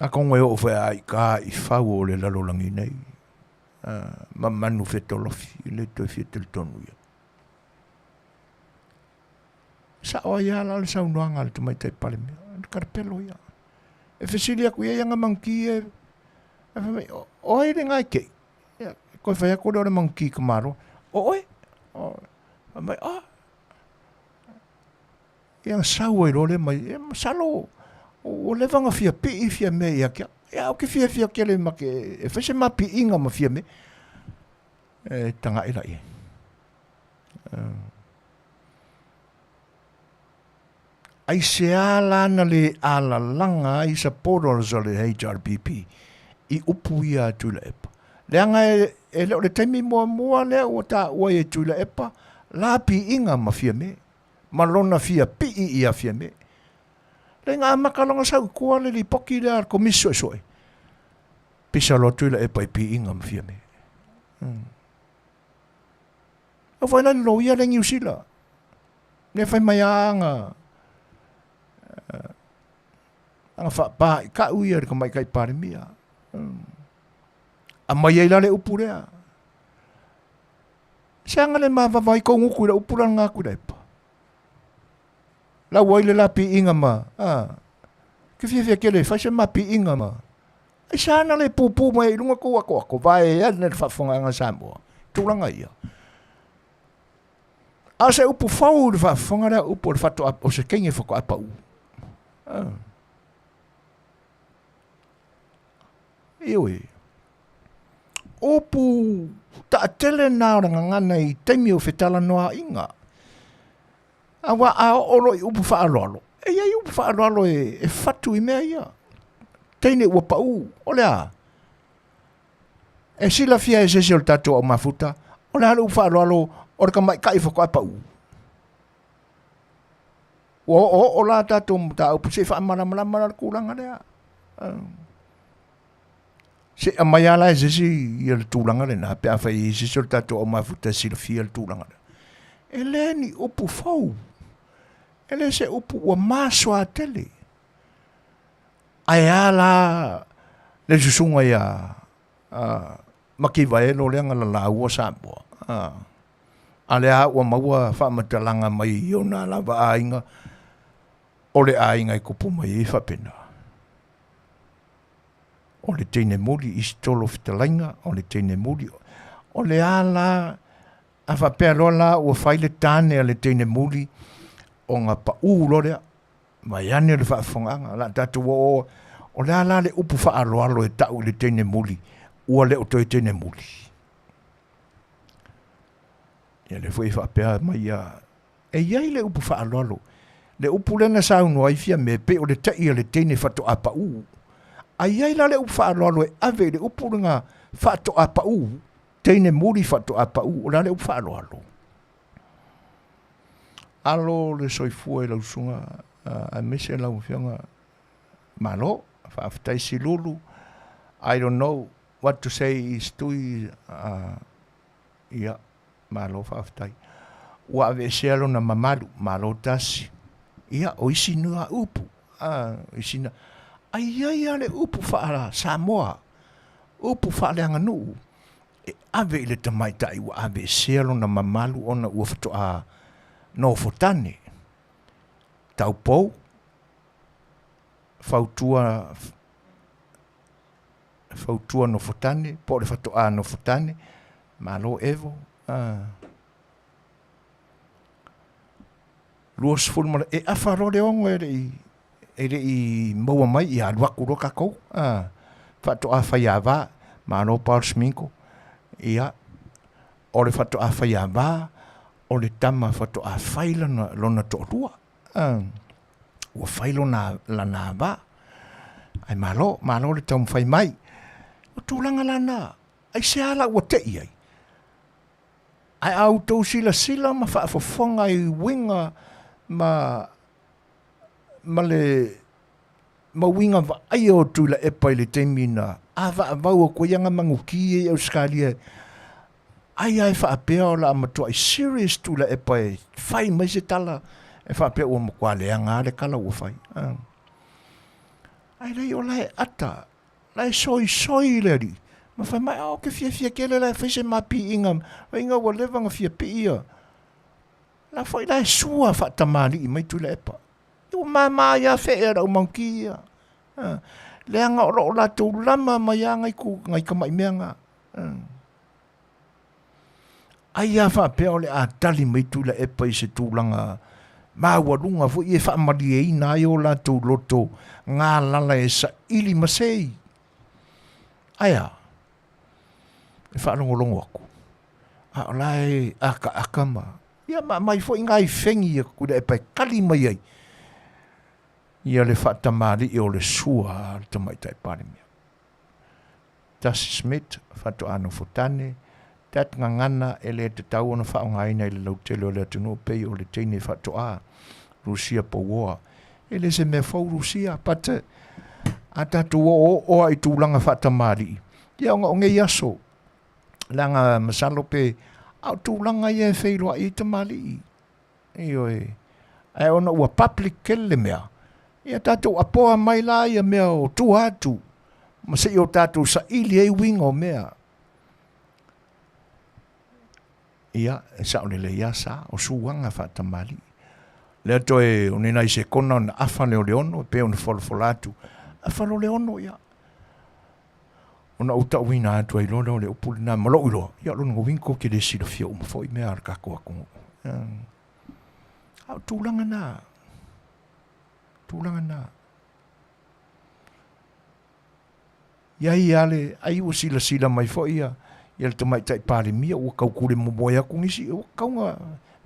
a kongo e o whai ai ka i whau o le lalolangi nei ma manu fetolofi le to e fia tel tonu iai sa o ia la le saunuanga le tumaitai pale mea karpelo ia e fesilia ku ia nga mangki e oi le ngai ke ko fa ko le mangki kamaro oi mai ia sawe le mai salo o le vanga fia pi fia me ia ke ia o ke fia ke le ma ke e fese ma pi inga ma fia me e tanga ila ia ai se ala na le ala langa i sa podors o le HRPP i upu ia tula epa. Le anga e le taimi mua le o ta ua e tula epa la pi inga ma fia me. Malona fia pii ia fia me. Le ngā makalonga sau kua le li poki le ar komiso e soe. Pisa lotu ila e pai pii inga ma fia me. A whaina lo ia le New Zealand. Ne whai mai anga. Anga wha ka uia rika mai kai pare mia. A mai eila le upurea. Sianga le ma vavai ko nguku le upura ngā kurepa. La waile la pi inga ma. Ke fia kele, whai se ma pi inga ma. Ai sana le pupu mai lunga ko ako vai ya ne whafonga nga Samoa. Tūlanga ia. A se upu whau le whafonga rea upu le whato o se kenge whako apa u. Iwe. Upu ta tele nā ranga ngana i teimi o whetala noa inga. Awa a olo i upu whaalolo. E ia upu whaalolo e whatu i mea ia. Teine ua pau, ole a. E sila fia e sesi o le tatou au mafuta, ole hale upa alo, ole ka mai kai whako a pau. O la tatou mta au puse wha amara kūranga rea. Se a mai ala e sesi i le tūranga rea, na pia whai e sesi o le tatou au mafuta sila fia le tūranga rea. E le ni upu whau. E le se upu ua maswa tele. Ai ala le susunga ia makivaelo leanga la laua Samoa. Ale a ua maua whamatalanga mai i ona lava ainga o le ainga i kupu mai e whapena. O le teine muri i stolo Fetalaiga, o le teine muri. O le ala a whapea lola ua whaile tāne a le teine muri o ngā pa ulorea. Mai ane le whaafonganga, la tatu o le ala le upu whaaloalo e tau le teine muli, ua le o toi teine muli. Ia le fwoi whaapea mai e iai le upu whaaloalo, le upu lena saunu aifia me pe o le tai a le teine whato apa u. A iai la le upu whaaloalo e ave le upu nga whato apa u, teine muli whato apa u, o la le upu whaaloalo. Alo le soifua e lausunga, a mese lau whianga malo, whaaftai si lulu. I don't know what to say is tui, ia, malo whaaftai. Ua ave sealo na mamalu, malo tasi. Ia, o isi nua upu. Isi na. Ai ale upu whaara Samoa. Upu whaale anga nuu. E ave ile tamaitai, ua ave sealo na mamalu ona ua whatoa no fotane. Tau pou, fautua no fotane, po le fatoa no fotane, malo evo. Luos fulma, e awharo le ongo ere i maua mai, i aluaku roka kou. Fatoa whaiawa, malo Paul Sminko. Ia, o le fatoa whaiawa, o le tama fatoa whaila lona to'orua. Ua whailo la nā wā. Ai malo le tau mwhai mai. O tūlanga lana. Ai se ala ua te iai. Ai au tau sila ma whaafofonga i winga ma winga wa ai o tūla epa i le teimina. A wau o ko yanga manguki e au skalia. Ai whaapea o la amatua i serious tūla epa e whai mai se tala. E whapea ua makualea ngā le kala ua whai. Ai rei o lai ata. Lai soi le ri. Ma whai mai au ke fia kele lai whaise mapi inga. Inga ua lewanga fia pi ia. La whai lai sua whatamari i mai tula epa. Iwa mama ia whea rau mauki ia. Leanga o la tau lama mai a ngai ka mai mea ngā. Ai a whapea o le a tali mai tula epa i se tūlanga. Ma warunga fu e whaamari e ina i o la tau loto ngā lala e sa ili masei. Aia. E whaarongolongo aku. A o lai aka ma. Ia mai fo inga i whengi e kuda e pai kali mai ai. Ia le whaatamari i o le sua tamai tai pare mea. Tasi Smith, whato ano fotane, tat ngangana e le te tau ona whaongaina i le lautele o le atunu pei o le teine whatoa Rusia Pawoa. E le se me fau Rusia pate a tatu o i tūlanga whatamari. Ia o nge yaso langa masalo pe au tūlanga i e whailoa i tamari. Io e. Ai ona ua public kele mea. Ia tatu apoa mai la ia mea o tu atu. Ma se o tatu sa ili e wingo mea. Ia, e sa ole le ia sa, o suanga whatamari. Lea toe, o nena i se kona na afa leo leono, pe ona whalafolatu. Afa lo leono, ia. Ona uta wina atu ai lona o le upuli na malo ilo. Ia lona ngowinko ke le sila fia umafoi mea arkako akongo. Au tūlanga na. Tūlanga na. Ia i ale, ai ua sila mai fo ia. Ia le tamai tai pare mia, ua kaukure momoia kungisi, ua kaunga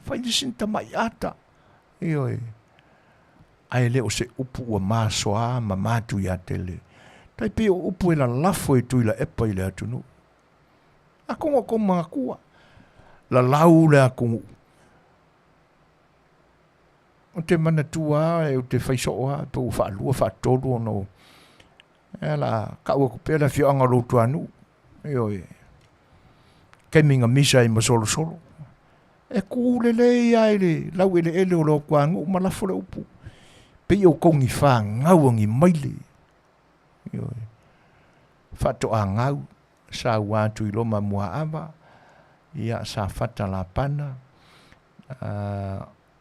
whainisin tamai ata. Io e. Ai leo se upu ua māsoa, ma mātu ia tele. Tai pe o upu e la lafo e tuila epa i le atunu. A kongo ko mga kua. La lau le a kongo. O te mana tua e o te whaisoa, pe u whaalua, whaatolu o no. E la kaua kupea la fio anga rotu anu. Io e. Keminga misa i masolo solo. E kule le ai le, lau ele o lo kuangu, malafo le upu. Pe o kongi wha ngauangi maile. Fato a ngau, sa watu i loma mua ava, ia sa fata la pana,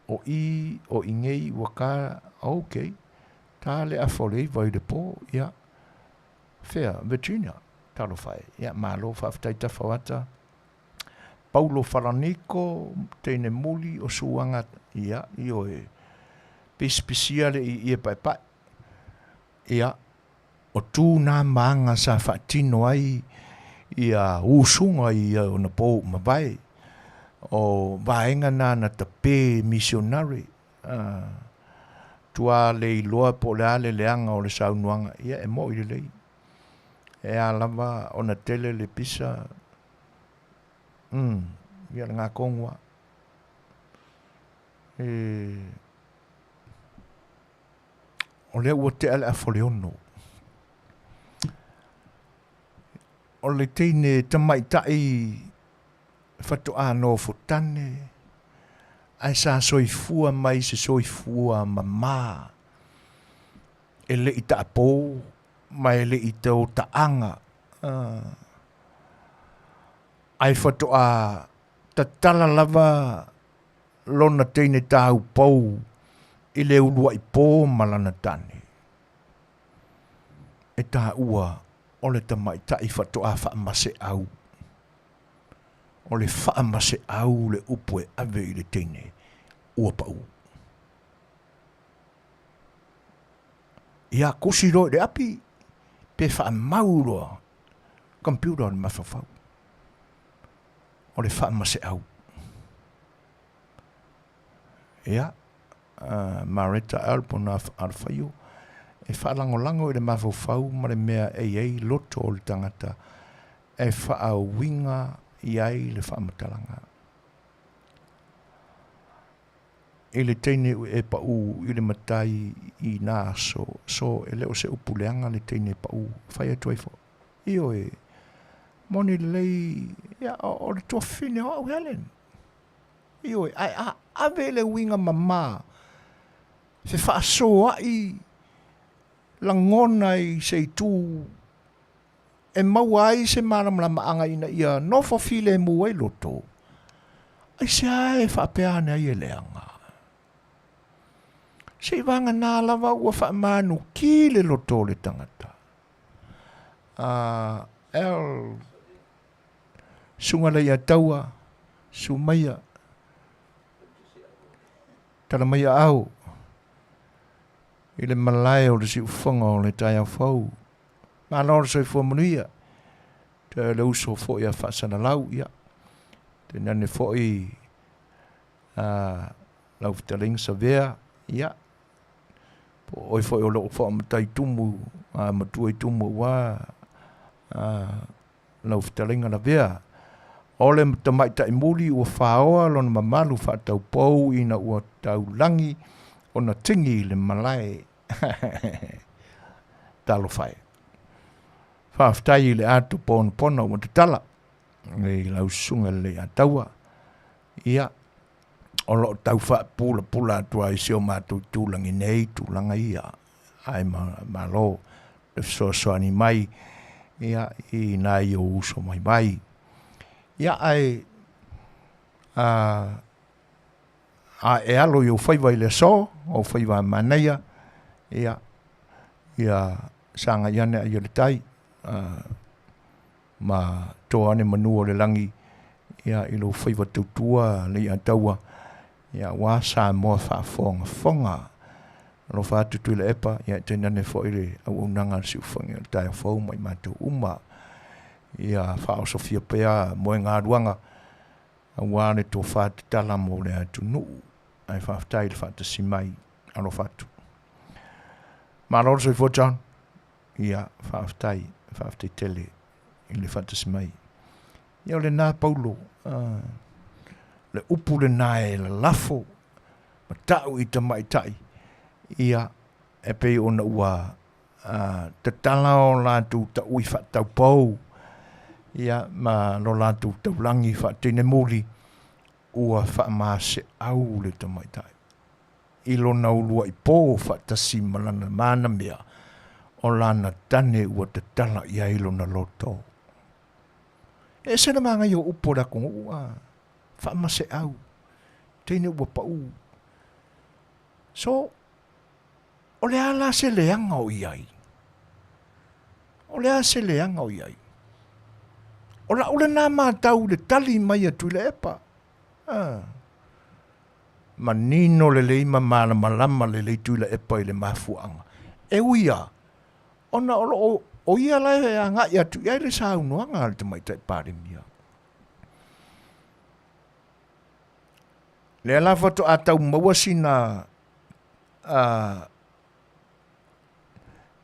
o ingei waka, ok, ta le a fole vai de po, ia, Fair, Virginia, talo fai, ia malo whaftaita whawata, Paulo Faranico, teine muli o suanga, ia, io e, pispisiale i e pai pai, ia, o tū nā maanga sa whaatino ai ia usunga i o na pō mawai, o vaenga nā na tape missionary, tua le iloa po le ale leanga o le saunuanga, ia e mo i le lei, e a lava o na tele le pisa, ia le ngā kongwa, o le ua te ale a foleono, o le teine tamaitai whatoa no fotane, ai sa soifua mai se soifua mamā, e le i taapō, mai le i tau taanga, ai whatoa tatala lava lona teine tāu pou, i le ulua i pō malana tane. E tā ua, o le tamaitai whatoa whaamase au. O le whaamase au le upu e ave i le teine ua pau. Ia kusiro le api, pe whaamauroa, computer le mawhawhau. O le whaamase au. Ia, Marital pona A Le Fai'oa. E whaalango-lango i le mawhawhau ma le mea ei loto o le tangata e whaawinga i ai le whaamatalanga. I le teine e pau i le matai i nā so e leo se upuleanga le teine pau whai atu ai fo. Io e moni lei o le tua whine o au helen. Io e ave le winga mamā se whaasoa i langona i Setu e maua ai se maramlama anga ina ia no fofile e mua i loto. Ai se ae whapeane ai e leanga. Se wanga nā lava ua whaamanu ki le loto le tangata. Sunga ia taua, sumaya, taramaya au. I le malai o le si ufonga o le tai au fau. Ma lor so i fua Manuia. Te le uso fo ia whaasana lau ia. Te nane fo i lau Fetalaiga sa vea ia. Po oi fo i o loo fo amatai tumu, matua i tumu wa lau Fetalaiga la vea. Ole tamai tai muli ua whaoa lona mamalu whaatau pou ina ua tau langi o na tingi le malai. Talo whai. Whaaftai le atu pona o te tala. Ngai lau sunga le ataua. Ia. O lo tau wha pula atua i seo mātou tūlangi nei, tūlanga ia. Ai malo. Le Suasua ni mai. Ia i nā i o uso mai. Ia ai e alo i o whaiwa i le so, o whaiwa Manuia. Ia sanga iane a i le tai. Ma toa ane manua le langi. Ia i lo whaiwa tautua le i ataua. Ia wā Samoa whaafonga. Lo whaatutu le epa. Ia tenane fo i le au unanga si uwhangi. Tai a whau mai mātou uma. Ia whao Sofia pea moe ngā ruanga. A wāne tō whātu tala mō le atu nuu. Ai whaafutai le whātu si mai. Alo whātu. Māroro soi whotan. Ia whaafutai tele. I le whātu si mai. Ia le nā paulo. Le upu le nāe le lafo. Ma tau i tamai tai. Ia e pei ona ua te tala o lātu ta ui whatau pou. Ia ma lo lātu taulangi whaatene mōli ua whaamase au le tamai tai. I lo naulua i pō whaatasi malana mana mea o lana tane ua te tala i ailo na loto. E sena manga i o upo rako ua whaamase au. Tene ua pau. So, o le ala se leanga o iai. O le ala se leanga o iai. O la ule nā mātau le tali mai atu le epa. Ma nino le leima māna malama le leitu le epa i le mafuanga. E uia. Ona o ia lai e anga i atu iai le saunuanga le tamai tai pāre mia. Le ala whato atau mawasi na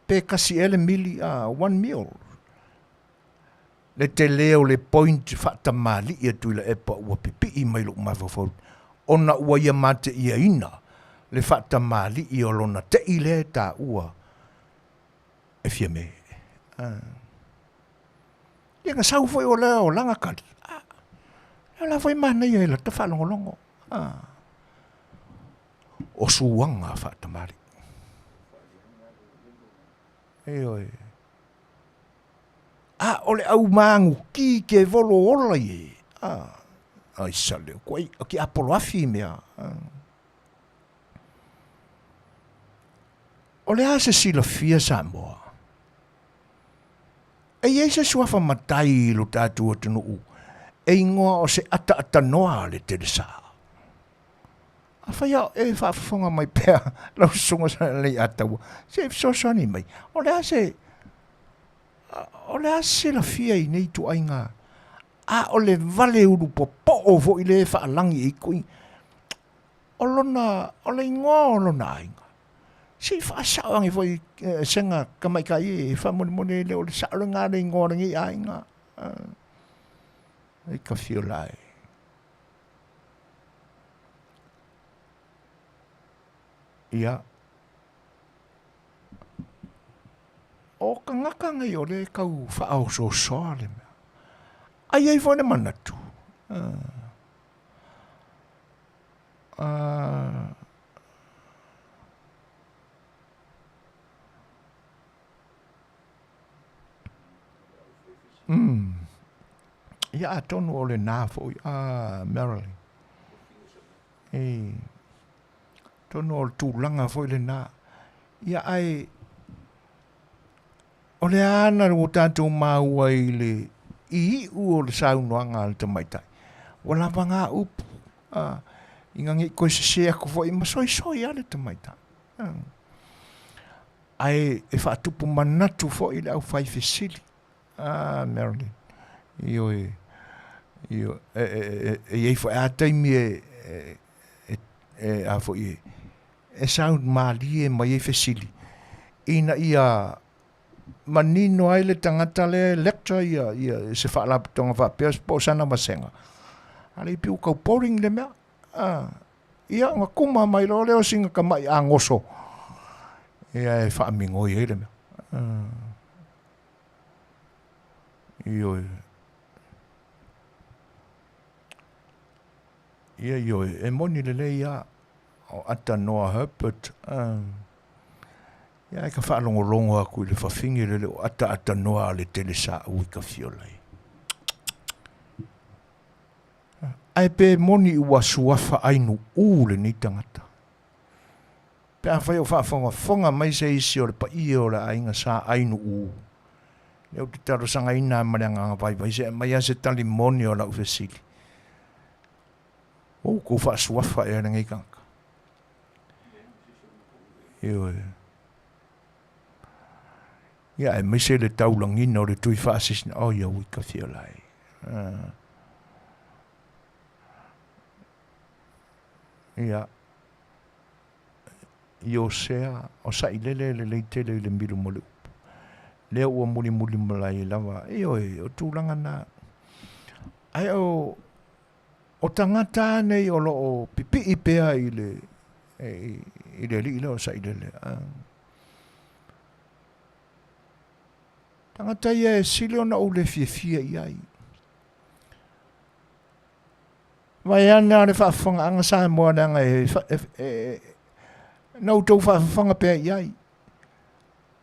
pe kasi ele mili 1 mil. Le te leo le point whata mali i atu le epa ua pipi i mai luk mawhawhau. Ona ua ia mate ia ina le whata mali i o lona te i le tā ua e fia me. Ia nga sau foi o lea o langa kari. Ia la foi mana ia ila te whalongolongo. O suanga whata mali. Oi. Ole au mangu ki ke volo ola ye. Ai sale, koi, ki apolo afi mea. Ole a se sila fia Samoa. E ye se suafa matai lo tātua tunu u. E ingoa o se ata noa le te sa. A whaia e whaafonga mai pēr, lau sunga sa lei ataua. Se fsosani mai. Ole a se la fia i nei tu ainga. Ole vale uru po o vo i le whaalangi i kui. Ole ingoa olona ainga. Si whaasawangi vo i senga kamaika i whamone le ole saolenga le ingoa rangi ainga. I ka fio lai. Ia. O ka ngakanga i ole kau whaau so soa le mea. Ai ei vone manatu. Ia tonu ole nā fo Marital. Tonu ole tūlanga fo le nā. Ia ai ole ana o tātou māua i le i o le saunoanga le tamaitai. Wala wanga upu. Ingangi koe se se ako fo i masoi ale tamaitai. Ai e whaatupu manatu fo i le au whai fesili. Marital. Io e fo a taimi a fo i e sound mali e mai e fesili. Ina ia manino ai le tangata le lecture ia se whaalapatonga whapea po sana masenga. Ale piu kau pouring le mea. Ia ngā kuma mai lo leo singa ka mai a ngoso. Ia e whaamingoi e le mea. Ioi. Ia ioi. E moni le ia o ata Noah Herbert. Ia e ka whaalongolongo aku i le whawhingi le o ata Noah le tele sa ui ka fiolai. Ai pe moni ua suafa ainu le ni tangata. Pe a whai o whaafonga mai se isi o le pa i o le ainga sa ainu Leo te taro sanga ina mareanga vai se mai a se tali moni o la ufesili. Ko wha suafa e ngai kanka. Ia e mai se le taulangina o le tui whaasisina ia ui ka fiolai. Ia io sea o sa ilele le leitele le milu mo le upu. Lea ua muli malai lava. O tūlanga na. Ai o tangata nei o lo o pipi i pea i le li o sa ilele. Tangata ia e sile ona o le fia iai. Vai ana le whaafonga anga Samoa nanga nau tau whaafonga pea iai.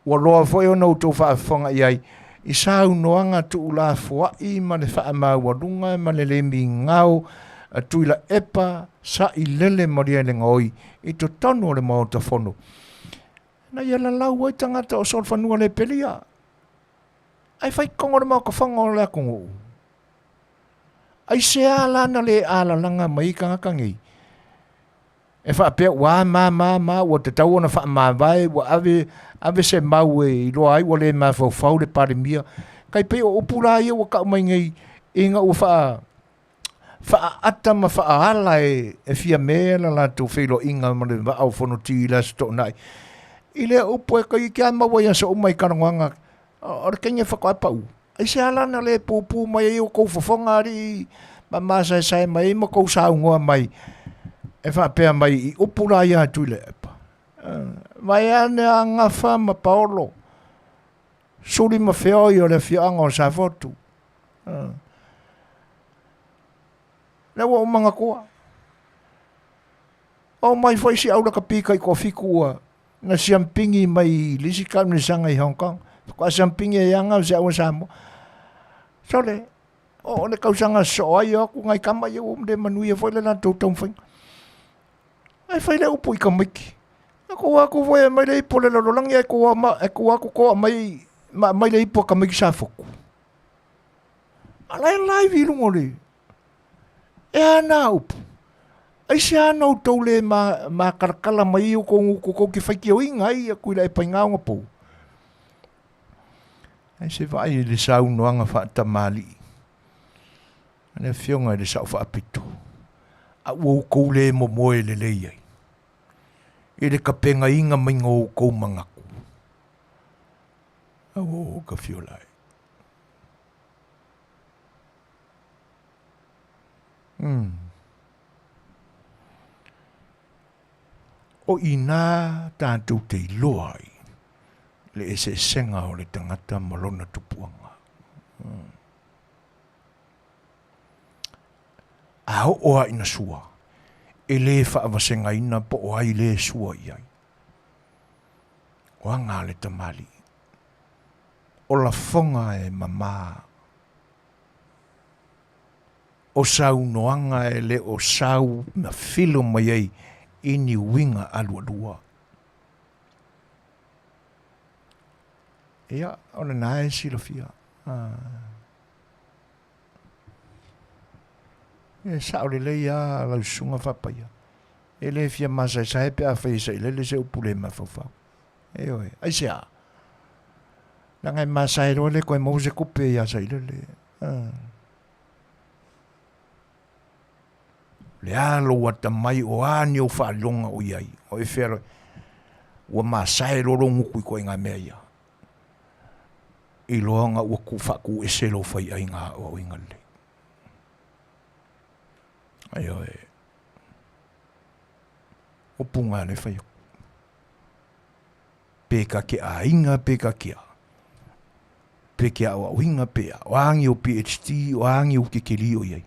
Ua loa foi o nau tau whaafonga iai. I sau noanga tu ula fuai ma le whaamau walunga ma le lemi ngau a tuila epa sa I lele maria le ngoi I to tonu le mao ta fono. Na ia la lau wai tangata o sol whanua le pelia. Ai whai kongo le mao ka whanga o le akongo. Ai se alana le alalanga mai kangakangi. E whaapea wā mā ua te tau ona wha mawai ua ave se mau I loa ai ua le mawhau le parimia. Kai pei o upura ia ua kau mai ngai inga ua wha ata ma wha ala e fia mea la tu whilo inga ma le au whono tila sto nai. I le upo e kai kia maua ia sa umai karanguanga. Ora kenye whakaipau. Ai se alana le pūpū mai e o kou Fofoga ari ma masai mai ma kou saungoa mai. E whapea mai I upura ia tuile epa. Mai ane a ngafa ma paolo. Suri ma whioi o le whianga o sa fotu. Lewa o manga kua. O mai foi si aula ka pika I kofikua. Na siampingi mai lisi kamni sanga I Hong Kong. Kwa siampingi e anga se awa Samoa. Sole, o le kausanga soa I aku ngai kama I o mde Manuia foi le na tautau whainga. Ai whai le upu I ka maiki. Ako aku foi mai le ipo le lololangi ako aku koa mai le ipo ka maiki sa foku. Alai vilungo le. E ana upu. Ai se ana o tau le ma karakala mai o ko ki whaiki o inga ai aku I le painga o ngapou. Ai se vai le sau noanga whaata mali. Ane whionga le sau whaapito. A ua kou le mo moe le leiai. I le kapenga inga mainga o kou mangaku. A ua ka whiolai. O ina tātou te iloai. Le ese senga o le tangata malona tupuanga. A oa ina sua. E le whaavasenga ina po o ai le sua iai. O anga le tamali. O la fonga e mama. O sau noanga e le o sau na filo mai ei ini winga alua. Ia, ona nae silofia. E sao le leia lau sunga whapaya. E le fia masai sae pe a whaisa I le se upule mawhawhau. E oe, ai se a. Nangai masai roa le koe mause kupe ia sa I le. Le alo wata mai o ani o whaalonga o iai. O e whero. Ua masai roa nguku I koe ngā mea ia. I loanga ua ku whaku e selo whai ai ngā o ingale. Ai oi. O punga ne whai. Peka ke a inga, peka ke a. Peka o inga pea. O angi o PhD, o angi o ke li o iei.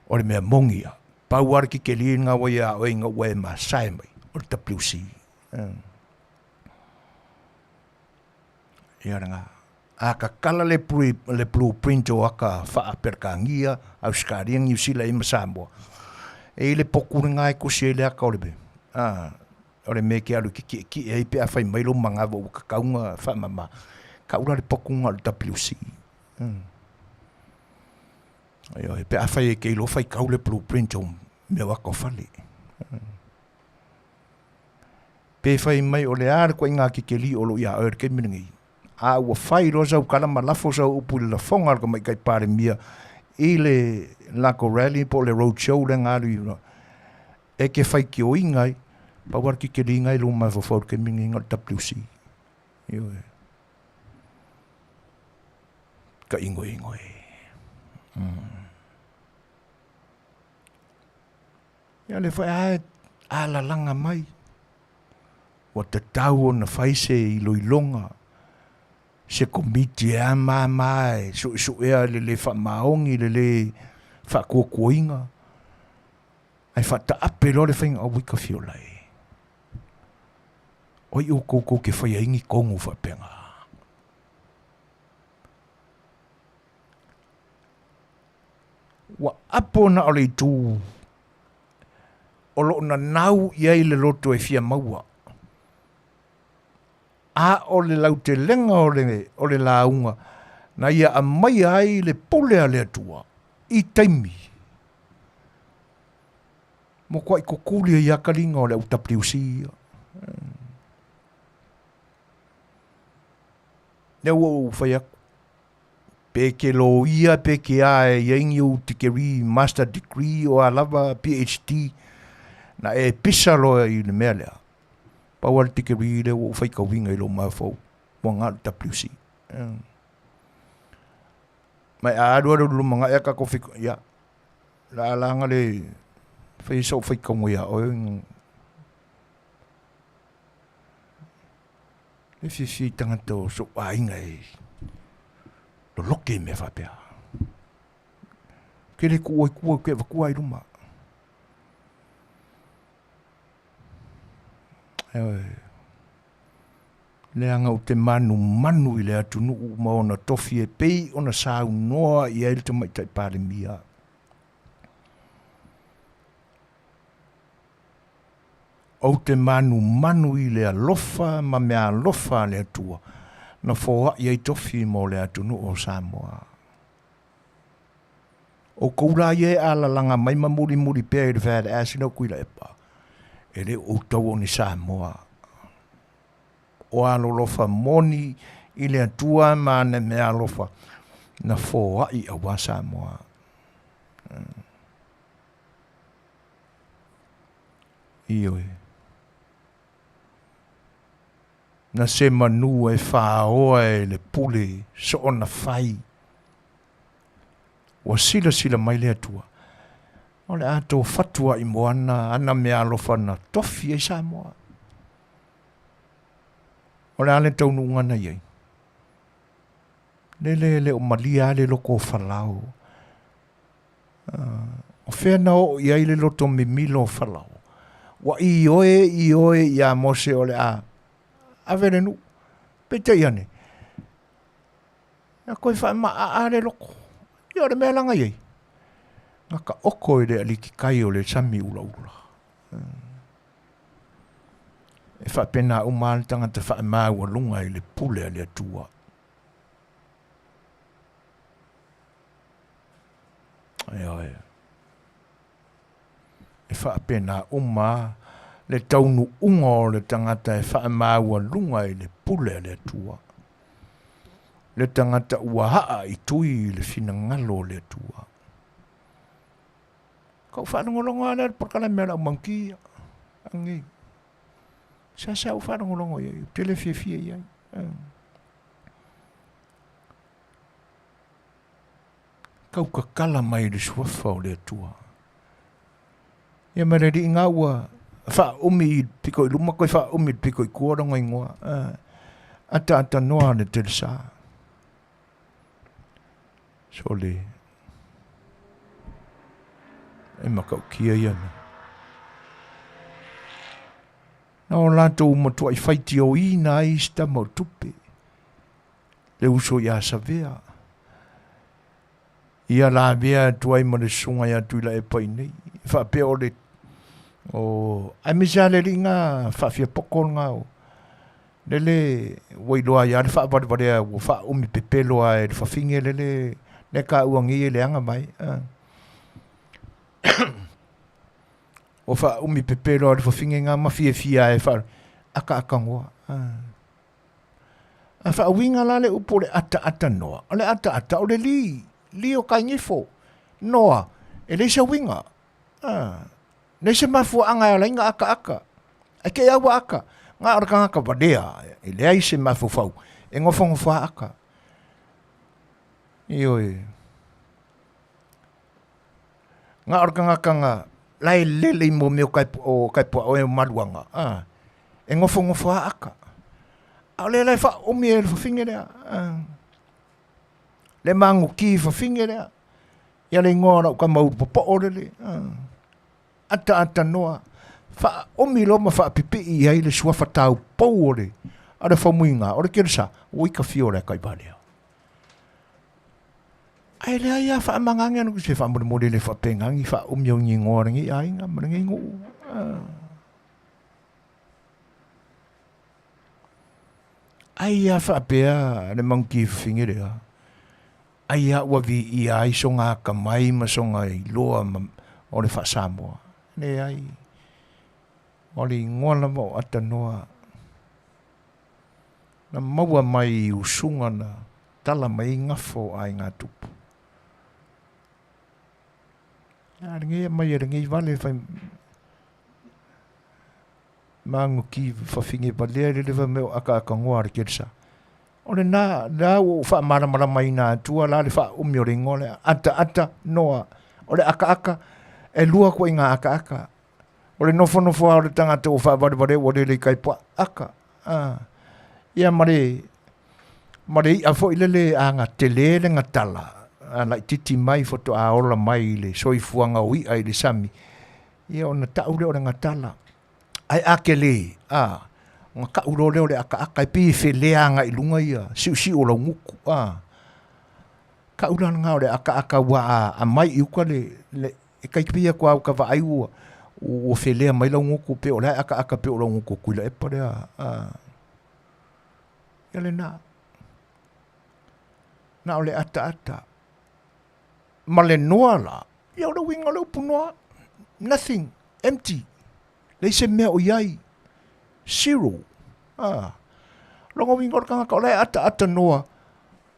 O le mea mongi a. Pauar ke li ngā wai a o inga wai ma sae mai. O le WC. Ia ranga. A ka kala le blueprint o aka wha perkangia au skariang New Zealand i Samoa. E le poku ngai ko se le aka o le be. O le me ke alu ki e pe a whai mailo manga o ka kaunga wha mama. Ka ura le poku ngā le WC. Ai pe a whai e ke ilo whai kau le blueprint o me waka o whale. Pe whai mai o le ar ko inga ki li o lo ia o ke miningi. A ua whai rosa u kala malafo sa upu le la whonga ka mai kai pare mia i le lako rally po le road show le ngāru i no. E ke whai ki o ingai pa war ki li ingai lo mai whawhau ke mingi inga WC. Ioi. Ka ingo. Ia le whai a la langa mai. Wa te tau o na whai se i loilonga. Se komiti a mai, so ea le wha maongi, le wha kuokuinga. Ai wha ta ape lo le whainga o wika whiolai. Oi o koukou ke whaia ingi kongu wha penga. Wa apo na ole tū. O lo na nau iai le loto e fia maua. A o le lau te lenga o le launga, na ia a mai ai le pole a le atua, i taimi. Mo kwa i kukulia i akalinga o le UWC. Neu o whai aku. Peke lo ia, peke a e ingi o tikeri master degree o a lava PhD, na e pisa loa i le mea lea. Pawal tike rile o whai kawinga i lo mawhau. Mo ngā WC. Mai a aru lo mga ea ka kofi. Ia. La alanga le whai sau whai kaunga ia. Le whiwhi tangata o so ainga e. Lo loke me whapea. Ke le kua ke wakua i ruma. Le anga o te manu i le atunu u maona tofi e pei o na sau noa i aile te maitai pare mia. O te manu i le alofa ma mea alofa le atua na fōa i ai tofi mo le atunu o Samoa. O koura i e ala langa mai muri pēr i le whēra asina kui la epa. E le o tau o ni Samoa. O alolofa moni i le atua ma ne me alofa na fōa i awa Samoa. Ioi. Na se manu e whaoa e le pule so ona whai. Wa sila mai le atua. O le ato fatua i moana ana mea alofa na tofi e Samoa. O le ale tau nungana iei. Le o malia le loko whalau. O whena o iei le loto me milo whalau. Wa i oe i a mose o le a. A vere nu. Pete iane. A koe wha ma a le loko. I o le mea langa iei. Ngaka oko e le aliki kai o le sami ula. E wha pena umāle tangata wha māua lunga i le pule a le atua. Ai. E wha pena le taunu unga o le tangata e wha māua lunga i le pule a le atua. Le tangata ua haa i tui i le fina ngalo le atua. Kau whanangolongo ana pakala mea la umankia. Angi. Sa whanangolongo iai. Tele fie iai. kau ka kala mai le suafa o le atua. Ia mere ri ngā ua, wha umi piko i luma koe wha umi piko i kuaronga ingoa. Ata noa le te sa. So le, e makau kia ia me. Na o lātou matua i whaiti o ina i sta mau tupe. Le uso ia sa vea. Ia la vea tuai ma le sunga ia tuila e pai nei. Whapea o le, ai misa le ringa, whawhia pokol ngā o. Lele, wailoa ia, le whaapare o wha umi pepeloa e le whawhinge lele, ne ka uangi e le anga mai. O wha umi pepeloa le whawhinge ngā mawhia e wha, aka ngoa. A wha winga la le upo le ata noa. O le ata o le li o kai ngifo. Noa, e le sa winga. Le se mafua anga la inga aka. E ke awa aka. Ngā oraka ngaka vadea. E le ai se mafu fau. E ngofa aka. Ioi. Ngā oraka ngaka ngā. Lai lele mo meo kaipua o e maruanga. E ngofa aka. A le lai wha omi e le whawhinge rea. Le mangu ki whawhinge rea. Ia le ngōra o ka mauru popo o le. Ata noa. Wha omi lo ma wha pipi i ai le sua whatau pou o le. A le whamuinga. O le kirisa. O ika fio rea kai balea. Ai le ai a wha amangangi anu se wha mure le wha pengangi. Wha omi o ngi ngōra ngi ai ngā marangi ngō. Ai a whapea le mangi whingi rea. Ai a wavi i ai so ngā kamai ma so ngā i loa o le wha Samoa. Ne ai. O le ngona mo ata noa. Na maua mai usunga na tala mai ngafo ai ngā tupu. Ringi mai ringi vale whai mangu ki whawhingi palea le lewa meo aka ngoa re kirsa. O le nā o wha maramara mai nā tua la le wha umi o ringo le ata noa. O le aka e lua ko i ngā aka. O le nofo o le tangata o wha vare o le kaipua aka. Ia mare i a fo ilele a ngā tele le ngā tala. Lai titi mai foto a ola mai le soifuanga o i ai le sami. Ia o na taure o le ngā tala. Ai ake le, ngā ka uro leo le aka e pi fe lea ngā ilunga ia, si o la nguku, ka ura ngā o le aka wa a mai iuka le, e kai pia kua au ka wa ai ua, o fe lea mai la nguku pe o le aka pe o la nguku kuila e pare ia le nā o le ata, ma le noa la, ia o le winga le upu noa, nothing, empty. Leise mea o iai. Zero. Longo wingor kanga ka olai ata noa.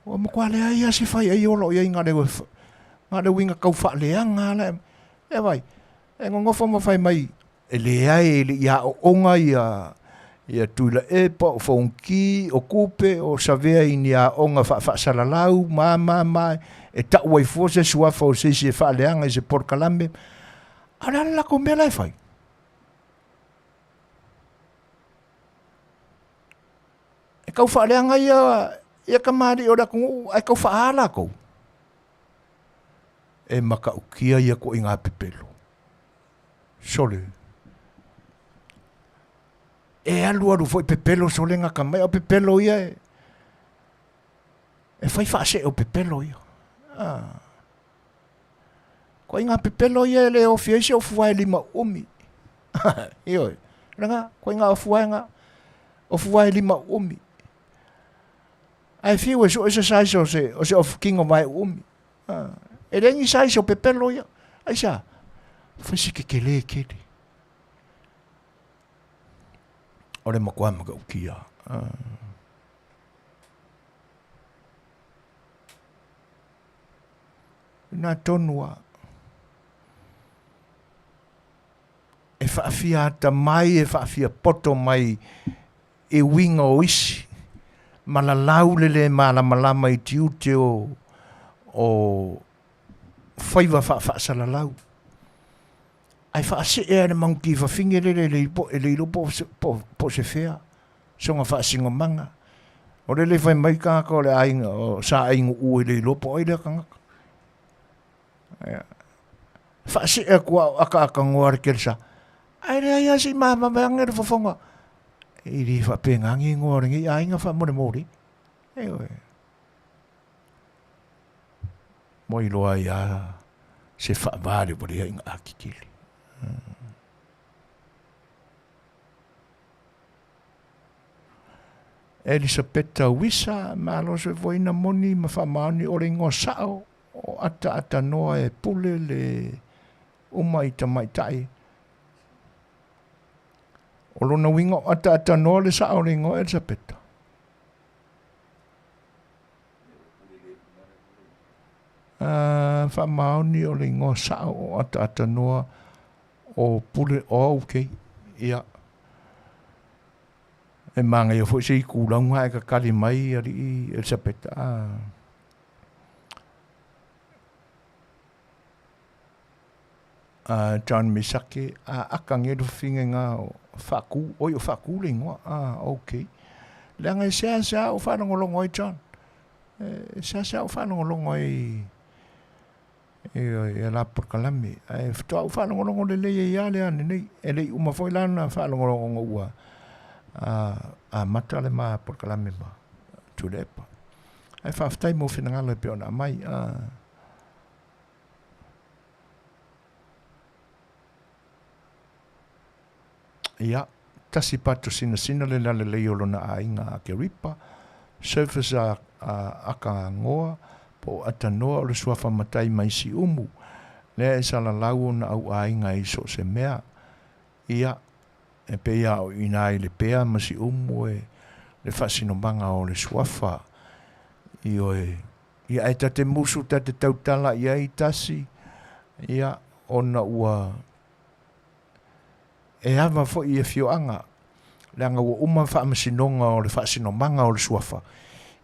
O makua lea ia si whai ai olo iai ngā le winga kau wha lea ngā le. E vai. E ngongofo ma whai mai. E lea e le ia o onga ia tuila epa o whaunki o kupe o savea i ni a onga wha salalau mai. E tau wai fose suafa o seisi e wha leanga i se porkalame. Ara lako mea lai whai. Kau whaaleanga ia kamari o rakungu, ai kau whaala kou. E maka ukia ia ko i ngā pepelo. Sole. E alu foi pepelo sole ngā kamai o pepelo ia e. E whai whaase o pepelo ia. Ko i ngā pepelo ia le o fiaisi o fuai lima umi. Ioi. Ranga, ko i ngā o fuai ngā o fuai lima umi. Ai fiu e so sai o se of king o mai umi. E rengi sai so pepelo ia. Ai sa. Fasi ke kele kele. Ore makua maka ukia. Na tonua. E whaafia ata mai, e whaafia poto mai e winga o isi. Malalau le malamalama i tiu te o faiva whaasalalau. Ai whaase ea ne mangu ki whawhinge le lo po se whea. Songa whaasinga manga. O le whai mai kanga o le ainga o sa ainga ue le lo po oile kangaka. Whaase ea kua aka ngoare kelsa. Ai rea ia si mama meange le whafonga. I ri whapengangi ngoare ngi ainga wha mori. Ewe. Moi loa ia se whaavare pori ainga akikili. Elisabetta Wisa, malo se voina moni ma whamaoni o ringo sao o ata noa e pule le umai tamaitai. O lona winga o ata noa le sao ringo Elisabetta. Whamaoni o ringo sao o ata noa o pule o okay. Ia. E manga yo foi sei kulaunga e ka kali mai ari Elisabetta. John Misaki akange do finga nga faku o yo faku lingwa. Okay. Langa sa o fa ngolongoi John. Sa o fa ngolongoi e la por kalami. E fto fa ngolongoi le ya le ani ele uma foi lana fa ngolongoi ua. Mata le ma por kalame ma tulepa ai whaftai mo whina ngalo pe ona mai ia tasi pato sina le lale le yolo na ainga ke ripa surface aka ngoa po atanoa o le suafa matai mai si umu le sala lau na au ainga iso se mea ia e pea o inai le pea masi umu e le whasino manga o le suafa ia e tate musu tate tautala ia i tasi ia ona ua e hawa fo i e fioanga le anga ua uma wha masinonga o le whasino manga o le suafa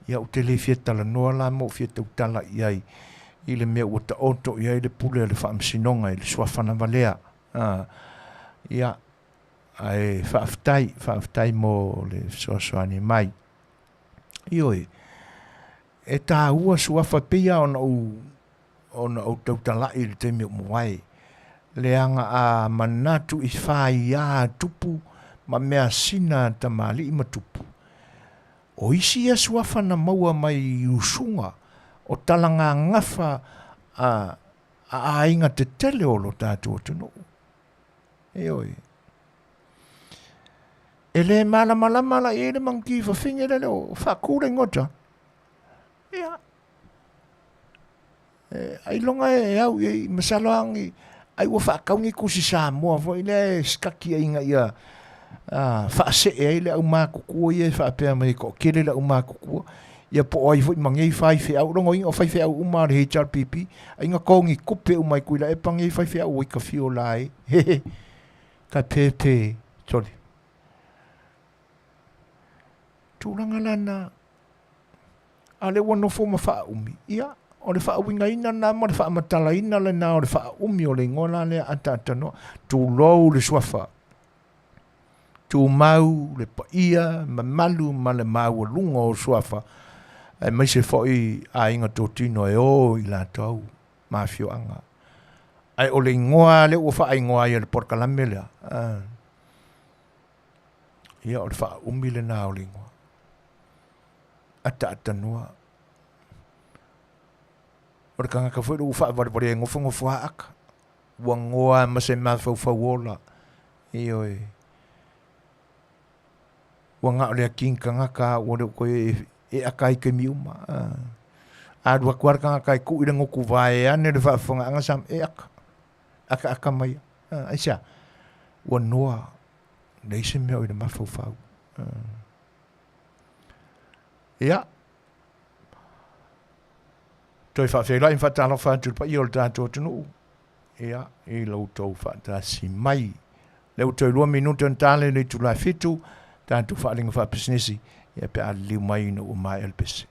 ia o te le fietala noa la mo fietautala ia i le mea ua ta oto ia i le pule le wha masinonga i le suafa na valea ia ai whaaftai mo le Suasua ni mai. Ioi, e tā ua suafa pia ona o tautalai le te mea muai. Le anga a manatu i whai a tupu ma mea sina ta mali i matupu. O isi a suafa na maua mai usunga o talanga ngafa a inga te tele o lo tātua tunu. Ioi. E le malama e le mangi whawhinge le o whakure ngota. Ia. Ai longa e au i masaloangi ai ua whakaungi kusi Samoa fo i le skaki e inga ia whaase e le au mākukua i e whapea mai ko kere le au mākukua. Ia po ai fo i mangi whai au rongo inga o whai au uma le HRPP. Ai inga kongi kupe umai kuila e pangi whai au i ka fio lai. Hehe. Ka pepe. Sorry. Tūranga lana, a le wano fo ma wha umi. Ia, o le wha winga ina na ma le wha matala ina le na o le wha umi o le ngola le atano. Tū lou le suafa. Tū mau le pa ia, ma malu ma le mau o lunga o suafa. E mai se foi a inga tō tino e o i la tau. Ma fio anga. Ai o le ngoa le o wha ai ngoa i le porkalame lea. Ia o le wha umi le na o le ngoa. Ata noa. O le kanga ka whairu uwha wari e ngofu haaka. Ua ngoa ma se maa whauwhawola. Ioi. Ua ngā ole a kinka ngaka ua leo koe e akai ke miuma. A rua kuar kanga kai ku ira ngoku vae ane le whaafonga anga sam e aka. Aka mai. Aisha. Ua noa. Neise mea o i le maa whauwhau. Ia. Toi whawhela i whatalo whantur pa i o le tātou tunu. Ia, i lautou whatasi mai. Leu toi 2 minuto en tale le tu la fitu, tātou whalinga whapisnesi, ia pe a liu mai no o mai elpese.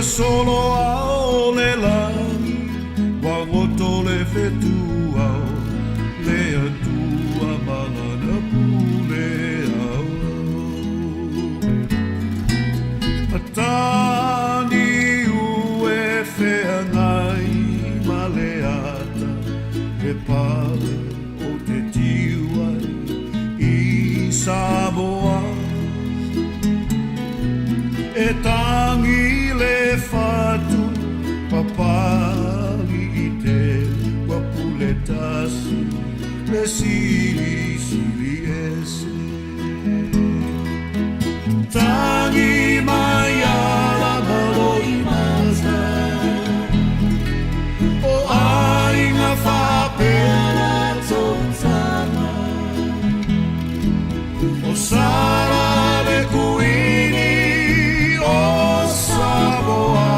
Solo ao le langi, wangoto le fetua, le atua malana pule au. Atani ue feangai maleata, e pale o te tiwai, Samoa e tangi le fatu papali i te wapule tasi le sili sili ese tangi mai ala malo i masa o ainga whapera tōtana o sara le kuini o Samoa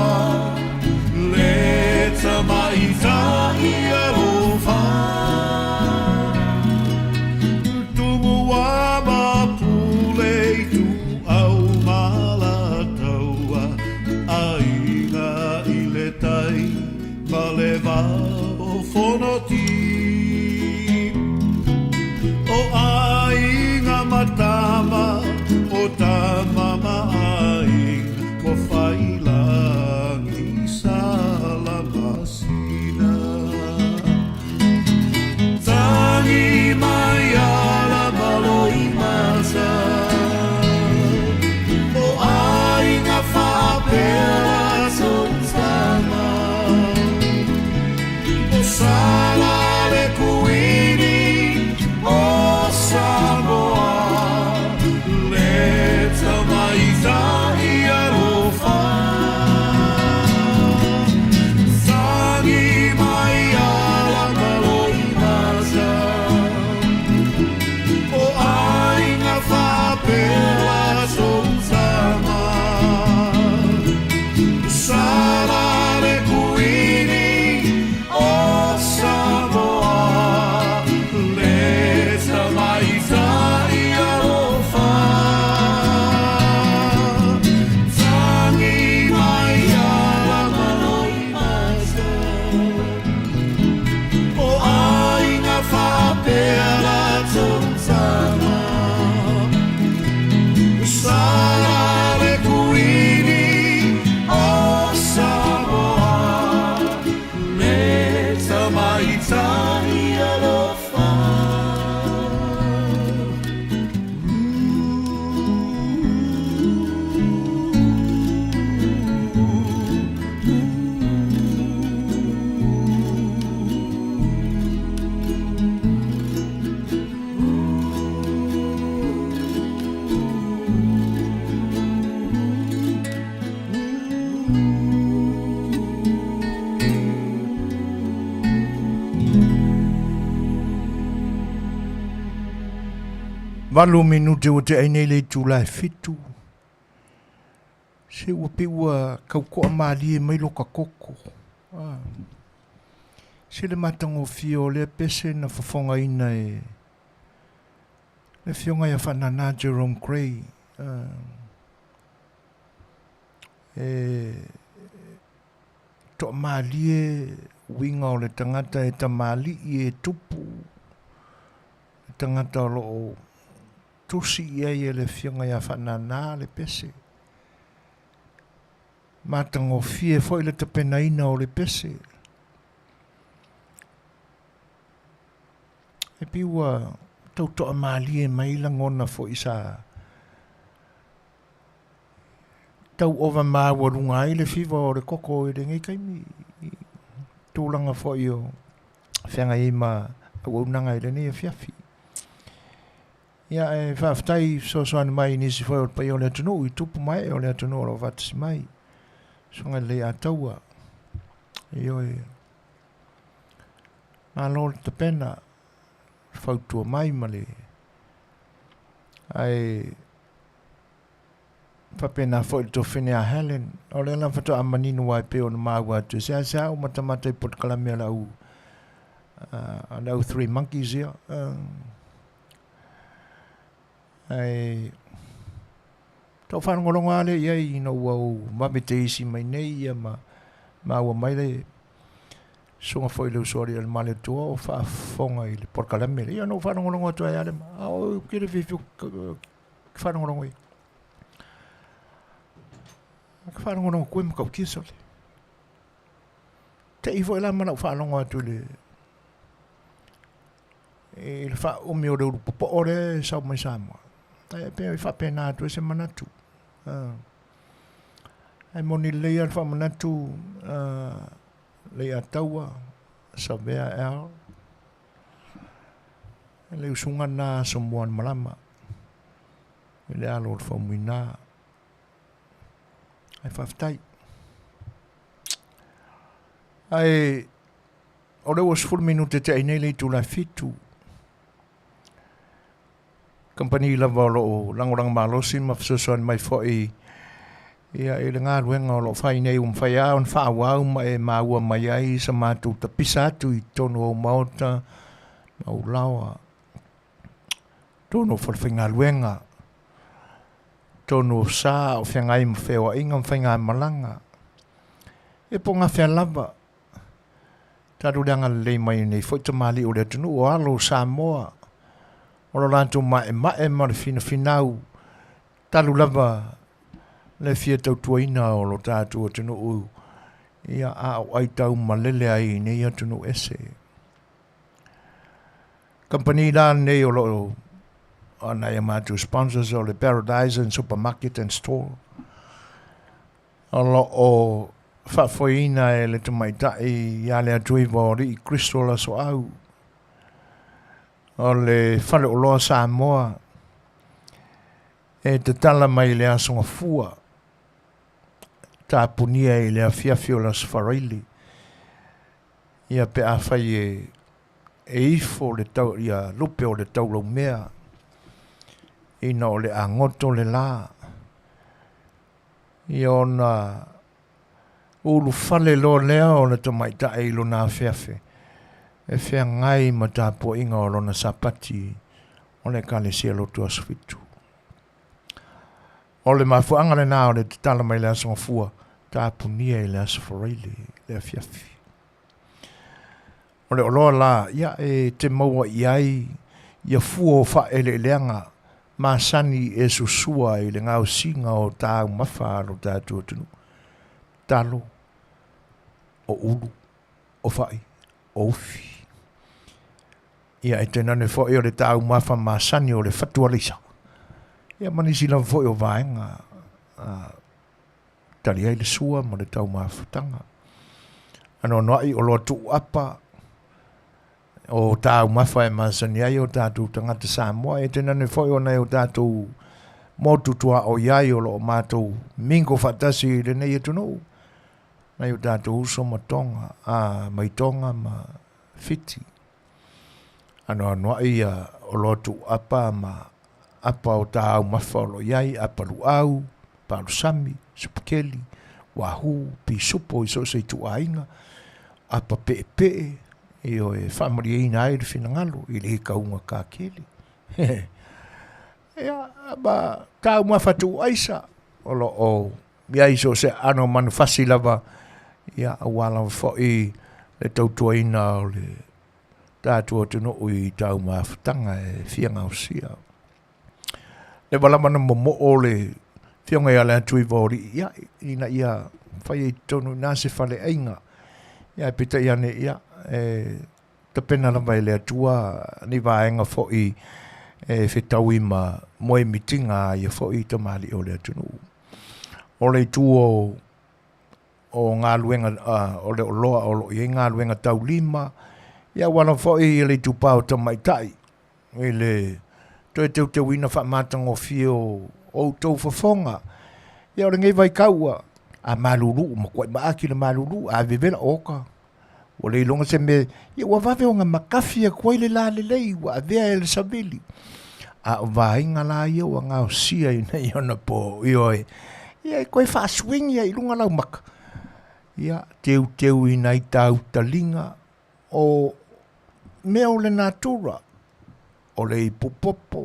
le tamaita i alofa tumu wa mapule tu au malataua ainga i le tai ma le va o fonoti o ainga matama o tamama ainga ko whailangi salamasina tangi mai ala malo i masa o ainga whapera tōtama o sala le kuini o Samoa le tamaita i alofa tangi mai ala malo i masa o ainga whapera tōtama sala le kuini o Samoa le tamaita i alofa tangi mai ala malo i masa o ainga whapera tōtama sala le kuini o Samoa le tamaita i alofa Walu minute o te aine le tūlai fitu. Se ua pe ua kaukoa maali e mai loka koko. Se le matango fio le pese na Fofogaina e le fionga ia whanana Jerome Gray. To maali e winga o le tangata e tamali i e tupu. Tangata o loo tusi ia i le fionga ia whanana le pese. Matango fie foi le tapenaina o le pese. E piwa tau toa maali e maila ngona fo isa. Tau ova mawa runga ai le fiwa o le koko e le ngai kaimi. Tūlanga fo i o whianga i ma au unanga i le ne Afiafi. Ia e whaftai Suasua mai nisi foi o pai o le atunu i tupu mai o le atunu o lo vatasi mai. Songa le ataua. E oi. Malo te pena. Fautua mai male. Ai. Papena foi to fine a Helen. O le la fato a maninu wai pe o na maua tu. Sea o matamata i pot kalamea lau. Lau Three Monkeys ia. Ai. Tau whanongoronga ale iai ino wau mamete isi mai nei ia ma ua mai le songa foi leu sori al male tua o whaafonga i le porkalame ia no whanongoronga tua ia le au kire vifu whanongoronga i whanongoronga koe makau kisole te ifo ila mana whanongoronga tu le e le wha umi o reu popo ore sau mai Samoa Pe fa pena tu se manatu. Ai moni leia fa manatu leia taua sa vea eo. Le usunga na Samoan malama. Le alo fa muina. Ai fa ftai. Ai o le was full minute te ai nei tu la fitu. Company la volo langorang malosi ma Suasua mai foi. Ia e le ngā ruenga o lo whai nei whai a on whaawau ma e maua mai ai sa mātou ta pisa atu I tono o maota mau lawa. Tono whalwhinga ruenga. Tono sa o whengai ma whewa inga whainga malanga. E po ngā whea lava. Taru leanga lei mai nei fwoi tamali o le tunu o alo Samoa. O lo lanto ma e ma le fina finau. Talu lava le fia tau tuaina o lo tātua tunu u. Ia a o ai tau malele ai nei a tunu ese. Company la nei o lo ana ia mātu sponsors o le Paradise and Supermarket and Store. O lo o whaafoina e le tamaitai ia le atuiva o ri Kristo la so au. O le whale o loa Samoa e te tala mai le asonga fua. Tā punia e le Afiafi o la Sfaraili. Ia pe a whai e ifo le tau, ia lupe o le taulau mea. Ina o le angoto le la. Ia ona ulu whale lo lea o le tamaita e ilo na Afiafi. E whea ngai ma tāpua inga o lona sapati o le kale sia lotu asfitu. O le mafuanga le nā o le tala mai le asonga fua tāpunia i le asfareili le Afiafi. O le oloa la, ia e te maua iai, ia fua o wha ele leanga, māsani e susua i le ngau singa o tāu mawhāro tātua tunu. Talo, o ulu, o whai, o ufi. Ia e tenane fwoi o le tāu mawha māsani o le fatua lisa. Ia manisi la fwoi o vaenga, tali ai le sua mo le tau mawhatanga. Ano noai o loa tu apa, o tāu mawha e māsani ai o tātou tangata Samoa, e tenane fwoi o nei o tātou motu tua o iai o lo mātou mingo whatasi le nei e tunou. Nei o tātou uso ma tonga, mai tonga ma fiti. Ano anuai o lotu apa ma apa o tāu mawha o lo iai, apa luau, paru sami, supakeli, wahu, pi supo i so se tu ainga, apa pe e o e whamari e ina aere whina ngalo, i le kaunga ka keli. Ia, ba tāu mawha tu aisa, o lo o, ia iso se ano manu fasi lava, ia awala fo i le tautuaina o le tātua tino i tāu mawhatanga e whianga o sia. Le walamana mo o le whianga ia le atui vori, ia ina ia whai e tonu nase whale einga, ia pita ia ne ia, ta pena lava le atua ni vaenga fo i whetau i ma moe mitinga ia fo i tamali o le atunu. O le tuo o ngā luenga, o le oloa o lo i ngā luenga tau lima, ia wana fo i le tupau tamaitai, i le toi te wina whamatang o fio o tau Fofoga. Ia o le ngai vai kaua, a malulu, ma kwai maaki le malulu, a vivela oka. O le ilonga se me, ia wa vave o nga makafi a kwai le la le lei, wa avea e le sabili. A o vainga la ia wa ngā o sia i na iona po, ioe. Ia e koe wha swing ia ilunga lau maka. Ia teu i nai tau talinga o mea o le natura. O le ipupopo,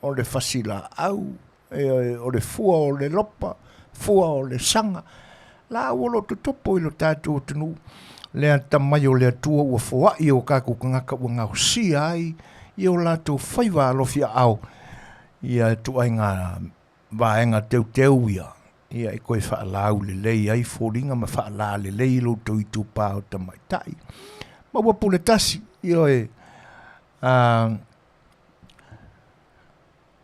o le fasila au, o le fua o le lopa, fua o le sanga. La wolo tutopo i lo tātou tunu. Lea tamai o lea tua ua fua i o kako kangaka ua ngau si ai, i o lātou whaiva alofia au. Ia tu ai ngā vaenga teu ia. Ia i koe whaalau le lei ai fōringa ma whaalā le lei lo tui tupā o tamaitai. Ma ua pule tasi, i o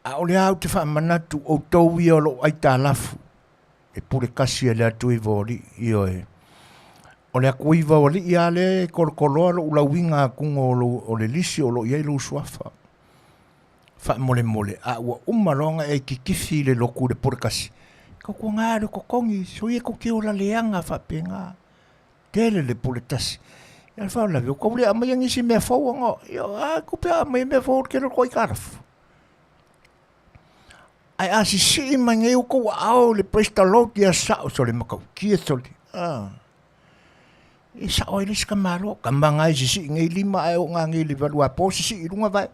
A o le au te whaamanatu o tau i o lo ai tā lafu. E pure kasi e le atu i vori i o e. O le aku i vori i a le kolokoloa lo ula winga kungo o le lisi o lo iei lo suafa. Wha mole mole. A ua umaronga e ki kifi le loku le pure kasi. Ka kua ngā le kokongi. So i e ko ke o la leanga wha penga. Tele le pure tasi. Ia wha la vio. Kau le amai angisi mea fau anga. Ia kupe amai mea fau ke lo koi karafu. Ai asi si mange u ko au le presta lot ia sa so le makau kia so le e sa oi le ska malo kambanga i si ngai lima ai o ngangi le valua po si runga vai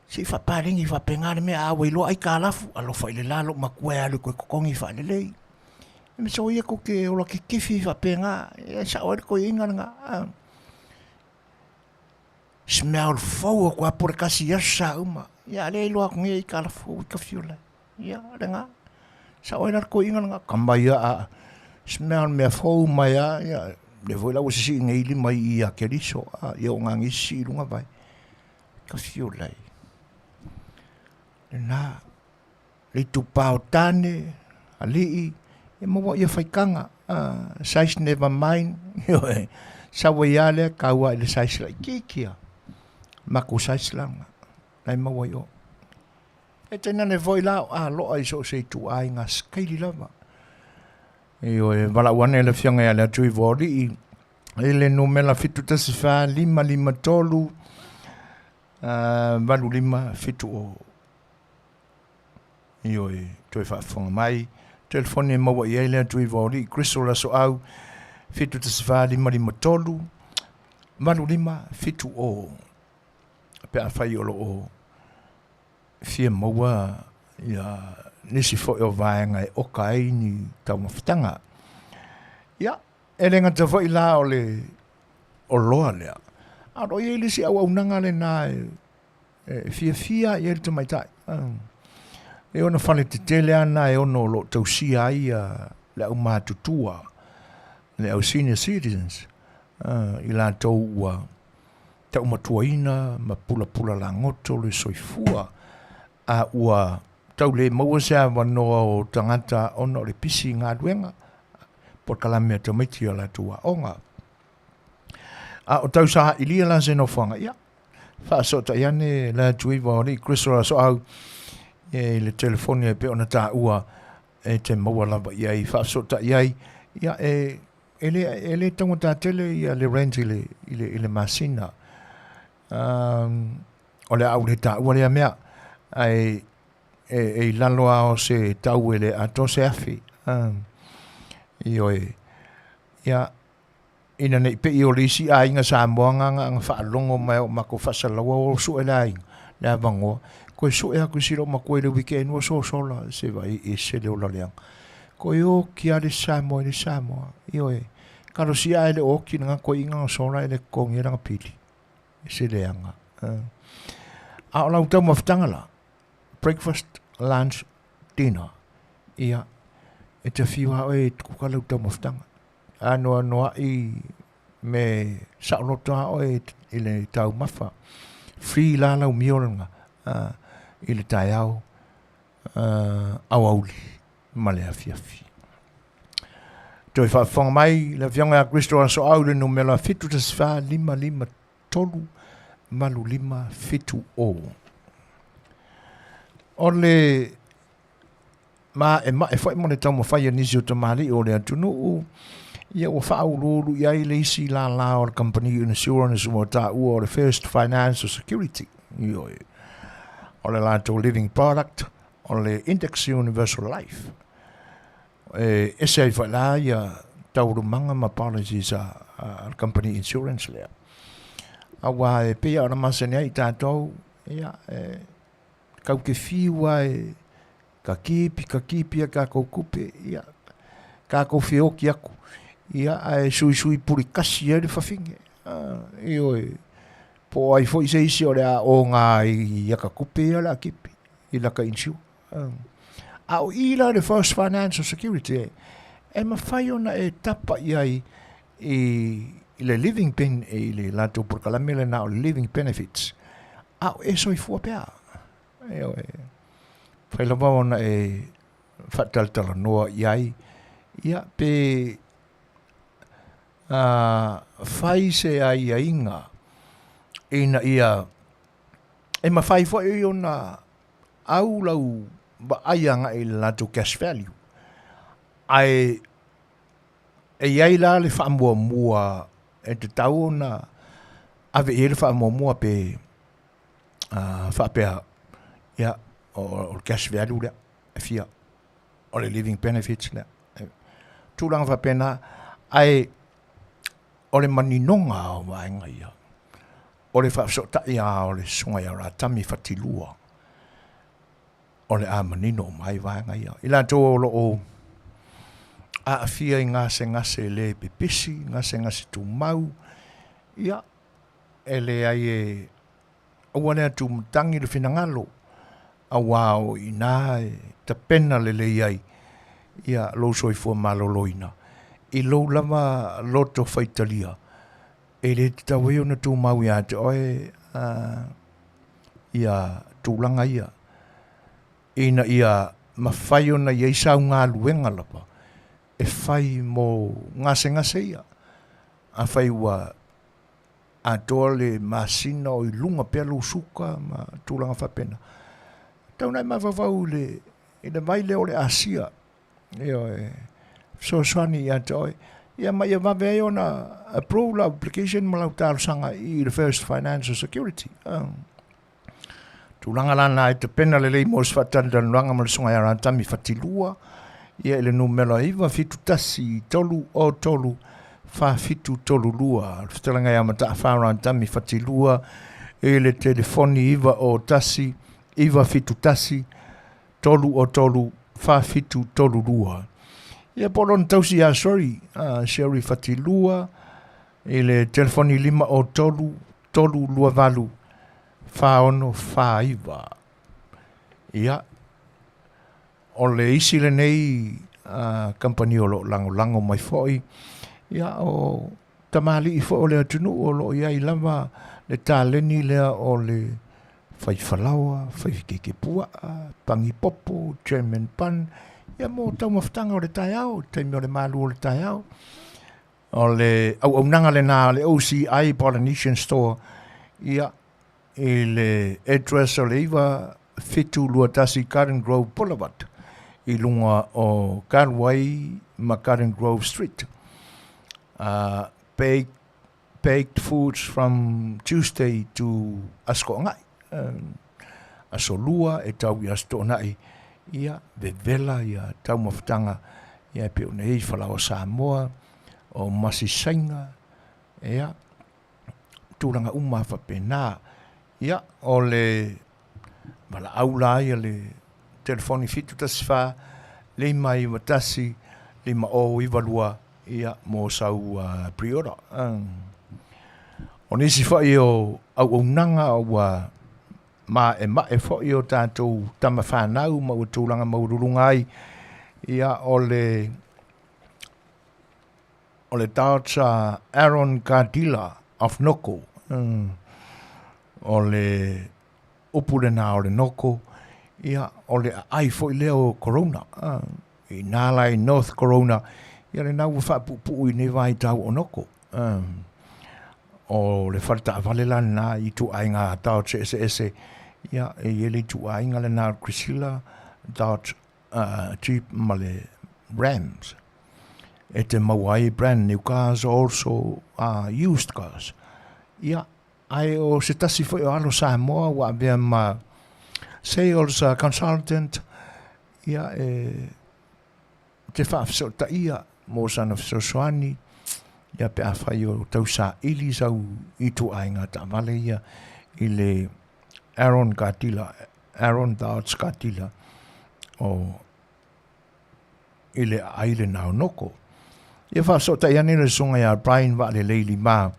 si fa paringi fa pengare me a wei lo ai kalafu alo fa le lalo makue alo ko kongi fa le lei me so ia ko ke o lo ke kifi fa penga e sa oi ko inga nga smell fo ko por kasi ya sa uma ya le lo ak ngai kala fu ka fiula ya denga sa oi ko inga nga kambaya a smell me fo ma ya le voila o si ngai li mai ia ke riso a yo ngangi si lunga vai ka fiula na le tu pau tane ali e mo ia fai kanga sais never mind yo sa wa le ka wa le sais la kikia maku sais langa lai maua yo e tena ne voi lao lo ai so se tu ai nga skaili lava yo e vala wane le fianga le tui vori e le numela fitu tasi fa lima tolu valu lima fitu o yo e toi fa fonga mai telefone maua i le tui vori kristola so au fitu tasi fa lima tolu valu lima fitu o pe a fai o fia maua ia nisi fo o vaenga e oka ai ni tau mawhitanga. Ia, e renga te fo i la o loa lea. A roi e lisi au aunanga le nā fia i eri te maitai. E ona whale te tele ana e ono lo tau sia ai le au mātutua, le au senior citizens. I la tau ua tau matuaina, ma pula la ngoto le soifua, a ua tau le maua sea wanoa o tangata ono le pisi ngā duenga, por kalamea te maiti o la tua onga. A o tau saha ilia la xenofanga, ia, wha so ta iane la tuiva o ni Christopher so au, e le telefonia pe ona ta ua, e te maua lava iai, wha so ta iai, ia, ele tonga ta tele ia le renti le masina, o le au le ta ua lea mea ai e laloa o se tau ele ato se afi io ia ina nei pe io lisi a inga Samoa nga fa longo mai o mako fa salawa o su elai la bango ko su e ku siro mako le weekend o so la se vai e se le ola leang ko io ki ale Samoa io karo si a ele o ki nga ko inga so la ele ko ngira pili se leanga a ola uta maftanga la breakfast lunch dinner ia e te fiwa e kukala uta maftanga ano i me saulota o ile tau mafa free la la umiolanga ile taiao auli male afiafi toi fa fong mai la fianga Cristo so au le numero fitu te sfa lima tolu malu lima fitu o ole ma e foi mo le tamo fai ni jo tomali o le atunu ia o fa ulu ia ile si la o company insurance mo ta o the first financial security io o le la to living product o le index universal life e se fa la ia tau manga ma policies a company insurance le awa e pe ona masenia i tatou ia kau ke fiwa ka kipi ka kupe ia ka ko fio ki aku ia ai sui puri kasi e fafinge io po ai foi sei si ora o nga ia ka kupe ala kipi ila ka insu au ila the first financial security e ma fai ona e tapa iai le living pen le lato por calamele na living benefits au e soi fu pea whailawa ona e whataltala noa iai. Ia pe whai se ai a inga ina ia e ma whai fwoi ona au lau ba aianga i lato cash value. Ai e iai la le wha mua e te tau na ave e le wha mua pe wha pea ia o cash value lea e fia o le living benefits lea tūlanga wha pena ai o le maninonga o waenga ia o le wha so tai a o le sunga ia ratami whatilua o le a manino mai waenga ia ila tō o a afia i ngase le pepisi, ngase tu mau, ia, ele ai e, awane atu mtangi le finangalo, a wao i nā e, ta pena le ai, ia, lo soifua maloloina, i lo lama loto faitalia, e le taweo na tu mau ia te oe, ia, tūlanga ia, ina ia, mawhaio na iesau ngā luenga lapa, e whai mō ngase ia. A whai ua a toa le masina o i lunga pelo suka ma tūlanga whapena. Tau nei mawawau le, i le mai leo le asia. Eo e, Suasua i a toi. Ia mai a mawe o na approval application malau tāru sanga i the first financial security. Tūlanga lana e te pena le lei mōs whatanda nuanga malasunga ia rantami whatilua. Ia ele numero iwa fitu tasi tolu o tolu fa fitu tolu lua. Fetalaiga ia mata whaurang tami whatilua. Ele telefoni iwa o tasi iwa fitu tasi tolu o tolu fa fitu tolu lua. Ia polon tausi a sorry Sherry whatilua. Ele telefoni lima o tolu tolu lua valu fa ono fa iwa. Ia o le isi le nei company o lo lango mai foi ia o tamali i fo le atunu o lo ia i lava le taleni lea o le Fetalaiga, Fetalaiga, pangi popo, German pan, ia mo tau maftanga o le taiao, taimi o le malu o le taiao. O le au nanga le nā le OCI Polynesian Store ia i le address o le iwa fitu luatasi Garden Grove Boulevard. I lunga o Karwai ma Garden Grove Street. Baked foods from Tuesday to Askoangai. Asolua e tau i Astoanai. Ia vevela ia tau mawhtanga. Ia peo nei whalau Samoa o Masisainga. Ia tūranga umawha pena. Ia o le mala aula ia le telefoni fitu tasi wha, lima i watasi, lima o iwalua, ia mō sau priora. O nisi whai o au nanga o ma e whai o tātou tama whanau, ma ua tūlanga maururungai, ia o le tāta Aaron Gardila of Noko, o le upurena o le Noko, ia o le ai foi leo corona i nālai North Corona ia le nau whapupui ne vai tau o noko o le wharta vale lana i tu ainga tau ese ia e ele tu ainga le nā Priscilla dot Jeep ma le Rams e te mauai brand new cars also used cars ia ai o se tasi foi o alo Samoa wa bea ma sales consultant ia te whaafso ta ia mō sana Suasua ia pe a whai o tausa ili sau i tu ainga ta vale ia i le Aaron Darts Gardila o i le aile nao noko ia whaafso ta ia nere sunga ia Brian wa le leili maa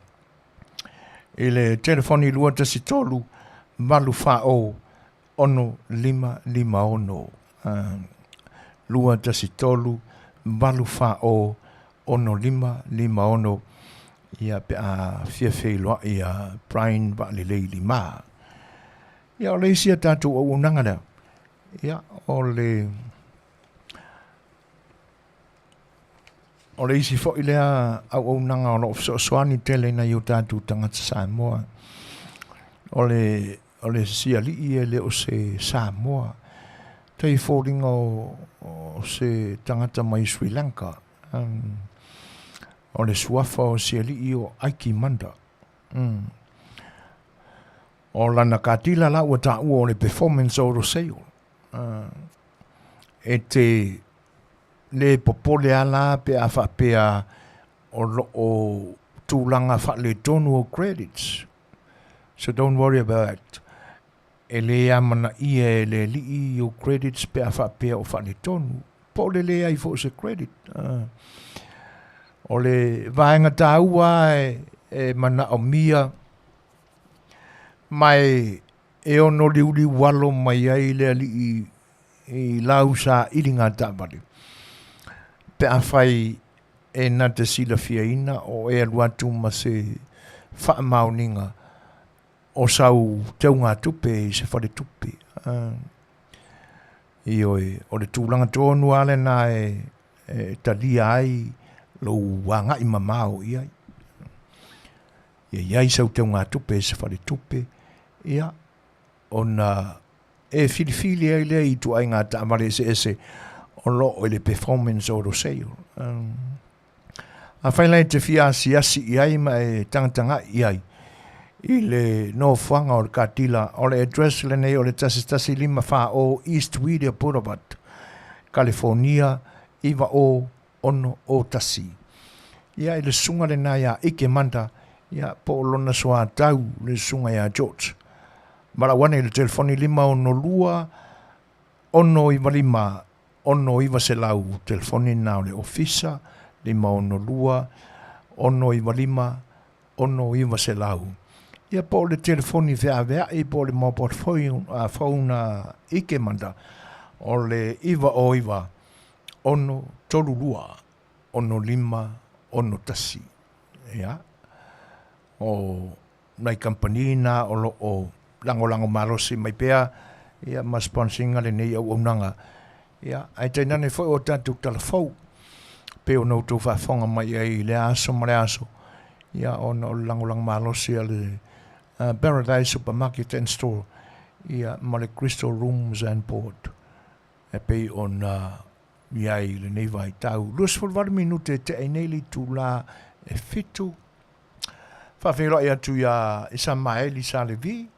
i le telefoni lua tasi tolu malu whao ono lima ono. Lua tasi tolu, malu whao, ono lima ono. Ia pe a Afiafi loa ia Brian wa le leili maa. Ia o le isi a tātou au unanga lea. Ia o le isi fo i lea au unanga o lo soani tele na iu tātou tangata Samoa. O le sia li i le o se Samoa. Tei fōringa o se tangata mai Sri Lanka. O le suafa o sia li i o Aiki Manda. O lana katila la ua ta ua o le performance o roseo. E te le popole ala pe a whapea o tūlanga whale tonu o credits. So don't worry about it. E le amana ia e le li o credits pe a whapea o whale tonu. Po le ai fo se credit. O le vaenga tā ua e mana o mia mai e ono liuli walo mai ai le ali i lau sa iringa tāpari. Pe a whai e na te sila fiaina o e aluatu ma se whaamauninga o sau teunga tupe i se whare tupe. I oe, o le tūlanga tōnu ale na e talia ai lo wanga i mamao i ai. Iai sau teunga tupe se whare tupe. Ia, ona e filifili ai lea i tu ai ngā tāmare ese o lo o le performance o roseo. A whailai te fiasi asi i ai ma e tangatanga i ai. I le no whanga o le katila o le address le nei o le tasi lima wha o East Widia Boulevard, California, iwa o ono o tasi. Ia i le sunga le na ia ike manda, ia po lona soa tau le sunga ia George. Mara wane le telefoni lima ono lua, ono iwa lima, ono iwa se lau telefoni na o le ofisa, lima ono lua, ono iwa lima, ono iwa se lau. Ia po le telefoni vea i po le mo portfolio a fauna ike manda, o le iwa o iwa, ono tolu lua, ono lima, ono tasi. Ia, o nai kampanina o lo o lango marosi mai pea, ia ma sponsinga le nei au unanga. Ia, ai te nane foi o tātou telefou, pe o nou tau whafonga mai ai le aso ma le aso. Ia, o no lango marosi a le Paradise Supermarket and Store. Ia, ma le Crystal Rooms and Board. E pe on iai le nei vai tau. Luas fulvar minute te eineli tu la e fitu. Whawhero ia tu ia isa maeli sa le vi.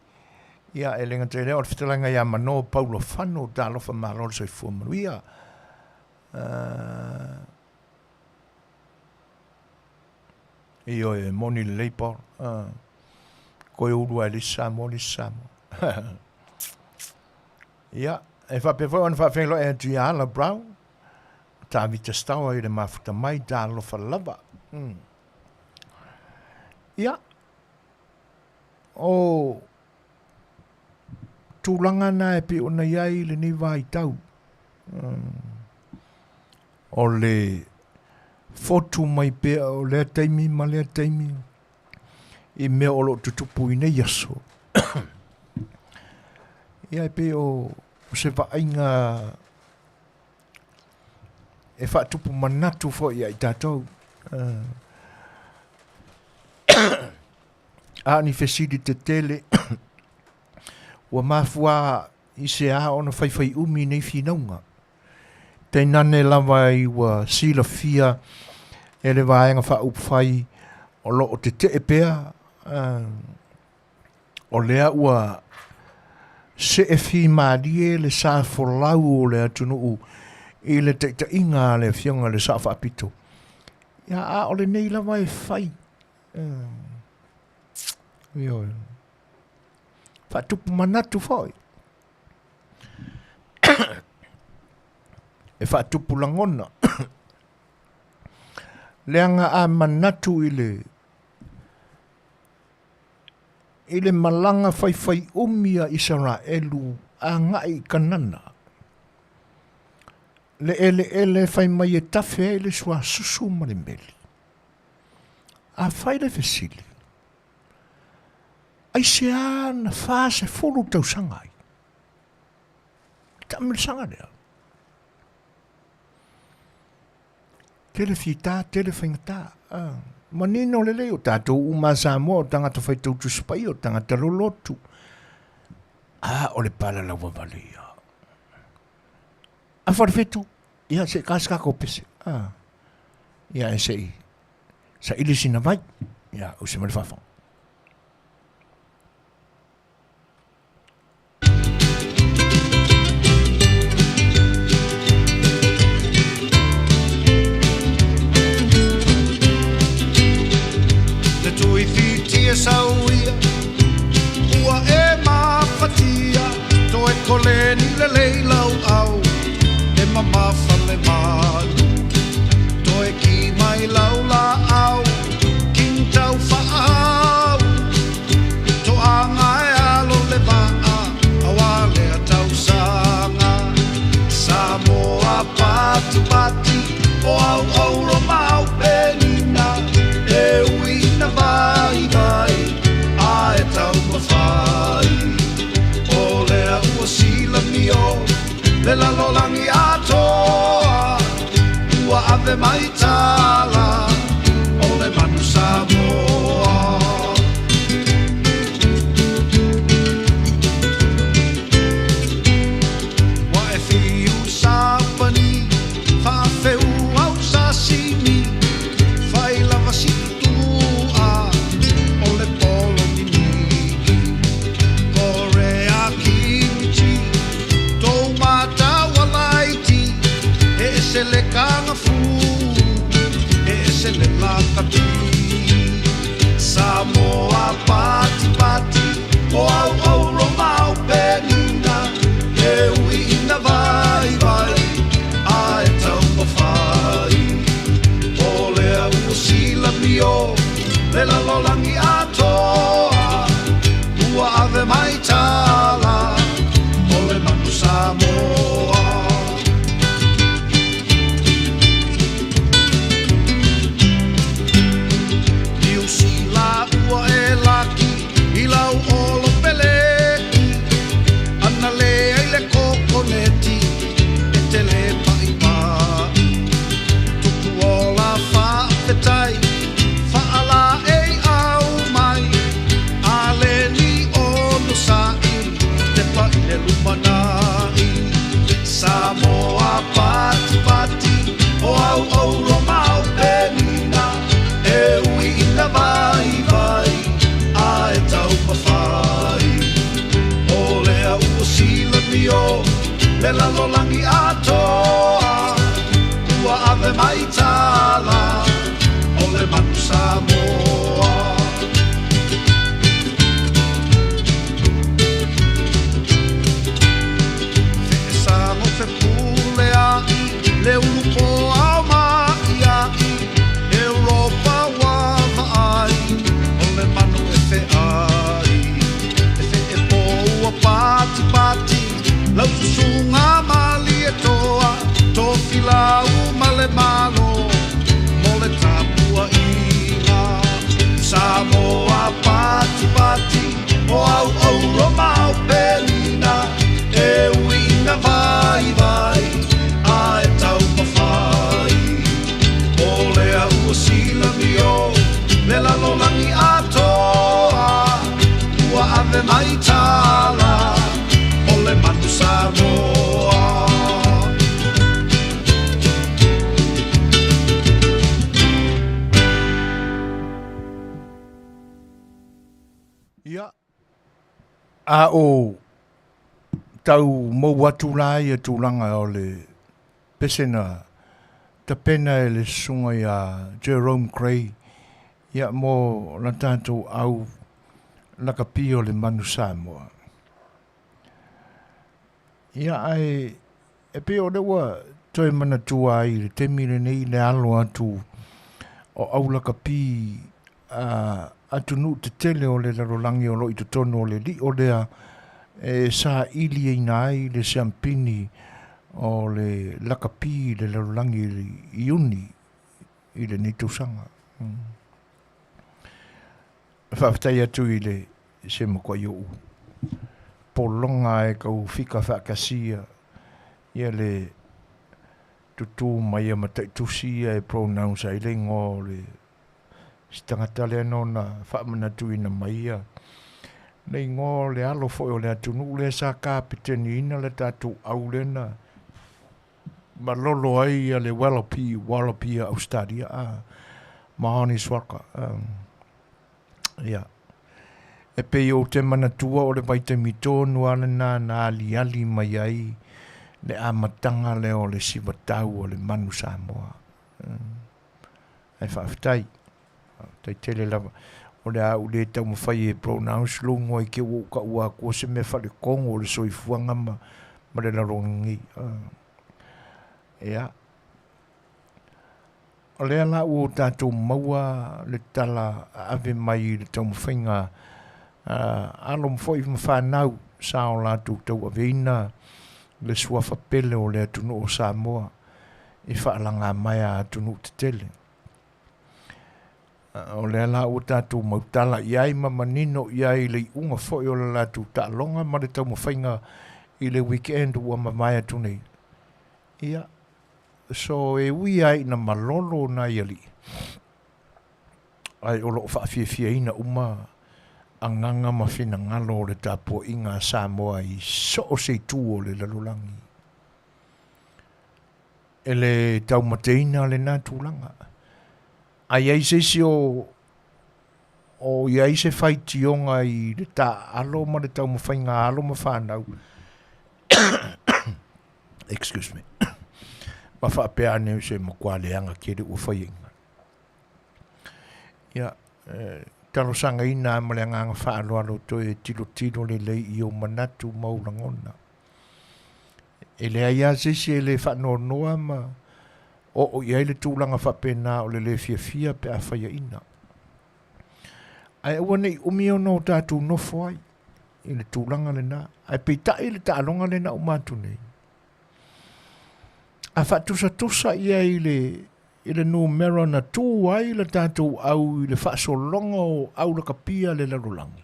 Ia e lenga te leo, o Fetalaiga ia mano Paulo Fano, da lofa marol sai fua Manuia. Io e moni le leipor. Koe urua e lissamo. Ia, e whapewhau an whawhelo e tu ia ala Brown. Tā vita stawa i le mafuta mai, da lofa lava. Ia, o tūlanga na e pe ona iai le ni vai tau. O le fotu mai pe o le taimi ma le taimi i mea o lo tutupu i nei yaso. Ia e pe o se whainga e whatupu manatu fo ia i tātou. Ani fesidi te tele ua mafua i se a ona whaiwhai umi nei whinaunga. Te nane lava i ua sila fia e le vaenga wha upwhai o lo o te te pea o lea ua se e fi maarie le sa folau o le atunu i le te inga le fionga le sa whapito. Ia a o le nei lava e whai. Io tupu manatu foi. E tupu langona. Leanga a manatu ile malanga fai umia Israelu a ngai kanana. Le ele fai mai e tafe ele sua susu marimeli. A fai le fesili. ai se ana fase fulu tau sanga ai. Tamil sanga lea. Tele fita, tele whaingata. Manino lele o tātou uma Samoa o tangata whaitou tu spai o tangata lolotu. O le pala la wawale ia. A wharwhetu, ia se kāskako pese. Ia e sei. Sa ili sina vai. Ia, o se mare whawhau. Le tui fitia sauia, ua e mafatia, to e koleni le leilau au, e mamafa le manu, to e ki mai lau la au, king tau whaau, to anga e alo le waa, awa le a tau sanga, Samoa patu pati, o au au ro mau penina, e uina vai vai, a e tau mawhai, o lea ua sila mio, le lalolangi atoa, ua ave mai tala, o le manu Samoa. Wa e fiu sapani, whawheu au sasimi, whai lava situa, o le polo ni niki, kore a kimchi, tou mata walaiti, e se le kanga fu, e se le lakati, Samoa pati pati, o au au romau penina, e uina vai vai, a e tau mawhai, o lea ua sila mio, le lalolangi atoa, ua ave mai tala, o le manu Samoa. Liu sila ua e laki, i lau olo peleki, ana lea i le kokoneti, e te le pai pai. Tuku ola whawhetai, whaala ei au mai, a le li ono sai, te pai le lumanai. Samoa pati pati, o au au romau penina, e uina vai vai, a e tau mawhai. O lea ua sila mio, le lalolangi atoa, ua ave mai tala, o le manu Samoa. Whesango fe pule ai, le ulupo au mai ai, Europa wava ai, o le manu e fe ai. E fe e poua pati pati, lau tusunga mali e toa, to filau ma le mano, mo le tapua inga. Samoa pati pati, o au au romau penina, e uina vai vai, a e tau mawhai. O lea ua sila mio, le lalolangi atoa, ua ave mai tala, o le manu Samoa. Ia. A o tau mou atu lai e tūlanga o le pesena ta pena e le sunga ia Jerome Gray ia mo la tātou au laka pio le manu Samoa. Ia ai e pio le ua toi mana tua ai le temire nei le alo atu o au laka pi atu nu te tele o le larolangi o lo i te tono o le li o lea e sa ili e nai le siampini o le lakapi le larolangi i uni i le nitosanga. Whawhatai atu i le se mako i o polonga e kau fika whakasia ia le tutu mai ama taitusi e pronounce ai le ngō le stangata le anona whaamanatu ina mai ia nei ngō le alo fo o le atunu le sa kapiteni ina le tatu au lena malolo ai le walapi Australia mahani swaka ia e pe o te manatua o le vaitami tonu ala na ali mai ai le amatanga le o le sivatau o le manu Samoa ai whaafitai tai tele lava o le au le tau mawhai e pronounce lungo i ke uka ua kua se me whale kongo o le soifuanga ma le larongi ia o le ala o tātou maua le tala ave mai le tau mawhainga alo mwhoi mwhanau sa o lātou tau aveina le sua whapele o le atunu o Samoa i whaalanga mai a atunu te tele o le ala o tātou mautala iai mamanino iai le unga whoi o le lātou tālonga ma le tau mawhainga i le weekend ua mamai atunei ia so e ui ai na malolo na iali ai o lo whaafia ina anganga mawhina ngalo le tāpua inga Samoa i so o Setu o le lalulangi e le tau mateina le nā tūlanga ai ai se si o iai se whaitionga i le tā alo ma le tau mawhainga alo ma whanau excuse me ma whaapea neu se makualeanga kere ua whaiinga ia talo sanga ina amale nganga whaaloalo to e tilo le lei i o manatu maulangona e le aia se e le whanonoa ma o iai le tūlanga whapena o le fiafia pe a whaia ina ai ua nei umio no tātou nofo ai i le tūlanga le nā ai peitai le tālonga le na umatu nei a whatusa ia i le numero na tū ai le tātou au i le whaasolonga o au la kapia le larulangi.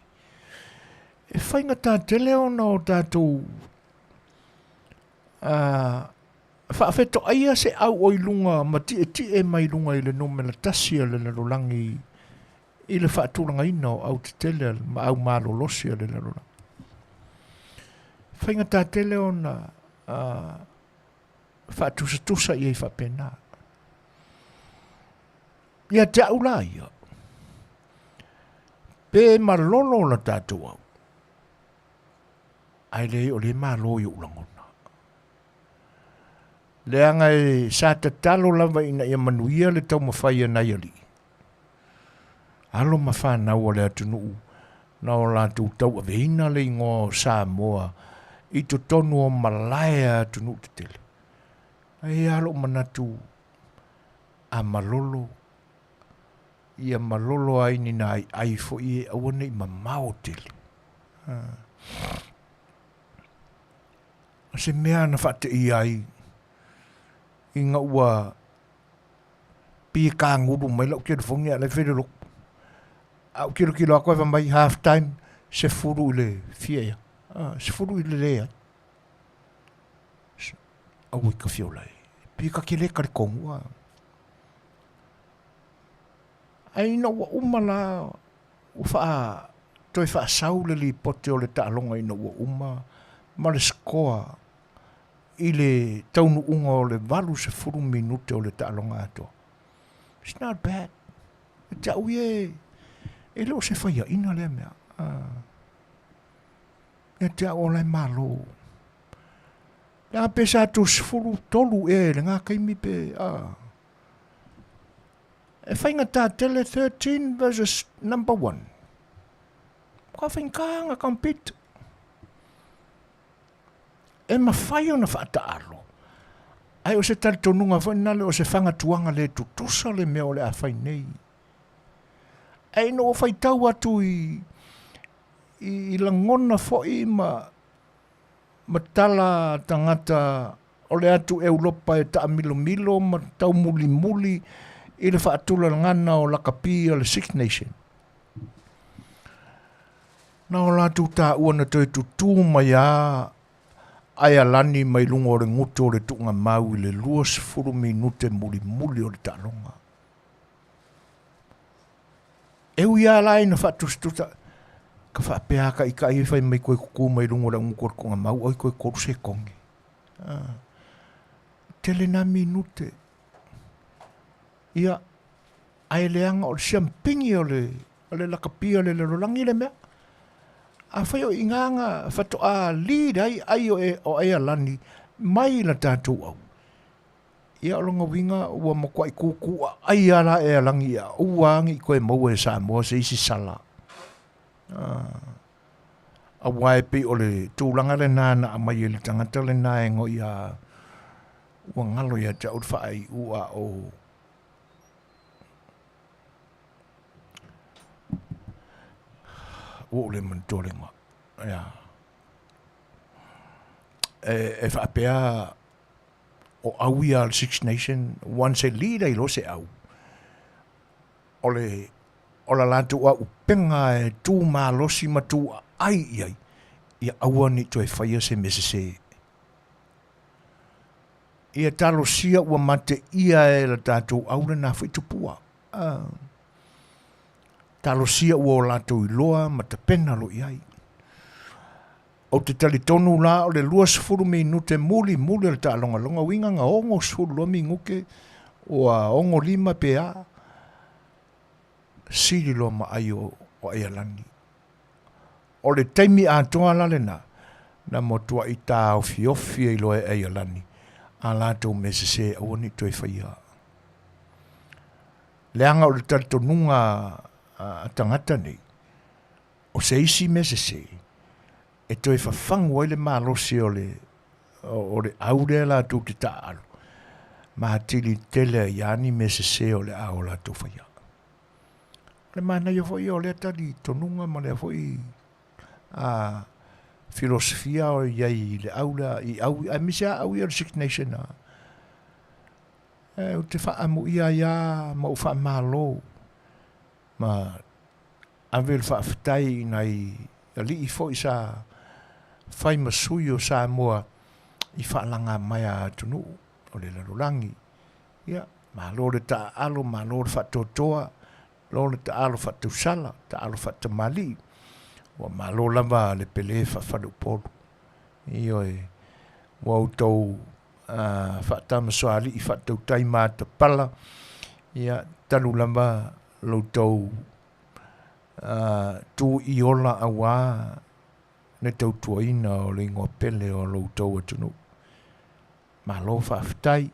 E whainga tā te leona o tātou whaafeto aia se au o i lunga ma tie mai lunga i le numero tasia le larulangi i le whaatulanga ina o au te tele ma au malolosia le larulangi. Whainga tā te leona whaatusa i ei whapena. Ia te au la ia. Pe malolo la tātou au. Ai le o le malo i ulangona. Le anga e sa te talo lava ina ia Manuia le tau mawhaia nai ali. Alo mawhanau o le atunuu. Na o la tau aveina le ingo Samoa. I to tonu o malaya atunuu te tele. Ai alo manatu a malolo. Ia malolo ai ni na ai fo i awane i mamao tele. Se mea na whate i ai. Inga ua pia ka nguru mai lau kira whongi a le where lok. Au kira a koe mai half time se furu i le fia. Se furu i le lea. Au i ka fiolai. Pia ka kile kare kongua. Ai no ua umala ufa toi fa saule li pote o le ta'alonga ina ua uma ma le skoa i le taunu unga o le valu se furu minute o le ta'alonga ato. It's not bad. Te au e leo se whaia ina le mea. E te au o lai malo. Nga pesa tu sifuru tolu le ngā kaimi pe e whainga tā tele 13 versus number 1. Ka whainga compete. E mawhai o na whaata alo. Ai o se tali tonunga whainale o se whanga tuanga le tutusa le mea o le a whainei. Ai no o whaitau atu i langona fwoi ma tala tangata o le atu Europa e ta milo ma tau muli i le whaatula ngana o lakapi o le Six Nation. Na o lātou tā ua na toi tutu mai a ai alani mai lunga o le nguto o le tunga mau i le 2 minute muli o le talonga. E ui a lai na whatustuta ka whapea ka ika i whai mai koe kuku mai lunga o le nguko o kunga mau oi koe koru se kongi. Tele na minute. Ia ai leanga o le siampingi o le lakapia le rolangi le mea. A whai o inganga whato a lead ai o e alani mai la tātou au. Ia longa winga ua makwai kuku ai ala e alangi ia uangi koe mau e Samoa se isi sala. A wae pe o le tūlanga le nāna a mai e le tangata le nāengo ia ua ngalo ia ta whaai ua o o le mantorenga. Ia. E whaapea o au ia al Six Nation, one se leader i lo se au. O la lantu a upenga e tū mā losi ma tū ai iai. Ia aua ni to e whaia se mese se. Ia talo sia ua mate ia e la tātou au le nā whaitupua. Talo sia ua o lātou i loa ma te pena lo iai. O te tali tonu la o le 2 minute muli le ta longa winga nga ongo sulu mi nguke o a ongo 5 pea siri lo ma ai o ai alani. O le taimi a toa la le na motua i tā Afiafi i lo e ai alani a lātou mese se au ni toi whaia. Leanga o le tali tonunga a tangata nei o se isi mese se e toi whawhangu ai le mālosi o le aure la tu te tāalo. Mahatili tele i ani me se o le ao la tu whaia. Le mana i foi o le tali tonunga ma le foi a filosofia o iai le aula i au a misia au i o Six Nation o te whaamu ia ma u whaamalo ma avel whaafetai nai a li i foi sa whai masui o Samoa i whaalanga mai a tunu o le larulangi. Ia, ma lo le ta alo, ma lo le whatotoa, lo le ta alo whatusala, ta alo whatamali, o ma lo lava le pele whawhalu polu. Io e, wau tau whatamasoali i whatau taima ta pala, ia, tanu lava lo tau tu i ola awa ne tau tuaina o le ingoa pele o lo tau atunu. Ma lo whawhitai,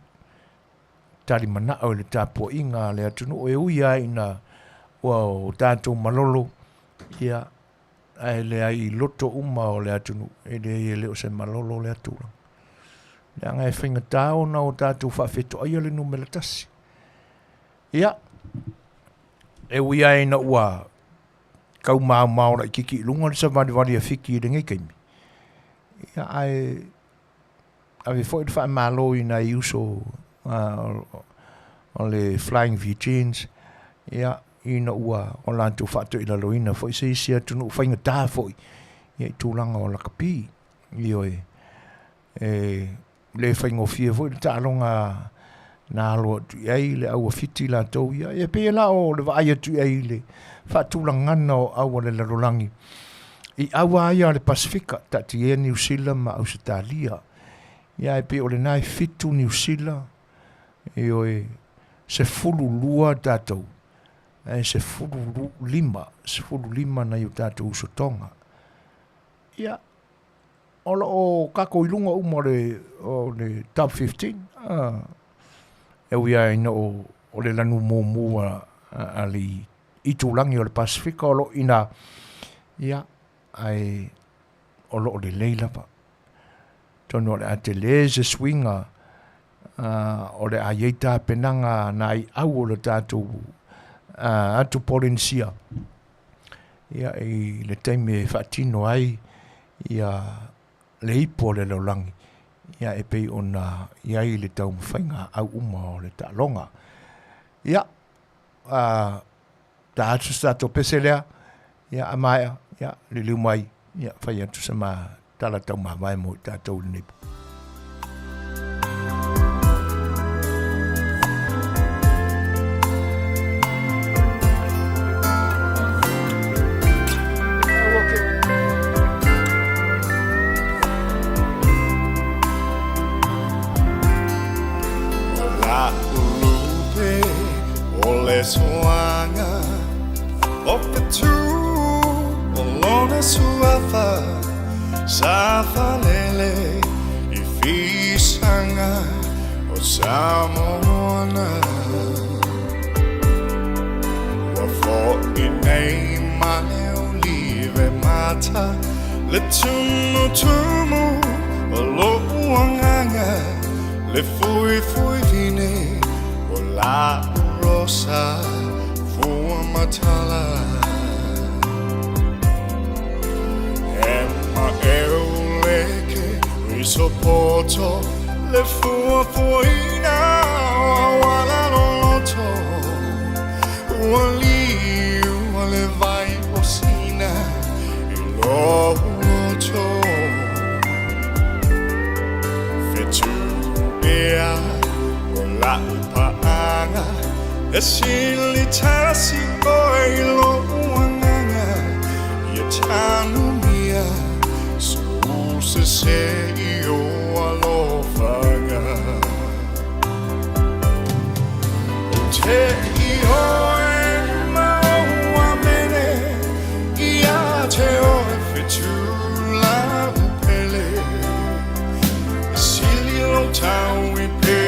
tari mana o le tāpua inga le atunu o e uia ina o tātou malolo ia ai le ai loto uma o le atunu e le o se malolo le atura. Le anga e whinga tāo na o tātou whawheto ai le numela tasi. Ia, e uia ina ua kau maura i kiki lunga le sa wadi a whiki i ringi kaimi. Ia ai ave foi de malo ina uso o le Flying V-Jeans. Ia ina ua o lantu whatu i lalo ina foi se isia tunu whainga tā foi. Ia i tūlanga o lakapi. Io le whainga o fia foi ta alonga na aloa tu iai le au a fiti la tau ia. Ia pe la o le vaia tu iai le whatulangana o awa le larolangi. I awa aia le Pasifika, tati e New Zealand ma Australia. Ia e pe o le nai fitu New Zealand. Io se fulu lua tātou. Se fulu lima na iu tātou usotonga. Ia, o kako ilunga uma o le top 15. E uia ina o le lanu mua ali i tūlangi o le Pasifika o lo ina. Ia, ai o lo le leila pa. Tono le ate leze swinga o le aieita penanga na i au o le tātou atu polensia. Ia i le taime whaatino ai ia le ipo le laulangi. Ia e pei ona ia i le tau mwhainga au uma o le tālonga. Ia, ta atu stato peselea. ia amaya ia le mai ia fai atu sama tala tau mawai mo tātou le nipu. Suanga Opetu Olona Suafa Safa Lele Ifisanga O Samoa Wafo Inei Mane Olive Mata Le Tumu Tumu Olo Wanganga Le Fui Fui Vine Ola Rosa for Matala Emma Euleke Risopoto Le Fofogaina Wala Loto Wali Wale Vai Osina Ilo Loto Fetu Bea Wala Paanga Esili tasi oilo wanganga Yatanumia Suse se iyo alofaga Te iyo ema wamene Ia te oe fetula upele Esili lo taui pe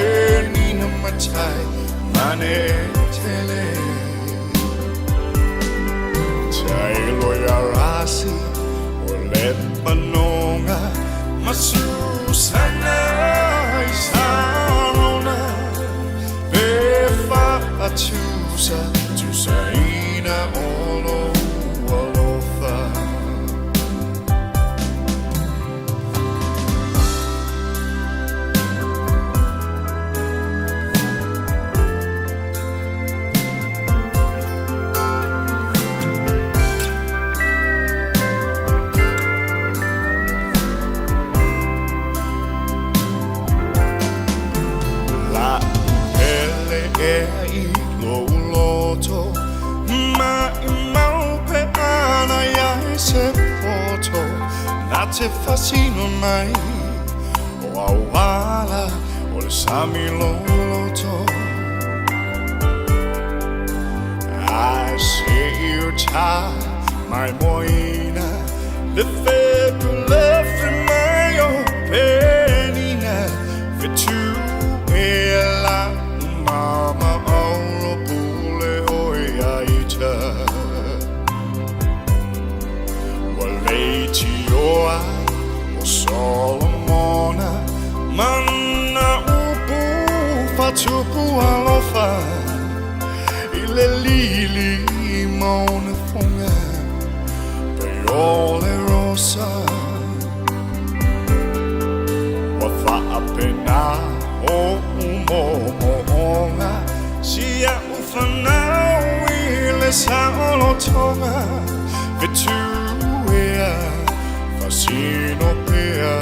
nina matai Mane Tailo ya rasi Ole panonga Masusana Isarona Befa atusa Tusaina olo Alofa Te fascino mai O awala O le sami loloto I see you tie My moina Le febu le frimaio Penina Fetu e la Mama olo pule oi aita Waleti oa O Solomona Mana upu Fatupu alofa Ile lili Maune fonga Peole rosa Wafa apena O umo moonga Sia ufana Ile saolo tonga Vetu Fascino pea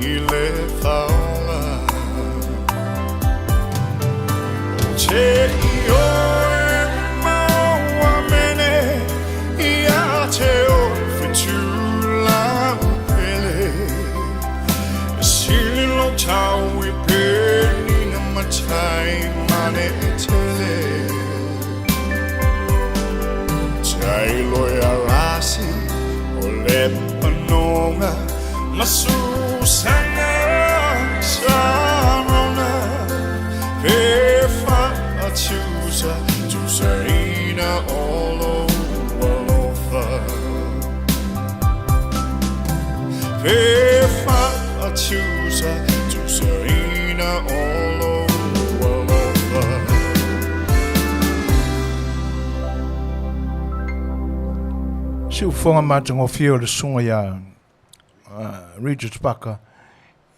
I le fai'oa Te io e maua mene Ia te o fetula upele Sili lo tau I penina matai Mane tele Tailo ya rasi Ole panonga Masusana Sarona Pefa atusa Tusaina olo Alofa Pefa atusa Tusaina olo Alofa Si ufonga matango fio le sunga ya Regis Baka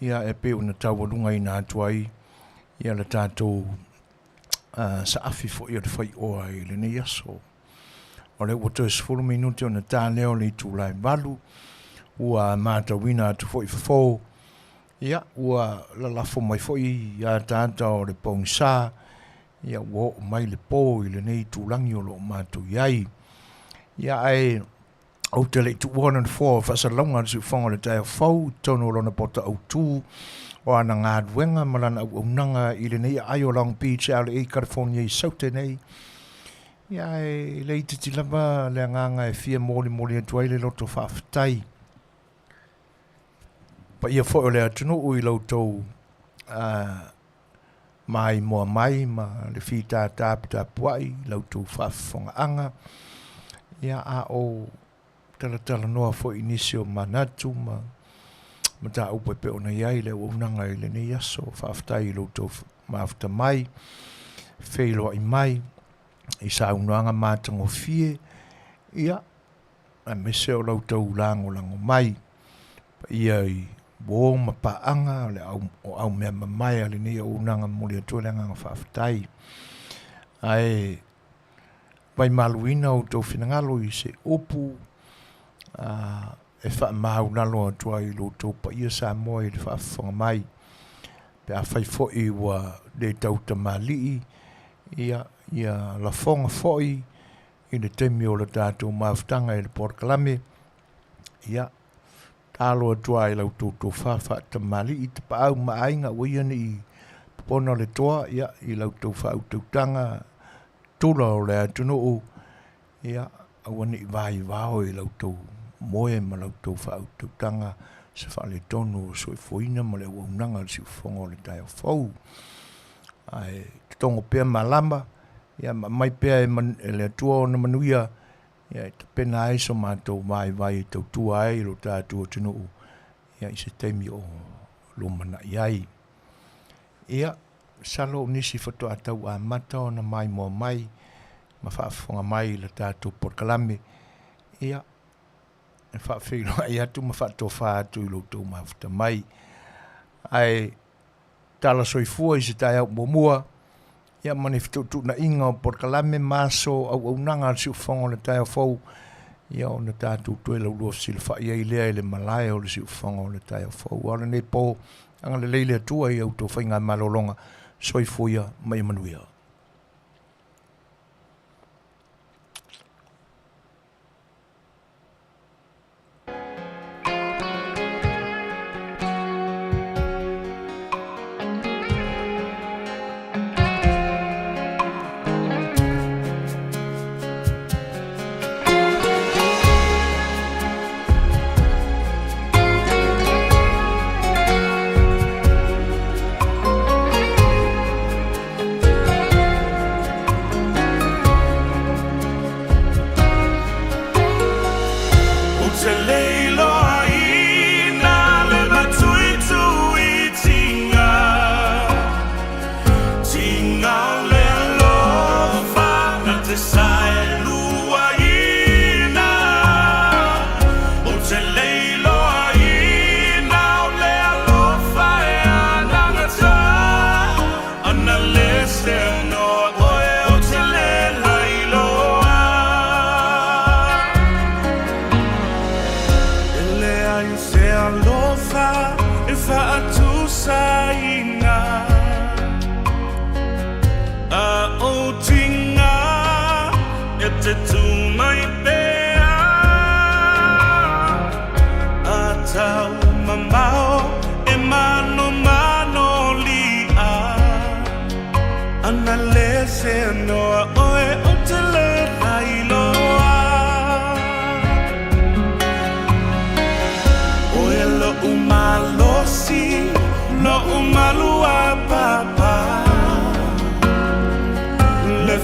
ia e pe una tawalunga I nā tuai ia le tātou sa afi fo I le fai'oa I le nei aso o le ua toe 10 minuti o na tāleo le tūlai valu, ua mātawina atu fo i fafo, ia ua lalafo mai fo i a tāta o le paunsa, ia ua o mai le pō i le nei tūlangi o lo mātou iai. Ia ai, au te le tu 104, whasalonga su whanga le tai fau, tono lona pota au tū, o ana ngā duenga, malana au unanga i le nei ai o Long Beach, au le e California i saute nei. Ia e le iti tilava le nganga e fia moli atuai le loto whaafatai. Pa ia fo o le atunu ui lautou mai moa mai, ma le fi tā puai, lautou whaafonga anga. Ia a o tala noa fo inisio manatu, ma ta upe pe ona iai le unanga i le nei aso, whaafatai lautou maafta mai, whailoa i mai, i sa unuanga mātango fie, ia, a mese o lautou lango mai, pa ia i bo ma paanga le au mea mamai ale ni o nanga muli atu le nganga whaafatai. Ai, vai maluina o tau whinangalo i se opu, e wha mau nalo atua i lo tau pa ia Samoa i le whaafonga mai, pe a whai foi wa le tau tamali ia la fonga foi i le temi o le tātou maaftanga i le porkalame, ia, talo atua i lau tō whawha tamali i te paau maainga uian i pona le toa, ia, i lau tō whautautanga tula o le atunu o, ia, awane i vai vao i lau tō moe ma lau tō whautautanga se wha le tono so i foina ma le waunanga si ufonga o le tai o fau. Ai, tongo pia malama, ia, mai pia e le atua o na Manuia, ia te pena ai so mātou vai tau tua ai lo tātua tino o, ia i se teimi o lo mana iai. Ia, salo nisi whato atau a mata o na mai mua mai, ma whaafonga mai le tātou porkalame, ia, e whaafiro ai atu ma whato whaatu i lo tau mawhata mai. Ai, tala soifua i se tai au mua, ia mani fitu na inga o porkalame maso au nanga si ufonga le tai fau, ia o na tātou tue lau lua si le wha ia i lea i le malaya o le si ufonga o le tai fau. Ala nei po, anga le leile atua i au tō whainga malolonga, soifuia mai Manuia.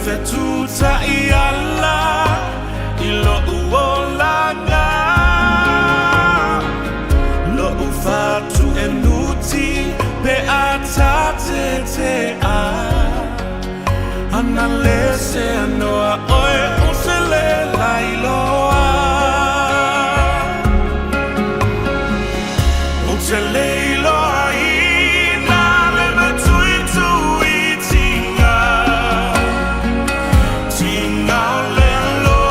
Setu ta iala ilo uolaga lo ufatu enuti pe atate te a analese noa oe usele lailoa usele iloa ina le matuitu itinga tinga le lo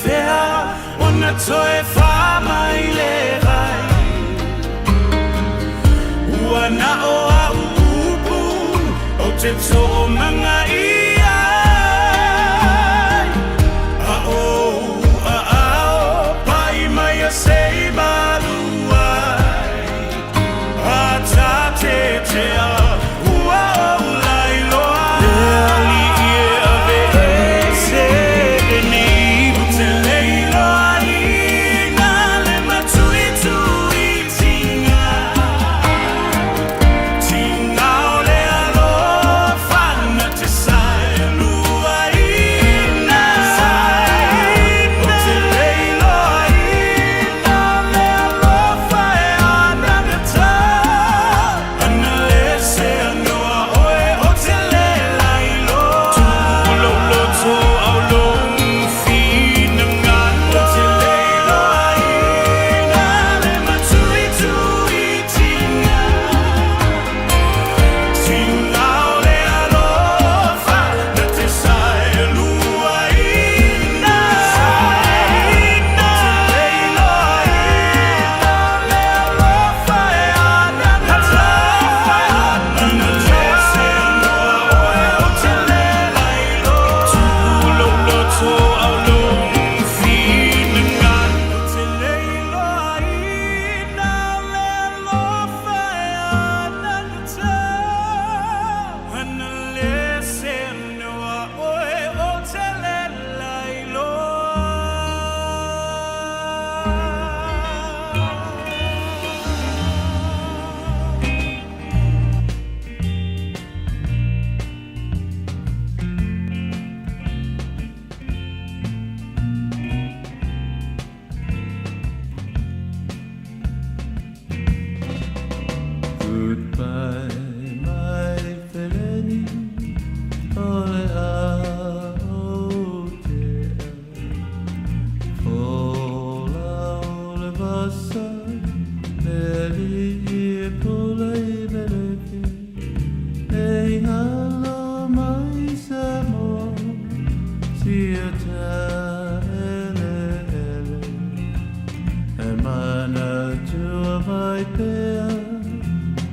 fea ona toe whama I le rai ua na o a upu o te tō manga I ai a o a ao pai mai a sei malua a ta te te a ua o lai loa le ali e ave e se ni o te leilo ai na le matui tui tinga tinga o le alo whana te sai lua ina o te leilo ai na le alo whae ana gata ana le se anoa oe o te le lailo tulo loto au long fina ngana o te leilo ai na le matui tui tinga tinga o le alofa na te sai lua ina o te leilo ai na le alofa e ana gata ana le se anoa oe o te le lailo tulo loto au long fina ngana o te leilo ai na le alofa e ana gata ana le se anoa oe o te le lailo Goodbye, my feleni, ole a otea. Fola ole vasa, neli e pola I meleke. Ei halo mai Samoa, siata ele ele. E mana tua vai pea,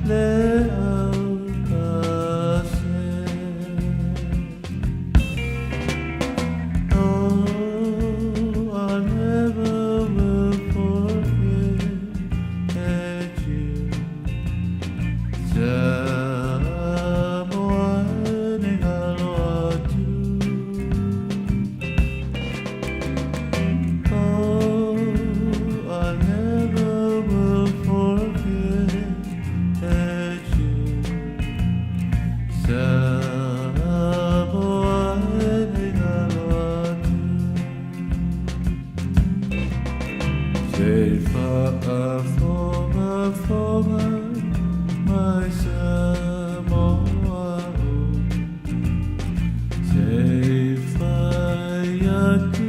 le au kase. Oh, I never will forget you. Samoa ni halo atu. Oh, I never will forget you. Samoa ni halo atu. Say whaafonga, mai Samoa. Say whai atu